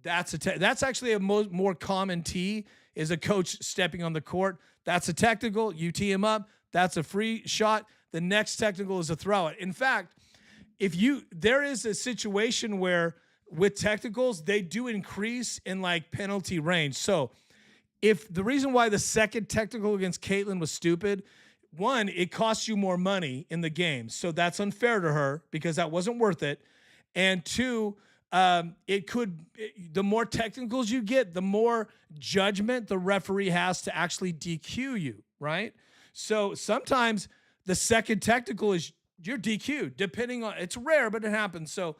that's actually a more common T is a coach stepping on the court. That's a technical. You tee him up. That's a free shot. The next technical is a throw it. In fact, there is a situation where with technicals, they do increase in like penalty range. So if the reason why the second technical against Caitlin was stupid, one, it costs you more money in the game. So that's unfair to her because that wasn't worth it. And two, the more technicals you get, the more judgment the referee has to actually DQ you, right? So sometimes the second technical is you're DQ'd, depending on, it's rare, but it happens. So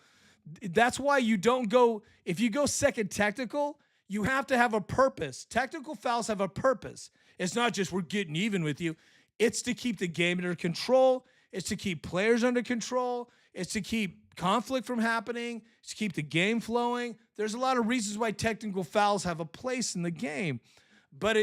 that's why you don't go, if you go second technical, you have to have a purpose. Technical fouls have a purpose. It's not just we're getting even with you. It's to keep the game under control. It's to keep players under control. It's to keep conflict from happening. It's to keep the game flowing. There's a lot of reasons why technical fouls have a place in the game, but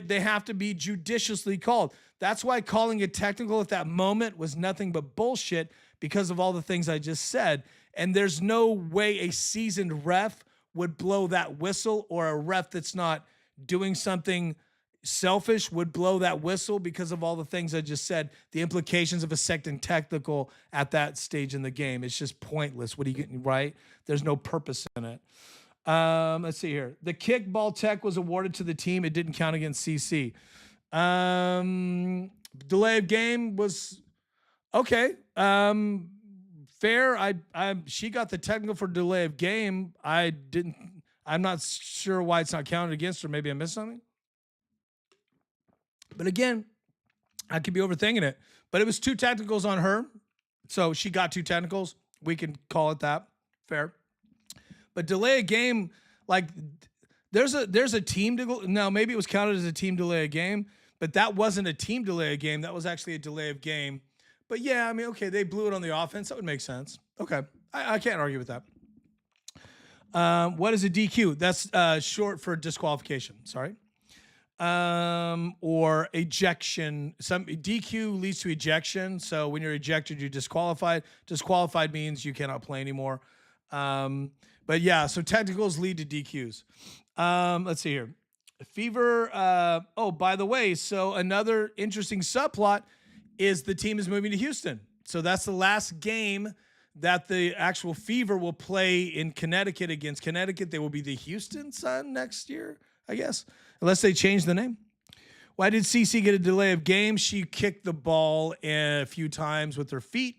they have to be judiciously called. That's why calling it technical at that moment was nothing but bullshit because of all the things I just said. And there's no way a seasoned ref would blow that whistle, or a ref that's not doing something selfish would blow that whistle because of all the things I just said. The implications of a second technical at that stage in the game. It's just pointless. What are you getting right? There's no purpose in it. Let's see here. The kickball tech was awarded to the team. It didn't count against CC. Delay of game was okay. Fair. She got the technical for delay of game. I'm not sure why it's not counted against her. Maybe I missed something. But again, I could be overthinking it. But it was 2 technicals on her. So she got 2 technicals. We can call it that. Fair. But delay a game, like there's a team now maybe it was counted as a team delay a game, but that wasn't a team delay a game. That was actually a delay of game. But yeah, I mean, okay, they blew it on the offense. That would make sense. Okay. I can't argue with that. What is a DQ? That's short for disqualification. Sorry. Or ejection. Some DQ leads to ejection. So when you're ejected, you're disqualified. Disqualified means you cannot play anymore. But yeah, so technicals lead to DQs. Let's see here. Fever. Oh, by the way, so another interesting subplot is the team is moving to Houston. So that's the last game that the actual Fever will play in Connecticut against Connecticut. They will be the Houston Sun next year, I guess, unless they change the name. Why did CC get a delay of game? She kicked the ball a few times with her feet,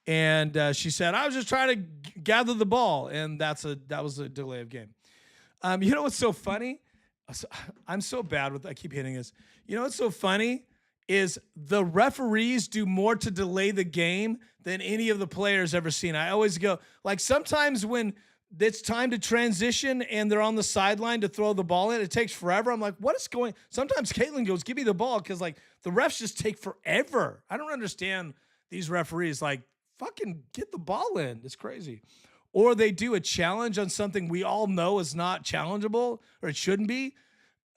and she said, "I was just trying to gather the ball," and that was a delay of game. You know what's so funny? I'm so bad with. I keep hitting this. You know what's so funny is the referees do more to delay the game than any of the players ever seen. I always go, like, sometimes when it's time to transition and they're on the sideline to throw the ball in, it takes forever. I'm like, what is going? Sometimes Caitlin goes, "Give me the ball," because like the refs just take forever. I don't understand these referees. Like, fucking get the ball in. It's crazy. Or they do a challenge on something we all know is not challengeable, or it shouldn't be.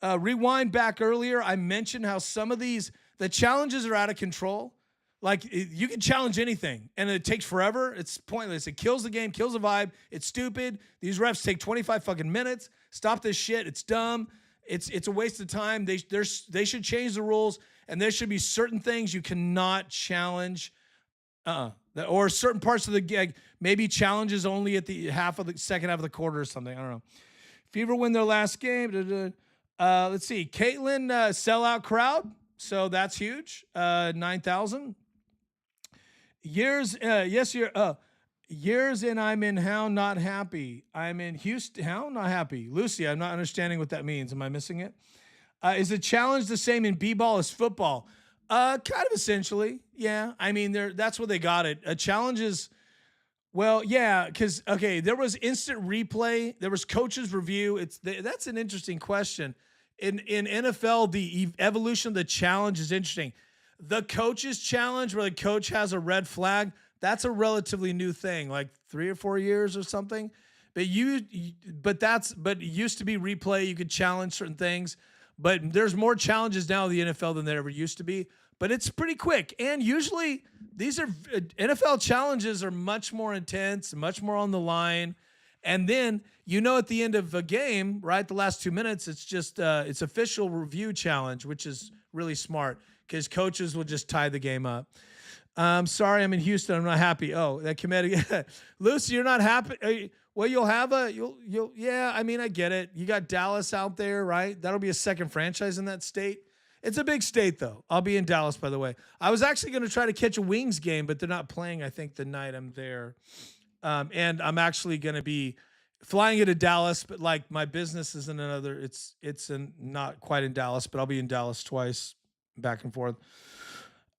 Rewind back earlier, I mentioned how some of the challenges are out of control. Like, you can challenge anything, and it takes forever. It's pointless. It kills the game, kills the vibe. It's stupid. These refs take 25 fucking minutes. Stop this shit. It's dumb. It's a waste of time. They should change the rules, and there should be certain things you cannot challenge. Or certain parts of the game, maybe challenges only at the second half of the quarter or something. I don't know. Fever win their last game. Let's see. Caitlin, sellout crowd. So that's huge. 9,000. Years, yes, years, and I'm in how not happy. I'm in Houston. How not happy? Lucy, I'm not understanding what that means. Am I missing it? Is the challenge the same in b-ball as football? Kind of essentially, yeah. I mean, that's where they got it. A challenge is, well, yeah, because there was instant replay, there was coaches review. That's an interesting question. In NFL, the evolution of the challenge is interesting. The coach's challenge, where the coach has a red flag, that's a relatively new thing, like 3 or 4 years or something. But it used to be replay. You could challenge certain things. But there's more challenges now in the NFL than there ever used to be. But it's pretty quick. And usually these are NFL challenges are much more intense, much more on the line. And then, at the end of a game, right, the last 2 minutes, it's just it's official review challenge, which is really smart because coaches will just tie the game up. Sorry, I'm in Houston. I'm not happy. Oh, that committee. Lucy, you're not happy. Well, yeah, I mean, I get it. You got Dallas out there, right? That'll be a second franchise in that state. It's a big state, though. I'll be in Dallas, by the way. I was actually going to try to catch a Wings game, but they're not playing, I think, the night I'm there. And I'm actually going to be flying into Dallas, but like my business is in another, not quite in Dallas, but I'll be in Dallas twice, back and forth.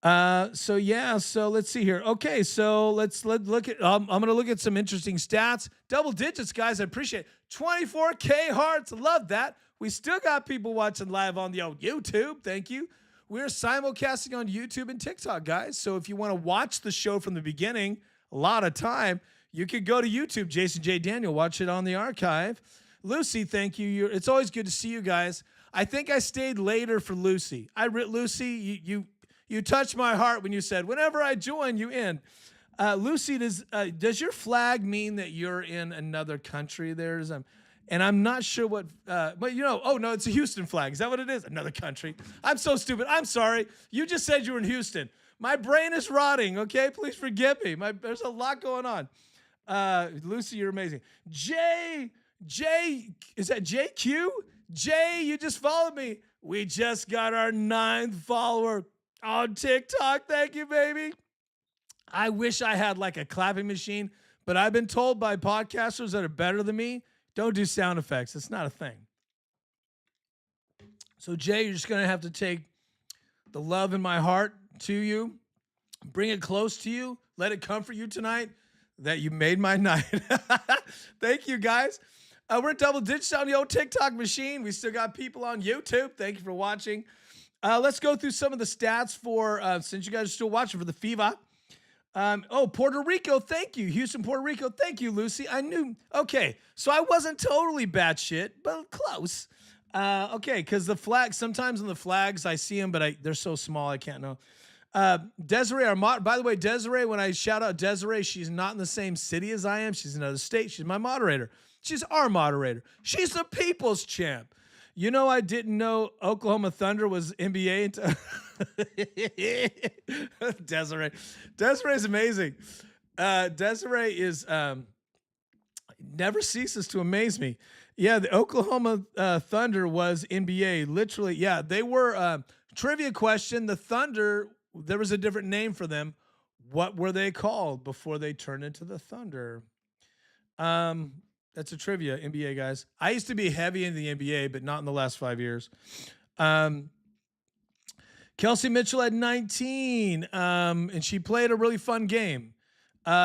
So let's see here. Okay, so let's look at, I'm going to look at some interesting stats. Double digits, guys. I appreciate it. 24K hearts. Love that. We still got people watching live on the old YouTube. Thank you. We're simulcasting on YouTube and TikTok, guys. So if you want to watch the show from the beginning, a lot of time, you could go to YouTube, Jason J. Daniel, watch it on the archive. Lucy, thank you. It's always good to see you guys. I think I stayed later for Lucy. Lucy, you touched my heart when you said, whenever I join, you in. Lucy, does your flag mean that you're in another country? And I'm not sure what, but oh no, it's a Houston flag. Is that what it is? Another country. I'm so stupid. I'm sorry. You just said you were in Houston. My brain is rotting. Okay, please forgive me. There's a lot going on. Lucy, you're amazing. Jay, is that JQ? Jay, you just followed me. We just got our 9th follower on TikTok. Thank you, baby. I wish I had like a clapping machine, but I've been told by podcasters that are better than me, don't do sound effects. It's not a thing. So, Jay, you're just going to have to take the love in my heart to you, bring it close to you, let it comfort you tonight that you made my night. Thank you, guys. We're double digits on the old TikTok machine. We still got people on YouTube. Thank you for watching. Let's go through some of the stats for, since you guys are still watching, for the FIVA. Puerto Rico, thank you. Houston, Puerto Rico, thank you, Lucy. I knew. Okay, so I wasn't totally batshit, but close. Okay, because the flag, sometimes in the flags, I see them, but they're so small, I can't know. Desiree, by the way, Desiree, when I shout out Desiree, she's not in the same city as I am. She's in another state. She's my moderator. She's our moderator. She's the people's champ. I didn't know Oklahoma Thunder was NBA. Desiree. Desiree's amazing. Desiree is never ceases to amaze me. Yeah, the Oklahoma Thunder was NBA. Literally, yeah, they were. Trivia question: the Thunder. There was a different name for them. What were they called before they turned into the Thunder? Um, that's a trivia, NBA guys. I used to be heavy in the NBA, but not in the last 5 years. Um, Kelsey Mitchell had 19, and she played a really fun game.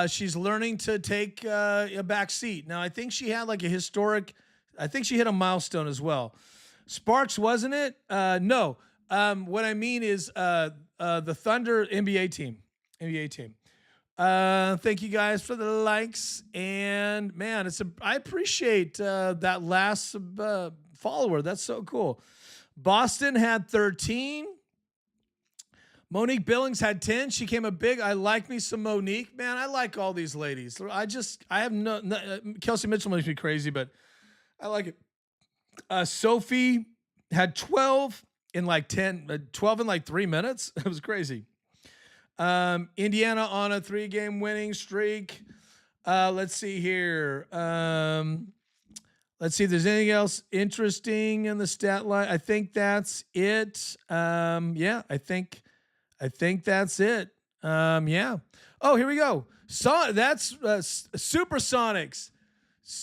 She's learning to take a back seat. Now, I think she had like a historic, I think she hit a milestone as well. Sparks, wasn't it? No. What I mean is the Thunder NBA team. NBA team. Thank you guys for the likes. And man, I appreciate that last follower. That's so cool. Boston had 13. Monique Billings had 10. She came a big. I like me some Monique. Man, I like all these ladies. I have no Kelsey Mitchell makes me crazy, but I like it. Sophie had 12 in like 12 in like 3 minutes. It was crazy. Indiana on a 3-game winning streak. Let's see here. Let's see if there's anything else interesting in the stat line. I think that's it. Yeah, I think that's it. Yeah. Oh, here we go. That's Supersonics.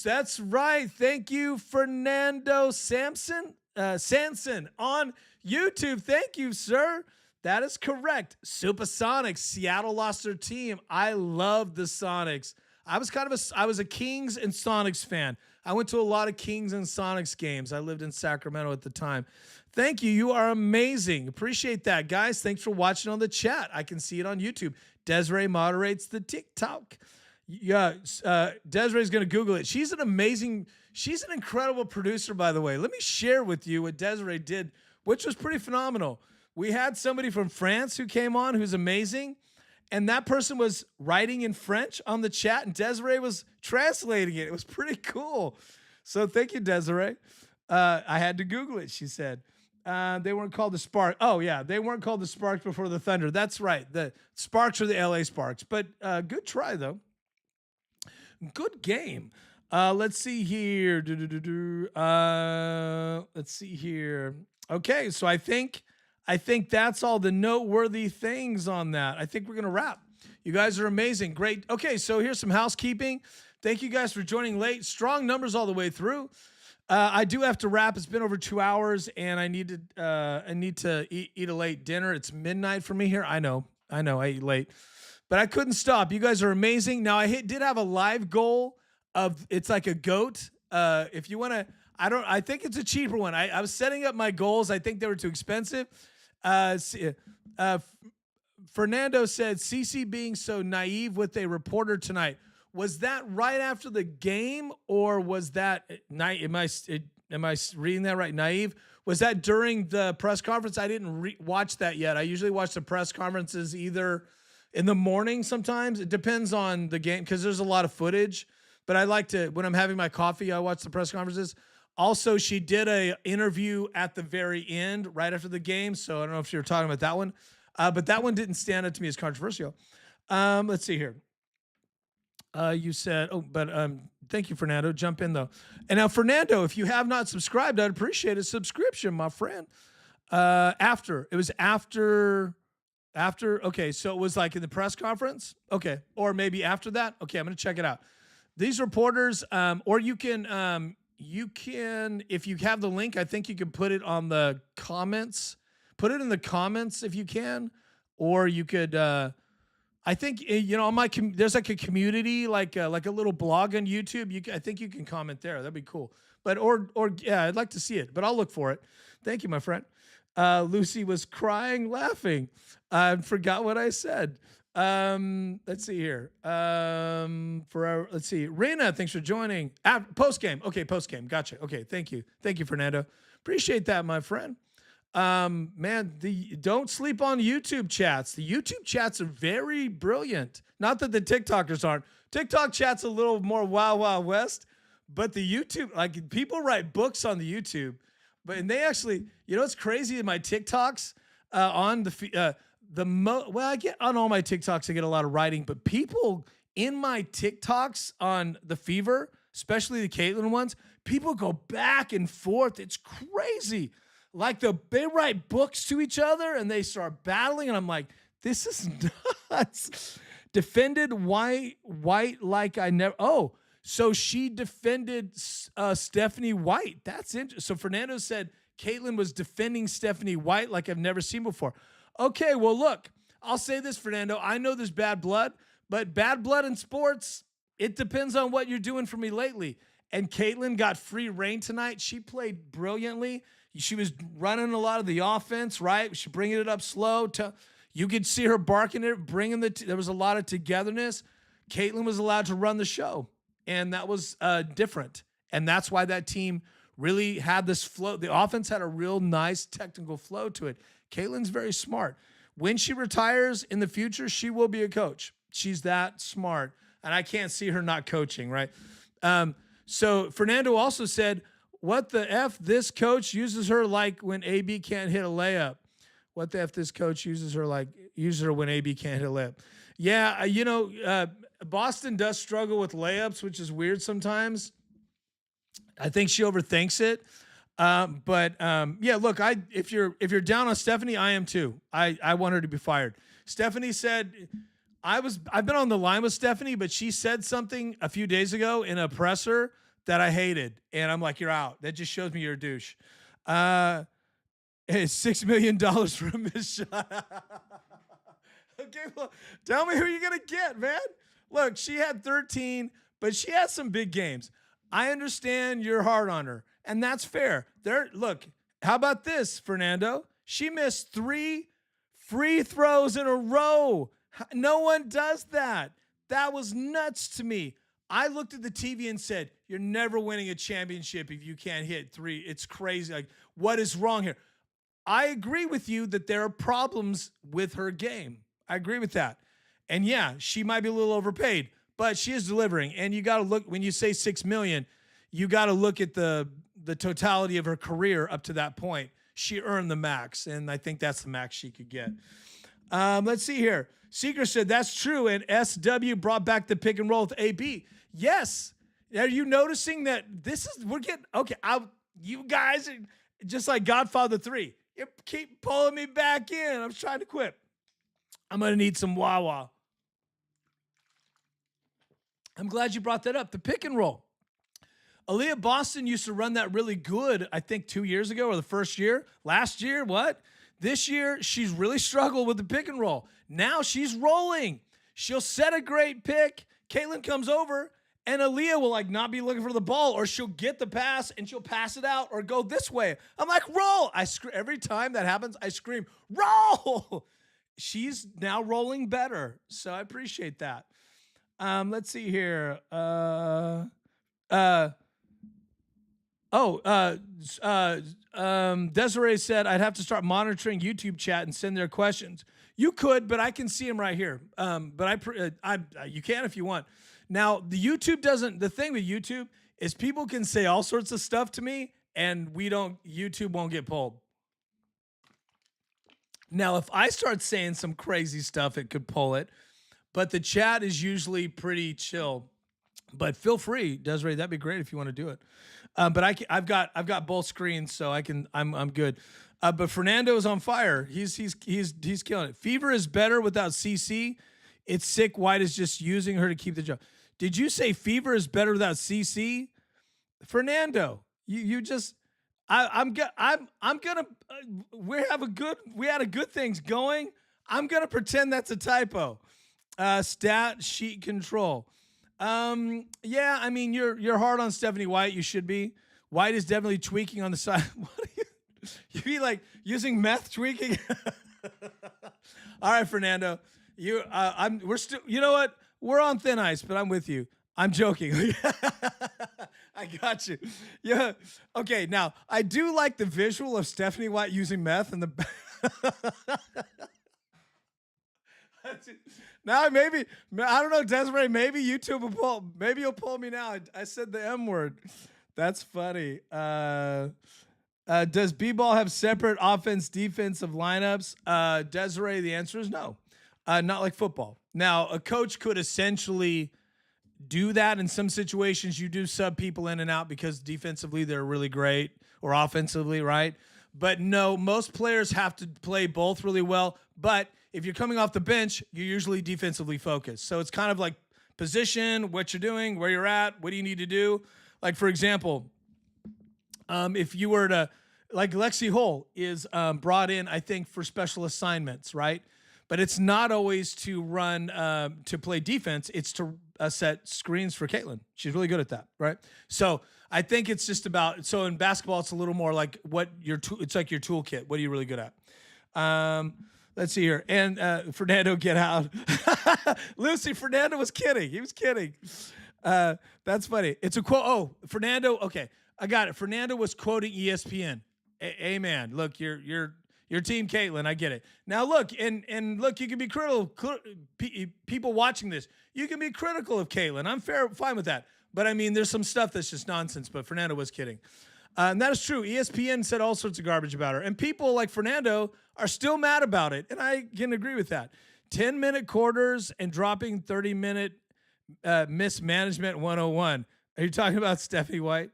That's right. Thank you, Fernando Sanson on YouTube. Thank you, sir. That is correct. Supersonics. Seattle lost their team. I love the Sonics. I was a Kings and Sonics fan. I went to a lot of Kings and Sonics games. I lived in Sacramento at the time. Thank you. You are amazing. Appreciate that, guys. Thanks for watching on the chat. I can see it on YouTube. Desiree moderates the TikTok. Yeah, Desiree's going to Google it. She's an incredible producer, by the way. Let me share with you what Desiree did, which was pretty phenomenal. We had somebody from France who came on who's amazing, and that person was writing in French on the chat, and Desiree was translating it. It was pretty cool. So thank you, Desiree. I had to Google it, she said. They weren't called the Sparks. Oh, yeah, they weren't called the Sparks before the Thunder. That's right. The Sparks are the LA Sparks. But good try, though. Good game. Let's see here. Let's see here. Okay, so I think that's all the noteworthy things on that. I think we're going to wrap. You guys are amazing. Great. Okay, so here's some housekeeping. Thank you guys for joining late. Strong numbers all the way through. I do have to wrap. It's been over 2 hours, and I need to eat a late dinner. It's midnight for me here. I know. I eat late, but I couldn't stop. You guys are amazing. Now did have a live goal of it's like a goat. If you want to, I think it's a cheaper one. I was setting up my goals. I think they were too expensive. Fernando said, CC being so naive with a reporter tonight. Was that right after the game, or was that am I reading that right? Naive? Was that during the press conference? I didn't watch that yet. I usually watch the press conferences either in the morning sometimes. It depends on the game because there's a lot of footage. But I like to, when I'm having my coffee, I watch the press conferences. Also, she did a interview at the very end, right after the game. So I don't know if you were talking about that one. But that one didn't stand out to me as controversial. Let's see here. You said, thank you, Fernando. Jump in, though. And now, Fernando, if you have not subscribed, I'd appreciate a subscription, my friend. It was after, okay, so it was like in the press conference? Okay, or maybe after that? Okay, I'm going to check it out. These reporters, or you can, if you have the link, I think you can put it on the comments. Put it in the comments if you can, or you could, I think, on there's like a community, like a little blog on YouTube. I think you can comment there. That'd be cool. But yeah, I'd like to see it, but I'll look for it. Thank you, my friend. Lucy was crying, laughing. I forgot what I said. Let's see here. Let's see. Rena, thanks for joining. Post game. Okay, post game. Gotcha. Okay, thank you, Fernando. Appreciate that, my friend. Man, don't sleep on YouTube chats. The YouTube chats are very brilliant. Not that the TikTokers aren't. TikTok chat's a little more wild west, but the YouTube, like people write books on the YouTube, and they actually, it's crazy in my TikToks on I get on all my TikToks, I get a lot of writing, but people in my TikToks on the Fever, especially the Caitlyn ones, people go back and forth. It's crazy. Like they write books to each other and they start battling, and I'm like, this is nuts. Defended White like I never. Oh, so she defended Stephanie White. That's interesting. So Fernando said Caitlyn was defending Stephanie White like I've never seen before. Okay, well, look, I'll say this, Fernando. I know there's bad blood, but bad blood in sports, it depends on what you're doing for me lately. And Caitlyn got free reign tonight. She played brilliantly. She was running a lot of the offense, right? She bringing it up slow. You could see her barking it, bringing there was a lot of togetherness. Caitlyn was allowed to run the show, and that was different. And that's why that team really had this flow. The offense had a real nice technical flow to it. Caitlyn's very smart. When she retires in the future, she will be a coach. She's that smart, and I can't see her not coaching, right? So Fernando also said, what the F, this coach uses her like when AB can't hit a layup. What the F, this coach uses her when AB can't hit a layup. Yeah, Boston does struggle with layups, which is weird sometimes. I think she overthinks it. Yeah, look, if you're down on Stephanie, I am too. I want her to be fired. Stephanie said, I've been on the line with Stephanie, but she said something a few days ago in a presser that I hated. And I'm like, you're out. That just shows me you're a douche. It's $6 million for a missed shot. Okay, well, tell me who you're going to get, man. Look, she had 13, but she had some big games. I understand you're hard on her, and that's fair. Look, how about this, Fernando? She missed 3 free throws in a row. No one does that. That was nuts to me. I looked at the TV and said, you're never winning a championship if you can't hit 3. It's crazy. Like, what is wrong here? I agree with you that there are problems with her game. I agree with that. And yeah, she might be a little overpaid, but she is delivering. And you got to look, when you say $6 million, you got to look at the totality of her career up to that point. She earned the max, and I think that's the max she could get. Let's see here. Seeker said that's true, and SW brought back the pick and roll with AB. Yes. Are you noticing that we're getting, okay, you guys are just like Godfather 3. You keep pulling me back in. I'm trying to quit. I'm going to need some Wawa. I'm glad you brought that up. The pick and roll. Aaliyah Boston used to run that really good, I think 2 years ago or the first year. Last year, what? This year, she's really struggled with the pick and roll. Now she's rolling. She'll set a great pick. Caitlyn comes over, and Aaliyah will not be looking for the ball, or she'll get the pass and she'll pass it out or go this way. I'm like, roll. Every time that happens, I scream, roll. She's now rolling better, so I appreciate that. Let's see here. Desiree said I'd have to start monitoring YouTube chat and send their questions. You could, but I can see them right here. But you can if you want. Now, the thing with YouTube is people can say all sorts of stuff to me, and YouTube won't get pulled. Now, if I start saying some crazy stuff, it could pull it, but the chat is usually pretty chill. But feel free, Desiree. That'd be great if you want to do it. But I've got both screens, so I'm good. But Fernando is on fire. He's killing it. Fever is better without CC. It's sick. White is just using her to keep the job. Did you say Fever is better without CC? Fernando, you just I'm gonna we had a good things going. I'm gonna pretend that's a typo. Stat sheet control. Yeah, I mean you're hard on Stephanie White. You should be. White is definitely tweaking on the side. What are you be like using meth tweaking? All right, Fernando. We're still. You know what? We're on thin ice, but I'm with you. I'm joking. I got you. Yeah. Okay. Now I do like the visual of Stephanie White using meth in the. Now maybe I don't know, Desiree. Maybe YouTube will pull. Maybe you'll pull me now. I said the M word. That's funny. Does B-ball have separate offense defensive lineups? Desiree, the answer is no. not like football. Now, a coach could essentially do that in some situations. You do sub people in and out because defensively they're really great or offensively, right? But no, most players have to play both really well. But if you're coming off the bench, you're usually defensively focused. So it's kind of like position, what you're doing, where you're at, what do you need to do? Like, for example, if you were to, like Lexi Hull is brought in, I think, for special assignments, right? But it's not always to run, to play defense. It's to set screens for Caitlin. She's really good at that, right? So I think it's just about, so in basketball, it's a little more like what your, it's like your toolkit. What are you really good at? Let's see here. And Fernando, get out. Lucy, Fernando was kidding. He was kidding. That's funny. It's a quote. Oh, Fernando. Okay, I got it. Fernando was quoting ESPN. Amen. Look, you're team Caitlin. I get it. Now look, and look, you can be critical. People watching this, you can be critical of Caitlin. I'm fine with that. But I mean, there's some stuff that's just nonsense. But Fernando was kidding. And that is true. ESPN said all sorts of garbage about her. And people like Fernando are still mad about it. And I can agree with that. 10-minute quarters and dropping 30-minute mismanagement 101. Are you talking about Stephanie White?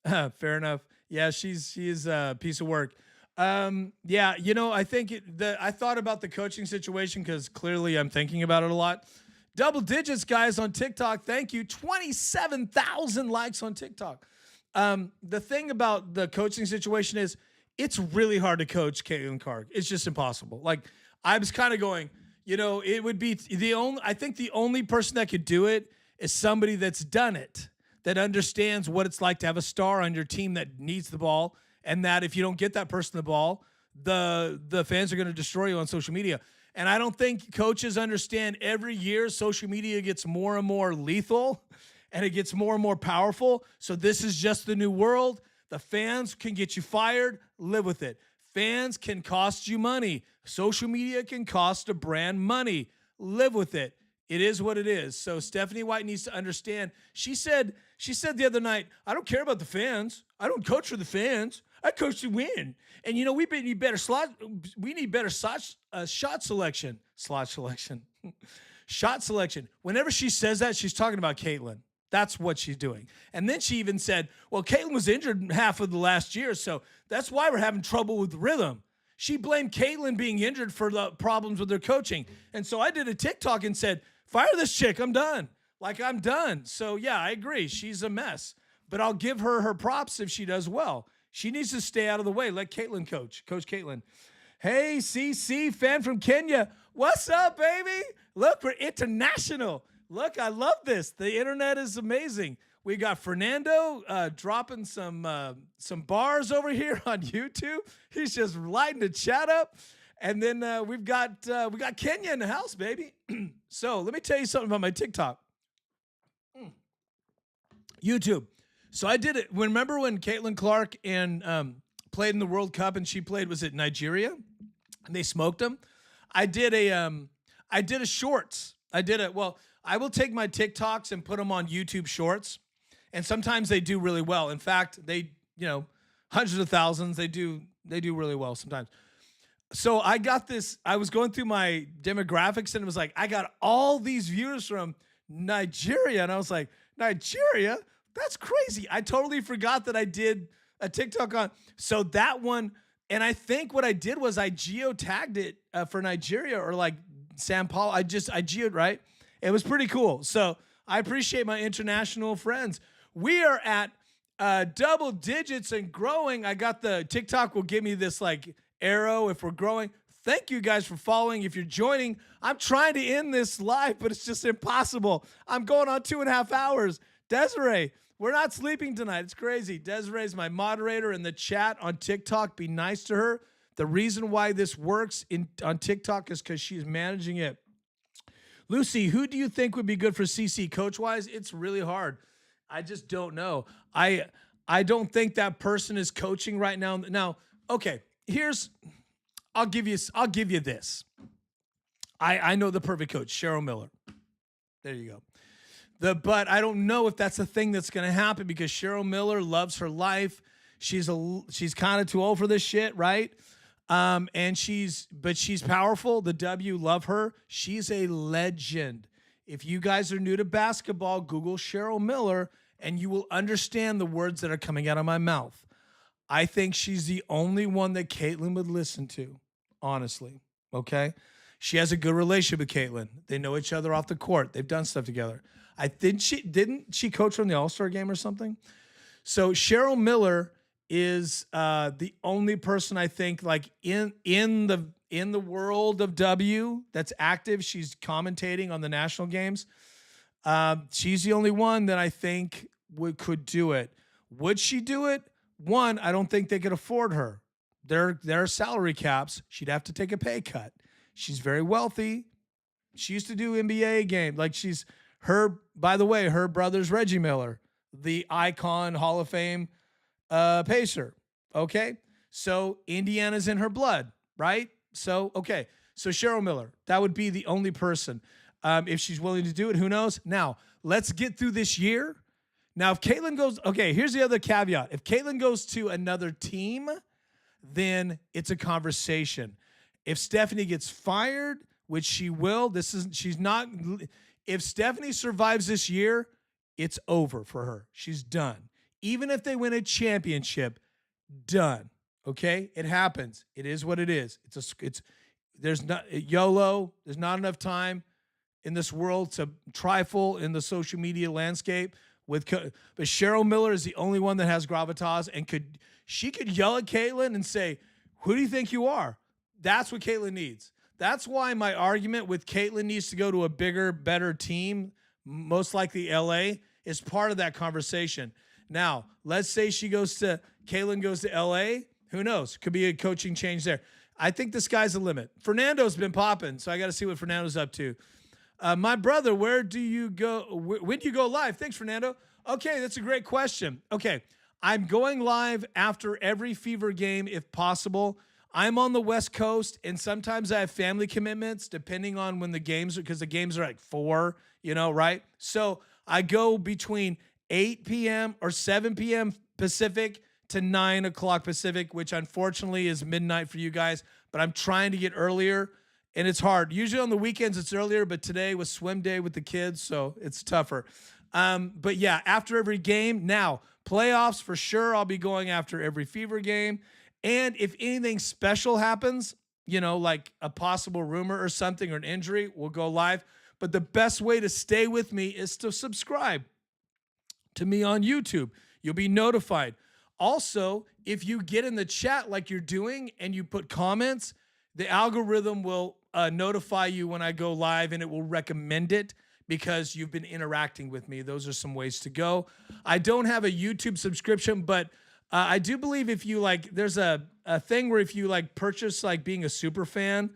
Fair enough. Yeah, she is a piece of work. Yeah, you know, I think I thought about the coaching situation because clearly I'm thinking about it a lot. Double digits, guys, on TikTok. Thank you. 27,000 likes on TikTok. The thing about the coaching situation is it's really hard to coach Caitlin Clark. It's just impossible. Like, I was kind of going, you know, it would be I think the only person that could do it is somebody that's done it, that understands what it's like to have a star on your team that needs the ball, and that if you don't get that person the ball, the fans are going to destroy you on social media. And I don't think coaches understand every year social media gets more and more lethal and it gets more and more powerful. So this is just the new world. The fans can get you fired. Live with it. Fans can cost you money. Social media can cost a brand money. Live with it. It is what it is. So Stephanie White needs to understand. She said the other night, I don't care about the fans. I don't coach for the fans. I coach to win. And, you know, we need better shot selection. Shot selection. Whenever she says that, she's talking about Caitlin. That's what she's doing. And then she even said, well, Caitlin was injured half of the last year, so that's why we're having trouble with rhythm. She blamed Caitlin being injured for the problems with her coaching. And so I did a TikTok and said, fire this chick. I'm done. Like, I'm done. So, yeah, I agree. She's a mess. But I'll give her props if she does well. She needs to stay out of the way. Let Caitlin coach. Coach Caitlin. Hey, CC, fan from Kenya. What's up, baby? Look, we're international. Look, I love this. The internet is amazing. We got Fernando dropping some bars over here on YouTube. He's just lighting the chat up. And then we got Kenya in the house, baby. So let me tell you something about my TikTok. YouTube. So I did it. Remember when Caitlin Clark and played in the World Cup and she played, was it Nigeria? And they smoked them. I did a shorts. I will take my TikToks and put them on YouTube Shorts. And sometimes they do really well. In fact, they, you know, hundreds of thousands, they do really well sometimes. So I got this, I was going through my demographics and it was like, I got all these viewers from Nigeria. And I was like, Nigeria? That's crazy. I totally forgot that I did a TikTok on. So that one, and I think what I did was I geotagged it for Nigeria or like San Paulo. I geoed, right? It was pretty cool. So I appreciate my international friends. We are at double digits and growing. I got the TikTok will give me this like arrow if we're growing. Thank you guys for following. If you're joining, I'm trying to end this live, but it's just impossible. I'm going on 2.5 hours. Desiree, we're not sleeping tonight. It's crazy. Desiree's my moderator in the chat on TikTok. Be nice to her. The reason why this works on TikTok is because she's managing it. Lucy, who do you think would be good for CC coach-wise? It's really hard. I just don't know. I don't think that person is coaching right now. Now, okay, I'll give you this. I know the perfect coach, Cheryl Miller. There you go. But I don't know if that's a thing that's going to happen because Cheryl Miller loves her life. She's kind of too old for this shit, right? And she's powerful. The W, love her. She's a legend. If you guys are new to basketball, Google Cheryl Miller and you will understand the words that are coming out of my mouth. I think she's the only one that Caitlin would listen to, honestly. Okay. She has a good relationship with Caitlin. They know each other off the court. They've done stuff together. I think didn't she coach her in the All-Star game or something? So Cheryl Miller is the only person I think like in the world of W that's active. She's commentating on the national games. She's the only one that I think could do it. Would she do it? One, I don't think they could afford her. There are salary caps. She'd have to take a pay cut. She's very wealthy. She used to do NBA game. Like by the way, her brother's Reggie Miller, the icon Hall of Fame pacer. Okay. So Indiana's in her blood, right? So, okay. So Cheryl Miller, that would be the only person. If she's willing to do it, who knows? Now, let's get through this year. Now, if Caitlin goes, okay, here's the other caveat. If Caitlin goes to another team, then it's a conversation. If Stephanie gets fired, which she will, if Stephanie survives this year, it's over for her. She's done. Even if they win a championship, done. Okay? It happens. It is what it is. There's not YOLO. There's not enough time in this world to trifle in the social media landscape but Cheryl Miller is the only one that has gravitas and could yell at Caitlin and say, "Who do you think you are?" That's what Caitlin needs. That's why my argument with Caitlin needs to go to a bigger, better team, most likely LA, is part of that conversation. Now, let's say Caitlin goes to LA. Who knows? Could be a coaching change there. I think the sky's the limit. Fernando's been popping, so I got to see what Fernando's up to. My brother, where do you go? When do you go live? Thanks, Fernando. Okay, that's a great question. Okay, I'm going live after every Fever game if possible. I'm on the West Coast, and sometimes I have family commitments depending on when the games are, because the games are like 4, right? So I go between 8 p.m. or 7 p.m. Pacific to 9 o'clock Pacific, which unfortunately is midnight for you guys, but I'm trying to get earlier. And it's hard. Usually on the weekends it's earlier, but today was swim day with the kids, so it's tougher. But yeah, after every game. Now, playoffs for sure, I'll be going after every Fever game. And if anything special happens, like a possible rumor or something or an injury, we'll go live. But the best way to stay with me is to subscribe to me on YouTube. You'll be notified. Also, if you get in the chat like you're doing and you put comments, the algorithm will notify you when I go live, and it will recommend it because you've been interacting with me. Those are some ways to go. I don't have a YouTube subscription, but I do believe if you there's a thing where if you purchase being a super fan,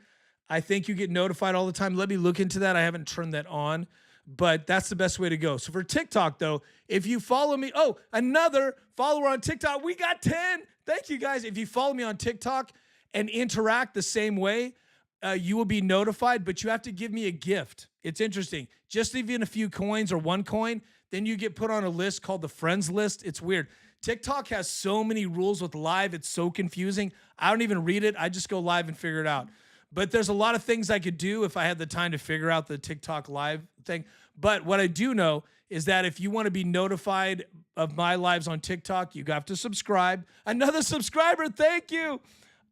I think you get notified all the time. Let me look into that. I haven't turned that on, but that's the best way to go. So for TikTok though, if you follow me, another follower on TikTok, we got 10. Thank you guys. If you follow me on TikTok and interact the same way, you will be notified, but you have to give me a gift. It's interesting. Just even a few coins or 1 coin, then you get put on a list called the friends list. It's weird. TikTok has so many rules with live. It's so confusing. I don't even read it. I just go live and figure it out. But there's a lot of things I could do if I had the time to figure out the TikTok live thing. But what I do know is that if you want to be notified of my lives on TikTok, you have to subscribe. Another subscriber, thank you.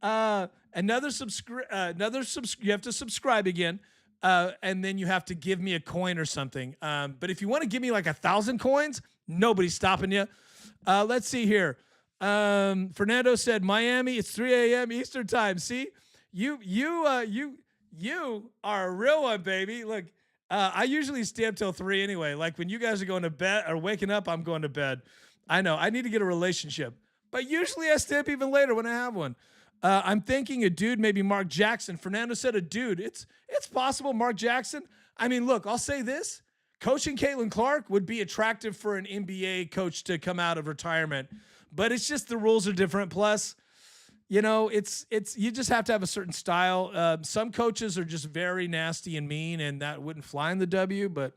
You have to subscribe again, and then you have to give me a coin or something. But if you want to give me 1,000 coins, nobody's stopping you. Let's see here. Fernando said Miami. It's 3 a.m. Eastern time. See, you are a real one, baby. Look, I usually stay up till 3 anyway. Like when you guys are going to bed or waking up, I'm going to bed. I know I need to get a relationship, but usually I stay up even later when I have one. I'm thinking a dude, maybe Mark Jackson. Fernando said a dude. It's possible, Mark Jackson. I mean, look, I'll say this. Coaching Caitlin Clark would be attractive for an NBA coach to come out of retirement, but it's just the rules are different. Plus, it's you just have to have a certain style. Some coaches are just very nasty and mean, and that wouldn't fly in the W, but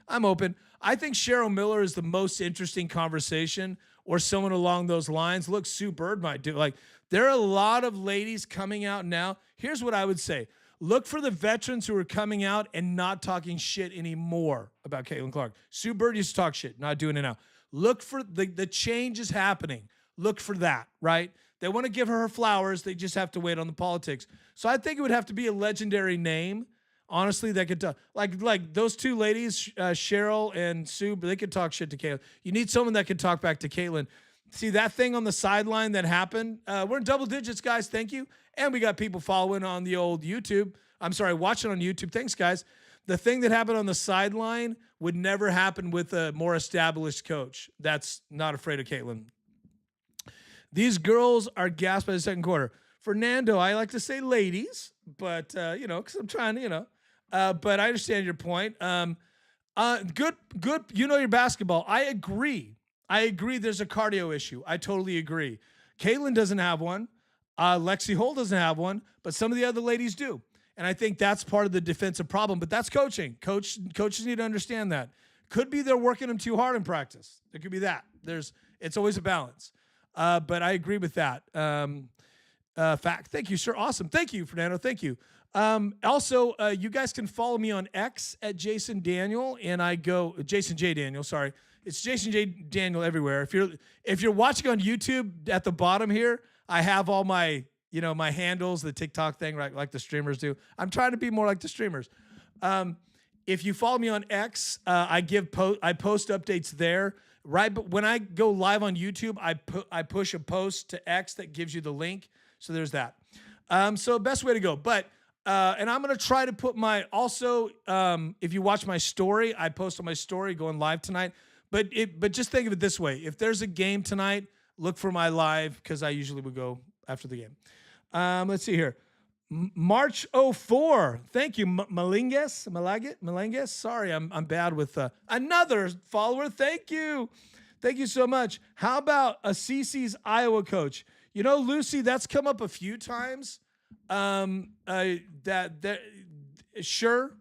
I'm open. I think Cheryl Miller is the most interesting conversation, or someone along those lines. Look, Sue Bird might do. Like, there are a lot of ladies coming out now. Here's what I would say. Look for the veterans who are coming out and not talking shit anymore about Caitlin Clark. Sue Bird used to talk shit, not doing it now. Look for the change is happening. Look for that, right? They want to give her flowers. They just have to wait on the politics. So I think it would have to be a legendary name, honestly, that could talk. Like those two ladies, Cheryl and Sue, they could talk shit to Caitlin. You need someone that could talk back to Caitlin. See that thing on the sideline that happened? We're in double digits, guys. Thank you. And we got people following on the old YouTube. I'm sorry, watching on YouTube. Thanks, guys. The thing that happened on the sideline would never happen with a more established coach that's not afraid of Caitlin. These girls are gassed by the second quarter. Fernando, I like to say ladies, but, because I'm trying to, but I understand your point. Good. You know your basketball. I agree. There's a cardio issue. I totally agree. Caitlin doesn't have one. Lexi Hull doesn't have one, but some of the other ladies do. And I think that's part of the defensive problem, but that's coaching. Coaches need to understand that. Could be they're working them too hard in practice. There could be that. It's always a balance. But I agree with that. Fact. Thank you, sir. Awesome. Thank you, Fernando. Thank you. Also, you guys can follow me on X at Jason Daniel, and I go Jason J Daniel. Sorry, it's Jason J Daniel everywhere. If you're watching on YouTube, at the bottom here, I have all my my handles, the TikTok thing, right, like the streamers do. I'm trying to be more like the streamers. If you follow me on X, I post updates there. Right, but when I go live on YouTube, I push a post to X that gives you the link. So there's that. So best way to go. But and I'm gonna try to put if you watch my story, I post on my story going live tonight. But just think of it this way: if there's a game tonight, look for my live because I usually would go after the game. Let's see here. March 04. Thank you, Malanges. Sorry, I'm bad with another follower. Thank you so much. How about a CC's Iowa coach? Lucy, that's come up a few times. Sure,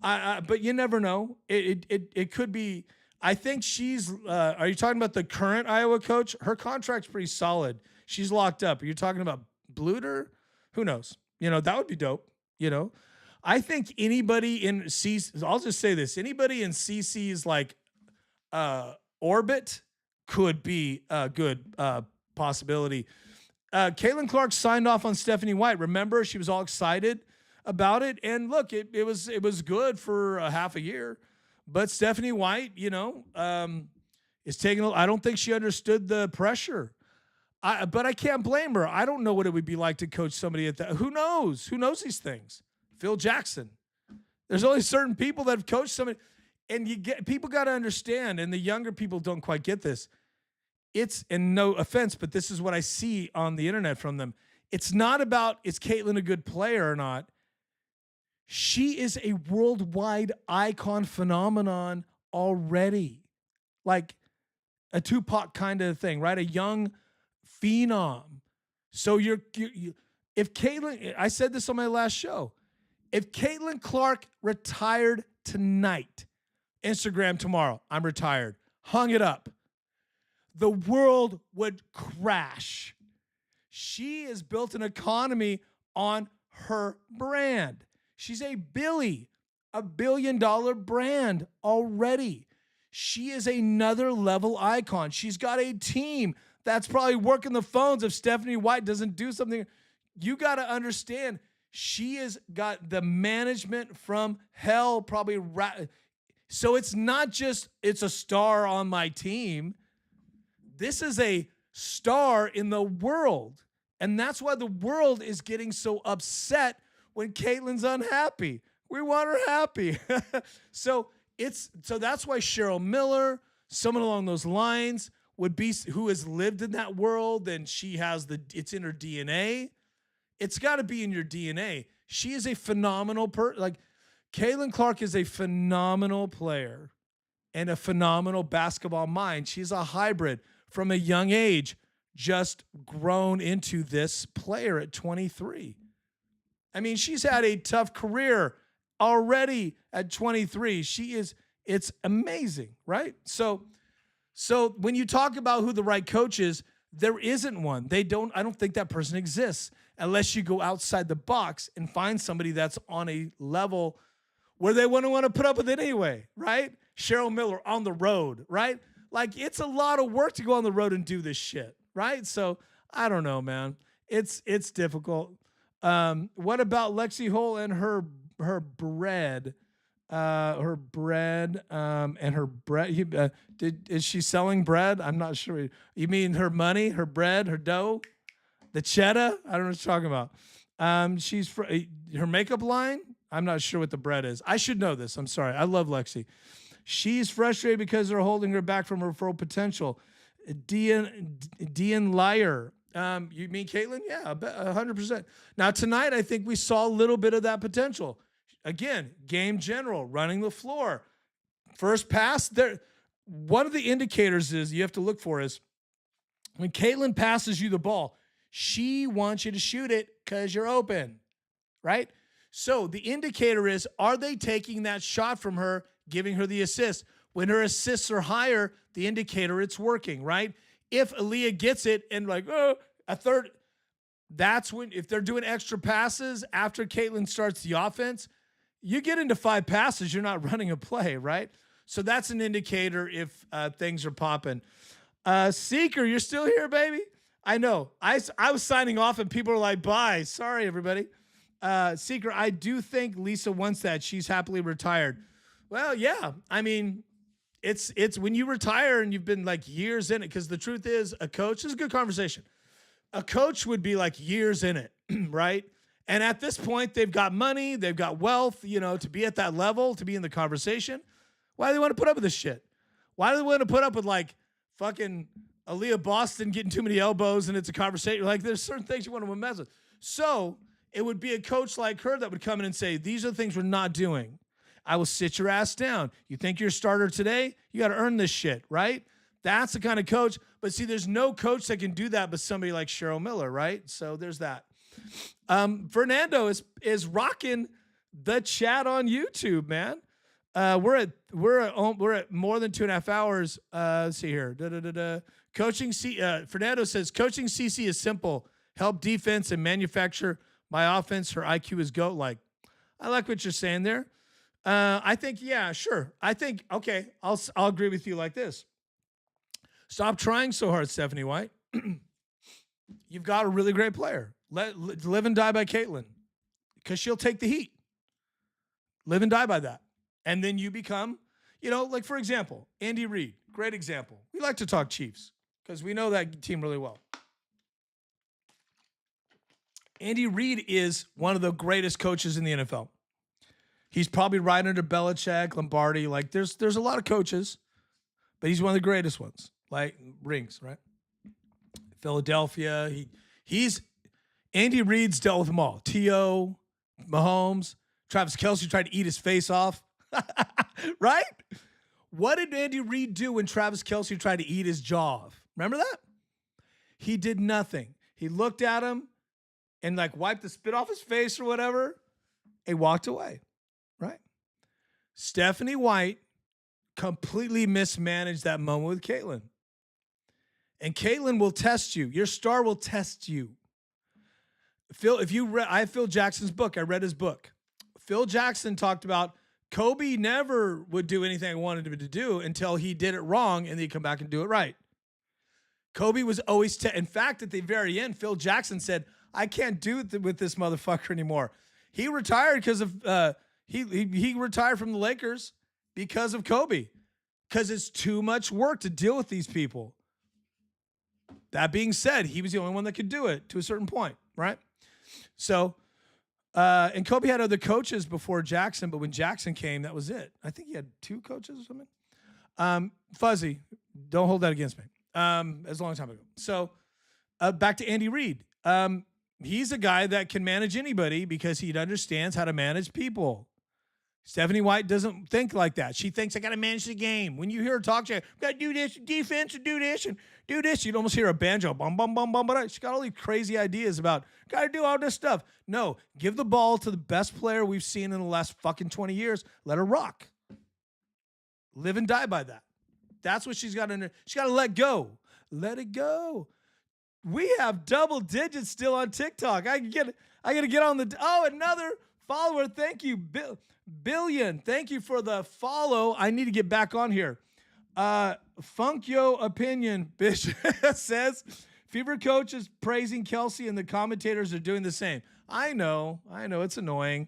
but you never know. It could be. I think she's. Are you talking about the current Iowa coach? Her contract's pretty solid. She's locked up. Are you talking about Bluter? Who knows? That would be dope. I think anybody in CC, I'll just say this, anybody in CC's orbit could be a good possibility. Caitlin Clark signed off on Stephanie White. Remember, she was all excited about it. And look, it was good for a half a year. But Stephanie White, is taking, I don't think she understood the pressure. But I can't blame her. I don't know what it would be like to coach somebody at that. Who knows? Who knows these things? Phil Jackson. There's only certain people that have coached somebody. And people got to understand, and the younger people don't quite get this. And no offense, but this is what I see on the internet from them. It's not about, is Caitlin a good player or not? She is a worldwide icon phenomenon already. Like a Tupac kind of thing, right? A young phenom. So if Caitlin, I said this on my last show, if Caitlin Clark retired tonight, Instagram tomorrow, I'm retired, hung it up, the world would crash. She has built an economy on her brand. She's a $1 billion brand already. She is another level icon. She's got a team that's probably working the phones if Stephanie White doesn't do something. You got to understand, she has got the management from hell probably. So it's not just, it's a star on my team. This is a star in the world. And that's why the world is getting so upset when Caitlin's unhappy. We want her happy. So that's why Cheryl Miller, someone along those lines, would be, who has lived in that world, and she has it's in her DNA. It's got to be in your DNA. She is a phenomenal Caitlin Clark is a phenomenal player and a phenomenal basketball mind. She's a hybrid from a young age, just grown into this player at 23. I mean, she's had a tough career already at 23. It's amazing, right? So So when you talk about who the right coach is, there isn't one. I don't think that person exists unless you go outside the box and find somebody that's on a level where they wouldn't want to put up with it anyway, right? Cheryl Miller on the road, right? Like, it's a lot of work to go on the road and do this shit, right? So I don't know, man. It's difficult. What about Lexi Hole and her bread? And her bread. Is she selling bread? I'm not sure. You mean her money, her bread, her dough, the cheddar? I don't know what you're talking about. Her makeup line. I'm not sure what the bread is. I should know this. I'm sorry. I love Lexi. She's frustrated because they're holding her back from her full potential. Dean Liar. You mean Caitlin? Yeah, 100%. Now, tonight, I think we saw a little bit of that potential. Again, game general, running the floor. First pass, there. One of the indicators is you have to look for is when Caitlin passes you the ball, she wants you to shoot it because you're open, right? So the indicator is, are they taking that shot from her, giving her the assist? When her assists are higher, the indicator it's working, right? If Aaliyah gets it and a third, that's when, if they're doing extra passes after Caitlin starts the offense, you get into 5 passes, you're not running a play, right? So that's an indicator if things are popping. Seeker, you're still here, baby? I know. I was signing off and people are like, bye. Sorry, everybody. Seeker, I do think Lisa wants that. She's happily retired. Well, yeah. I mean, it's when you retire and you've been like years in it, because the truth is a coach, this is a good conversation. A coach would be like years in it, right? And at this point, they've got money, they've got wealth, to be at that level, to be in the conversation. Why do they want to put up with this shit? Why do they want to put up with like fucking Aaliyah Boston getting too many elbows and it's a conversation? Like, there's certain things you want to mess with. So it would be a coach like her that would come in and say, these are the things we're not doing. I will sit your ass down. You think you're a starter today? You got to earn this shit, right? That's the kind of coach. But see, there's no coach that can do that but somebody like Cheryl Miller, right? So there's that. Fernando is rocking the chat on YouTube, man. We're at more than 2.5 hours. Let's see here. Coaching Fernando says coaching CC is simple. Help defense and manufacture my offense. Her IQ is GOAT like. I like what you're saying there. I think, yeah, sure. I think, okay, I'll agree with you like this. Stop trying so hard, Stephanie White. You've got a really great player. Live and die by Caitlin, because she'll take the heat. Live and die by that. And then you become, like, for example, Andy Reid, great example. We like to talk Chiefs because we know that team really well. Andy Reid is one of the greatest coaches in the NFL. He's probably right under Belichick, Lombardi. Like, there's a lot of coaches, but he's one of the greatest ones. Like, rings, right? Philadelphia. He's Andy Reid's dealt with them all. T.O., Mahomes, Travis Kelce tried to eat his face off. Right? What did Andy Reid do when Travis Kelce tried to eat his jaw off? Remember that? He did nothing. He looked at him and like wiped the spit off his face or whatever. He walked away. Right? Stephanie White completely mismanaged that moment with Caitlin. And Caitlin will test you. Your star will test you. Phil, I have Phil Jackson's book. I read his book. Phil Jackson talked about Kobe never would do anything I wanted him to do until he did it wrong and then he'd come back and do it right. Kobe was always, in fact, at the very end, Phil Jackson said, I can't do it with this motherfucker anymore. He retired because of, he retired from the Lakers because of Kobe, because it's too much work to deal with these people. That being said, he was the only one that could do it to a certain point, right? So, and Kobe had other coaches before Jackson, but when Jackson came, that was it. I think he had 2 coaches or something. Fuzzy, don't hold that against me. As a long time ago. So, back to Andy Reid. He's a guy that can manage anybody because he understands how to manage people. Stephanie White doesn't think like that. She thinks I got to manage the game. When you hear her talk, she got to do this defense and do this and do this. You'd almost hear a banjo. Bum, bum, bum, bum, bum. She got all these crazy ideas about got to do all this stuff. No, give the ball to the best player we've seen in the last fucking 20 years. Let her rock. Live and die by that. That's what she's got to. She got to let go. Let it go. We have double digits still on TikTok. I got to get on the. Oh, another follower. Thank you, Billion. Thank you for the follow. I need to get back on here. Funk Yo Opinion, Bish says Fever coach is praising Kelsey and the commentators are doing the same. I know, it's annoying.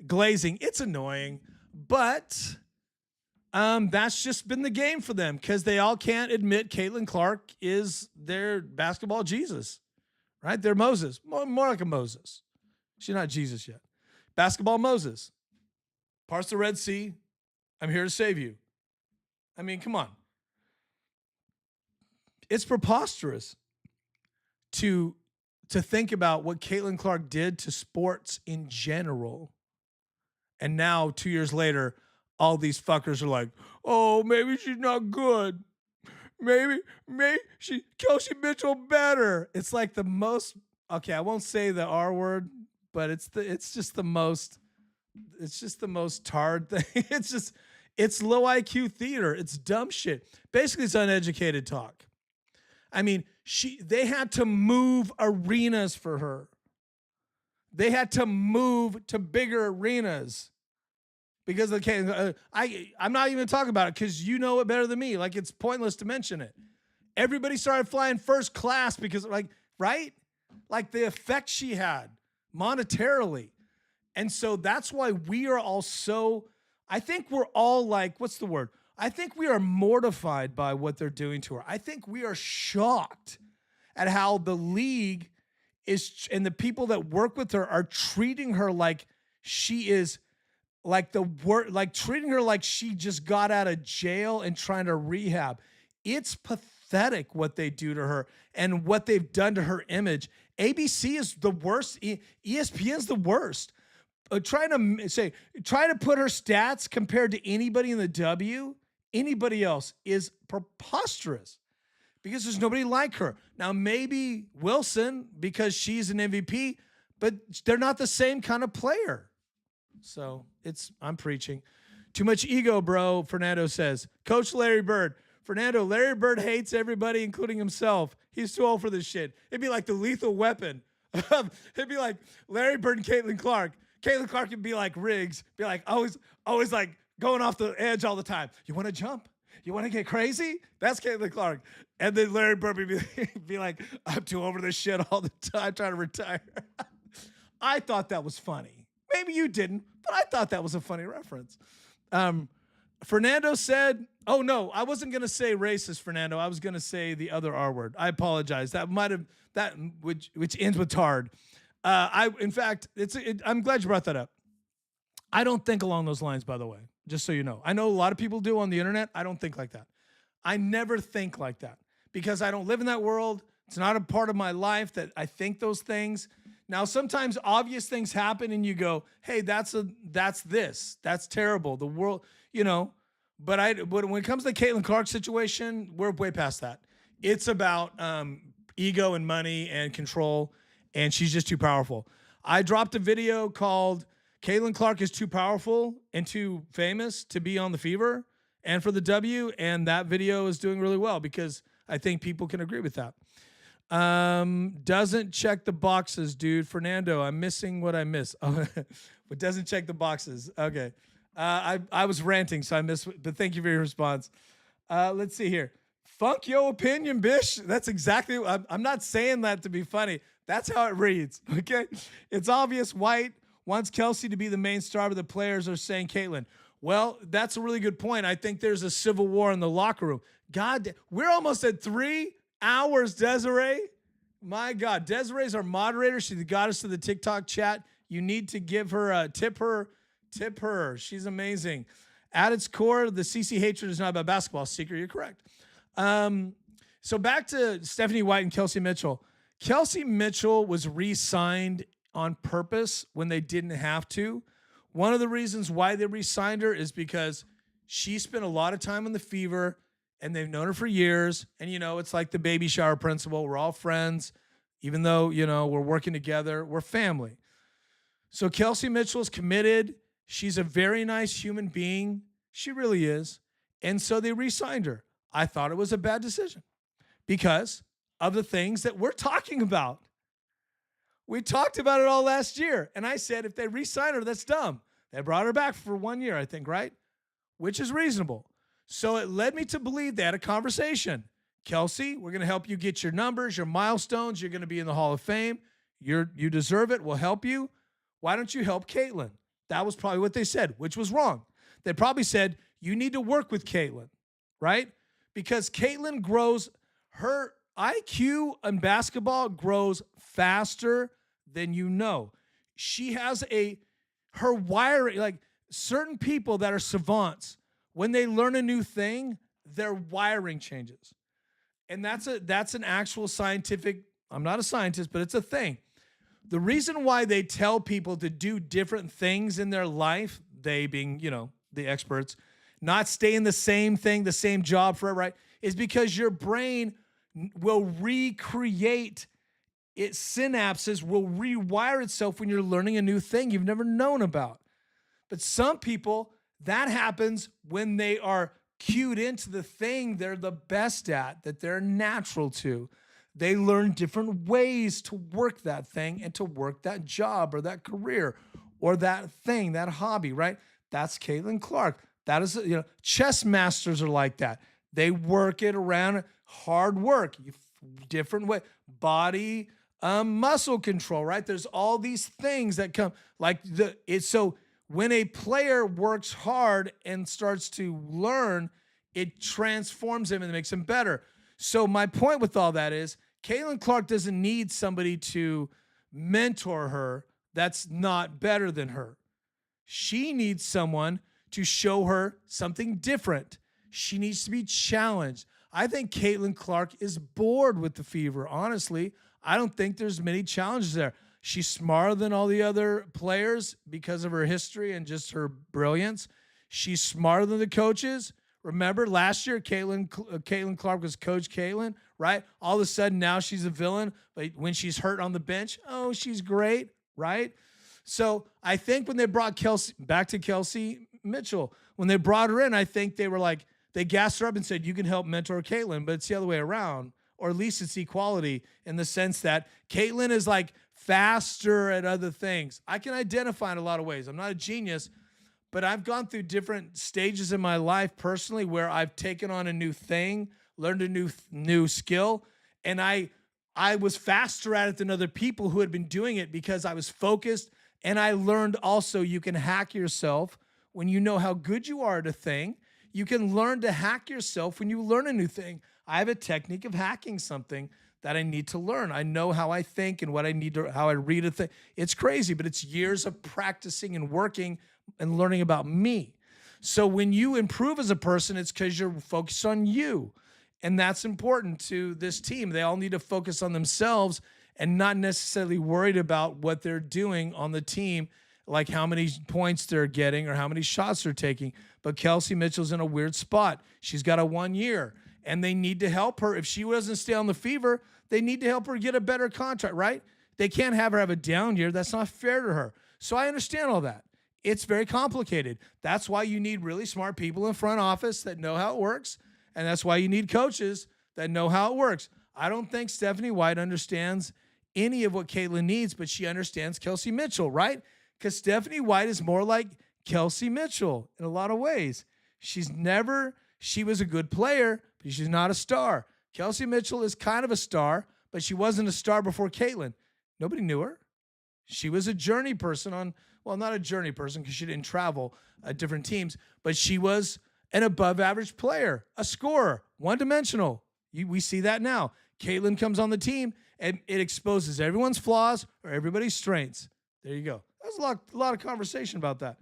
Glazing, it's annoying, but that's just been the game for them because they all can't admit Caitlin Clark is their basketball Jesus, right? They're Moses, more like a Moses. She's not Jesus yet. Basketball Moses. Parts the Red Sea. I'm here to save you. I mean, come on. It's preposterous to think about what Caitlin Clark did to sports in general. And now 2 years later, all these fuckers are like, oh, maybe she's not good. Maybe Kelsey Mitchell better. It's like the most, okay, I won't say the R word, but it's just the most tarred thing. It's low IQ theater. It's dumb shit. Basically, it's uneducated talk. I mean, they had to move arenas for her. They had to move to bigger arenas because I'm not even talking about it because you know it better than me. Like, it's pointless to mention it. Everybody started flying first class because, right? Like the effect she had monetarily. And so that's why we are all so, I think we're all like, what's the word? I think we are mortified by what they're doing to her. I think we are shocked at how the league is and the people that work with her are treating her like she is like treating her like she just got out of jail and trying to rehab. It's pathetic what they do to her and what they've done to her image. ABC is the worst. ESPN is the worst. Trying to put her stats compared to anybody in the W, anybody else is preposterous because there's nobody like her. Now, maybe Wilson because she's an MVP, but they're not the same kind of player. So I'm preaching. Too much ego, bro, Fernando says. Coach Larry Bird. Fernando, Larry Bird hates everybody, including himself. He's too old for this shit. It'd be like the Lethal Weapon. It'd be like Larry Bird and Caitlin Clark. Caitlin Clark can be like Riggs, be like always like going off the edge all the time. You want to jump? You want to get crazy? That's Caitlin Clark. And then Larry Bird would be like, I'm too over this shit all the time, trying to retire. I thought that was funny. Maybe you didn't, but I thought that was a funny reference. Fernando said, oh no, I wasn't going to say racist, Fernando. I was going to say the other R word. I apologize. Which ends with tard. In fact, I'm glad you brought that up. I don't think along those lines, by the way, just so you know. I know a lot of people do on the internet. I don't think like that. I never think like that because I don't live in that world. It's not a part of my life that I think those things. Now, sometimes obvious things happen and you go, hey, that's terrible. The world, but when it comes to the Caitlin Clark situation, we're way past that. It's about ego and money and control. And she's just too powerful. I dropped a video called Caitlin Clark is too powerful and too famous to be on the Fever and for the W. And that video is doing really well because I think people can agree with that. Doesn't check the boxes, dude. Fernando, I'm missing what I miss. Oh, but doesn't check the boxes. Okay. I was ranting, so I missed, but thank you for your response. Let's see here. Funk Yo Opinion, Bish. That's exactly, I'm not saying that to be funny. That's how it reads, okay? It's obvious White wants Kelsey to be the main star, but the players are saying Caitlin. Well, that's a really good point. I think there's a civil war in the locker room. God, we're almost at 3 hours, Desiree. My God, Desiree's our moderator. She's the goddess of the TikTok chat. You need to give her a tip her. She's amazing. At its core, the CC hatred is not about basketball. Secret, you're correct. So back to Stephanie White and Kelsey Mitchell. Kelsey Mitchell was re-signed on purpose when they didn't have to. One of the reasons why they re-signed her is because she spent a lot of time on the Fever and they've known her for years. And, it's like the baby shower principle. We're all friends. Even though, we're working together, we're family. So Kelsey Mitchell is committed. She's a very nice human being. She really is. And so they re-signed her. I thought it was a bad decision because of the things that we're talking about. We talked about it all last year. And I said, if they re-sign her, that's dumb. They brought her back for 1 year, I think, right? Which is reasonable. So it led me to believe they had a conversation. Kelsey, we're going to help you get your numbers, your milestones. You're going to be in the Hall of Fame. You deserve it. We'll help you. Why don't you help Caitlin? That was probably what they said, which was wrong. They probably said, you need to work with Caitlin, right? Because Caitlin grows, her IQ in basketball grows faster than you know. She has her wiring, like certain people that are savants, when they learn a new thing, their wiring changes. And that's an actual scientific, I'm not a scientist, but it's a thing. The reason why they tell people to do different things in their life, they being, the experts, not stay in the same thing, the same job forever, right, is because your brain will recreate its synapses, will rewire itself when you're learning a new thing you've never known about. But some people, that happens when they are cued into the thing they're the best at, that they're natural to. They learn different ways to work that thing and to work that job or that career or that thing, that hobby, right? That's Caitlin Clark. That is, chess masters are like that. They work it around hard work, different way, body, muscle control, right? There's all these things that come so when a player works hard and starts to learn, it transforms him and makes him better. So my point with all that is Caitlin Clark doesn't need somebody to mentor her that's not better than her. She needs someone to show her something different. She needs to be challenged. I think Caitlin Clark is bored with the Fever, honestly. I don't think there's many challenges there. She's smarter than all the other players because of her history and just her brilliance. She's smarter than the coaches. Remember last year, Caitlin Clark was Coach Caitlin, right? All of a sudden now she's a villain, but when she's hurt on the bench, oh, she's great, right? So I think when they brought Kelsey Mitchell, when they brought her in, I think they were like, they gassed her up and said, you can help mentor Caitlin, but it's the other way around. Or at least it's equality in the sense that Caitlin is like faster at other things. I can identify in a lot of ways. I'm not a genius, but I've gone through different stages in my life personally where I've taken on a new thing, learned a new skill, and I was faster at it than other people who had been doing it because I was focused, and I learned also you can hack yourself when you know how good you are at a thing. You can learn to hack yourself when you learn a new thing. I have a technique of hacking something that I need to learn. I know how I think and what I need to, how I read a thing. It's crazy, but it's years of practicing and working and learning about me. So when you improve as a person, it's because you're focused on you. And that's important to this team. They all need to focus on themselves and not necessarily worried about what they're doing on the team, like how many points they're getting or how many shots they're taking. But Kelsey Mitchell's in a weird spot. She's got a 1 year, and they need to help her. If she doesn't stay on the Fever, they need to help her get a better contract, right? They can't have her have a down year. That's not fair to her. So I understand all that. It's very complicated. That's why you need really smart people in front office that know how it works, and that's why you need coaches that know how it works. I don't think Stephanie White understands any of what Caitlin needs, but she understands Kelsey Mitchell, right? Because Stephanie White is more like Kelsey Mitchell in a lot of ways. She was a good player, but she's not a star. Kelsey Mitchell is kind of a star, but she wasn't a star before Caitlin. Nobody knew her. She was a journey person not a journey person because she didn't travel different teams, but she was an above average player, a scorer, one-dimensional. We see that now. Caitlin comes on the team, and it exposes everyone's flaws or everybody's strengths. There you go. That was a lot of conversation about that.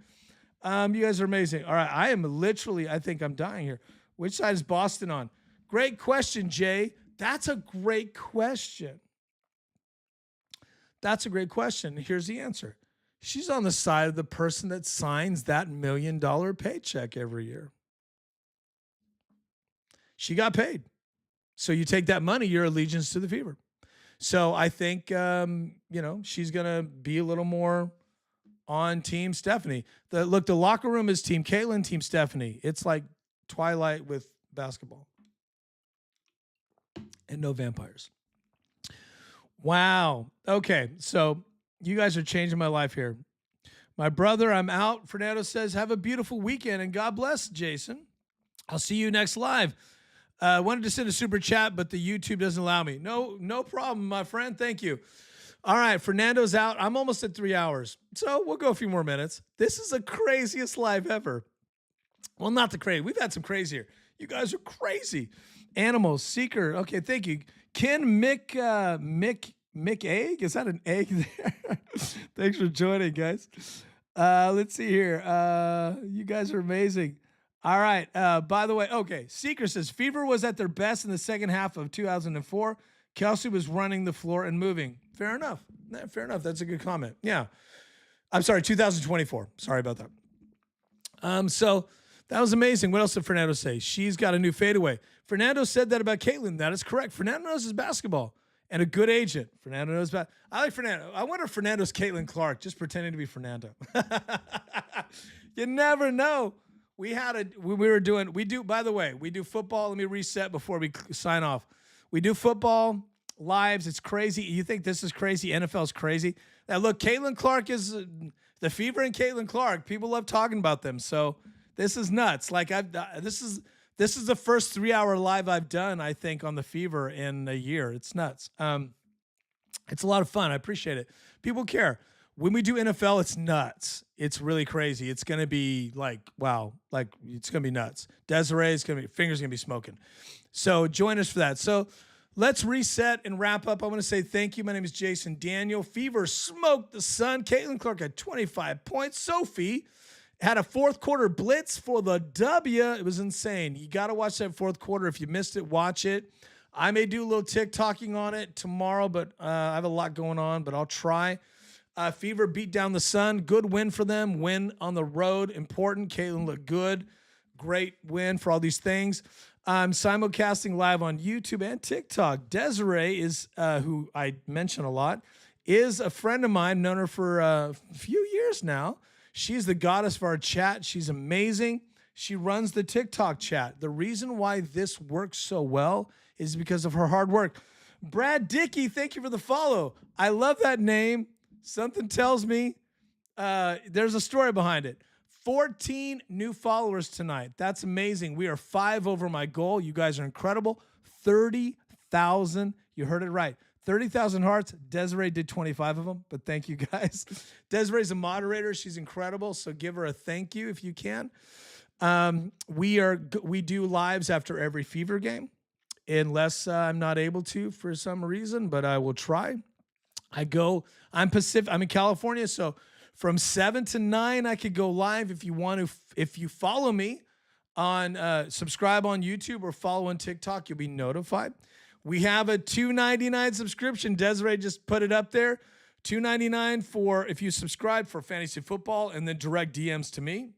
You guys are amazing. All right, I think I'm dying here. Which side is Boston on? Great question, Jay. That's a great question. That's a great question. Here's the answer. She's on the side of the person that signs that $1 million paycheck every year. She got paid. So you take that money, your allegiance to the Fever. So I think, she's going to be a little more on Team Stephanie. The locker room is Team Caitlin, Team Stephanie. It's like Twilight with basketball. and no vampires. Wow. Okay, so you guys are changing my life here. My brother, I'm out. Fernando says, have a beautiful weekend and God bless, Jason. I'll see you next live. I wanted to send a super chat, but the YouTube doesn't allow me. No problem, my friend. Thank you. All right, Fernando's out. I'm almost at 3 hours, so we'll go a few more minutes. This is the craziest live ever. Well, not the crazy. We've had some crazier. You guys are crazy. Animals, Seeker. Okay, thank you. Ken Mick Egg? Is that an egg there? Thanks for joining, guys. Let's see here. You guys are amazing. All right. By the way, okay. Seeker says Fever was at their best in the second half of 2004. Kelsey was running the floor and moving. Fair enough. Fair enough. That's a good comment. Yeah. I'm sorry, 2024. Sorry about that. So that was amazing. What else did Fernando say? She's got a new fadeaway. Fernando said that about Caitlin. That is correct. Fernando knows his basketball and a good agent. Fernando knows about. I like Fernando. I wonder if Fernando's Caitlin Clark, just pretending to be Fernando. You never know. We do, by the way, we do football. Let me reset before we sign off. We do football lives. It's crazy. You think this is crazy? NFL's crazy. Now look, Caitlin Clark is the Fever and Caitlin Clark. People love talking about them. So this is nuts. Like this is the first 3 hour live I've done, I think, on the Fever in a year. It's nuts. It's a lot of fun. I appreciate it. People care. When we do NFL, it's nuts. It's really crazy. It's going to be like, wow, like it's going to be nuts. Desiree's going to be, fingers going to be smoking. So join us for that. So let's reset and wrap up. I want to say thank you. My name is Jason Daniel. Fever smoked the sun. Caitlin Clark had 25 points. Sophie had a fourth quarter blitz for the W. It was insane. You got to watch that fourth quarter. If you missed it, watch it. I may do a little TikToking on it tomorrow, but I have a lot going on, but I'll try. Fever beat down the Sun. Good win for them. Win on the road. Important. Caitlin looked good. Great win for all these things. I'm simulcasting live on YouTube and TikTok. Desiree is, who I mention a lot, is a friend of mine. Known her for a few years now. She's the goddess of our chat. She's amazing. She runs the TikTok chat. The reason why this works so well is because of her hard work. Brad Dickey, thank you for the follow. I love that name. Something tells me there's a story behind it. 14 new followers tonight. That's amazing. We are 5 over my goal. You guys are incredible. 30,000. You heard it right. 30,000 hearts. Desiree did 25 of them, but thank you guys. Desiree's a moderator. She's incredible, so give her a thank you if you can. We do lives after every Fever game, unless I'm not able to for some reason, but I will try. I'm in California, so from 7 to 9, I could go live if you want to. If you follow me on, subscribe on YouTube or follow on TikTok, you'll be notified. We have a $2.99 subscription. Desiree just put it up there. $2.99 for if you subscribe for fantasy football, and then direct DMs to me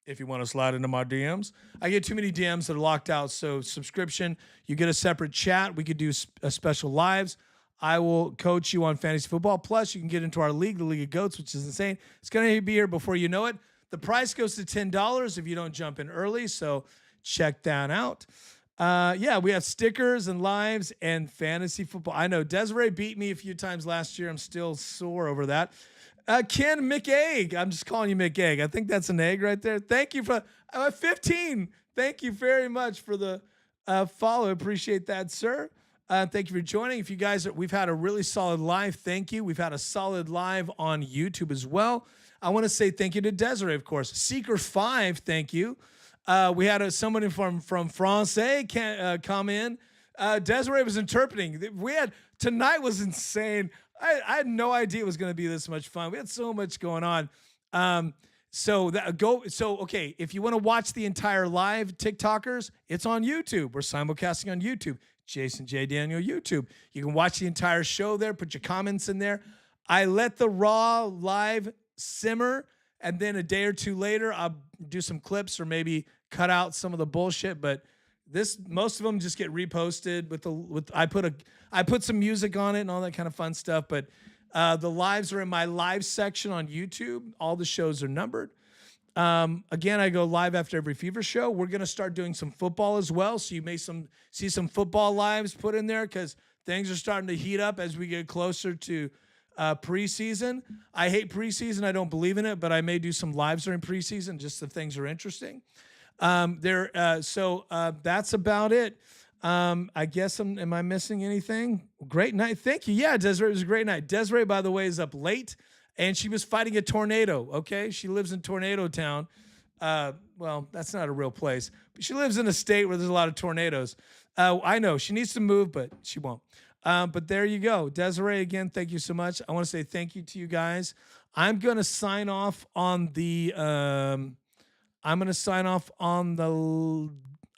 if you want to slide into my DMs. I get too many DMs that are locked out, so subscription, you get a separate chat. We could do a special lives. I will coach you on fantasy football. Plus, you can get into our league, the League of Goats, which is insane. It's going to be here before you know it. The price goes to $10 if you don't jump in early, so check that out. Yeah, we have stickers and lives and fantasy football. I know Desiree beat me a few times last year. I'm still sore over that. Ken McEgg. I'm just calling you McEgg. I think that's an egg right there. Thank you for 15. Thank you very much for the follow. Appreciate that, sir. Thank you for joining. If you guys, we've had a really solid live. Thank you. We've had a solid live on YouTube as well. I want to say thank you to Desiree, of course. Seeker 5, thank you. We had someone from France come in. Desiree was interpreting. Tonight was insane. I had no idea it was going to be this much fun. We had so much going on. Okay, if you want to watch the entire live TikTokers, it's on YouTube. We're simulcasting on YouTube. Jason J. Daniel YouTube. You can watch the entire show there. Put your comments in there. I let the raw live simmer, and then a day or two later, I'll do some clips or maybe cut out some of the bullshit. But most of them just get reposted I put some music on it and all that kind of fun stuff. But the lives are in my live section on YouTube. All the shows are numbered. Again, I go live after every Fever show. We're going to start doing some football as well. So you may see some football lives put in there because things are starting to heat up as we get closer to preseason. I hate preseason. I don't believe in it, but I may do some lives during preseason just if things are interesting. That's about it. I guess am I missing anything? Great night. Thank you. Yeah, Desiree, it was a great night. Desiree, by the way, is up late. And she was fighting a tornado, okay? She lives in Tornado Town. Well, that's not a real place. But she lives in a state where there's a lot of tornadoes. I know. She needs to move, but she won't. But there you go. Desiree, again, thank you so much. I want to say thank you to you guys. I'm going to sign off on the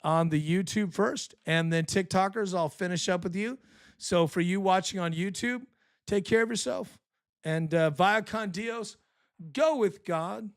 YouTube first, and then TikTokers, I'll finish up with you. So for you watching on YouTube, take care of yourself. And via con Dios, go with God.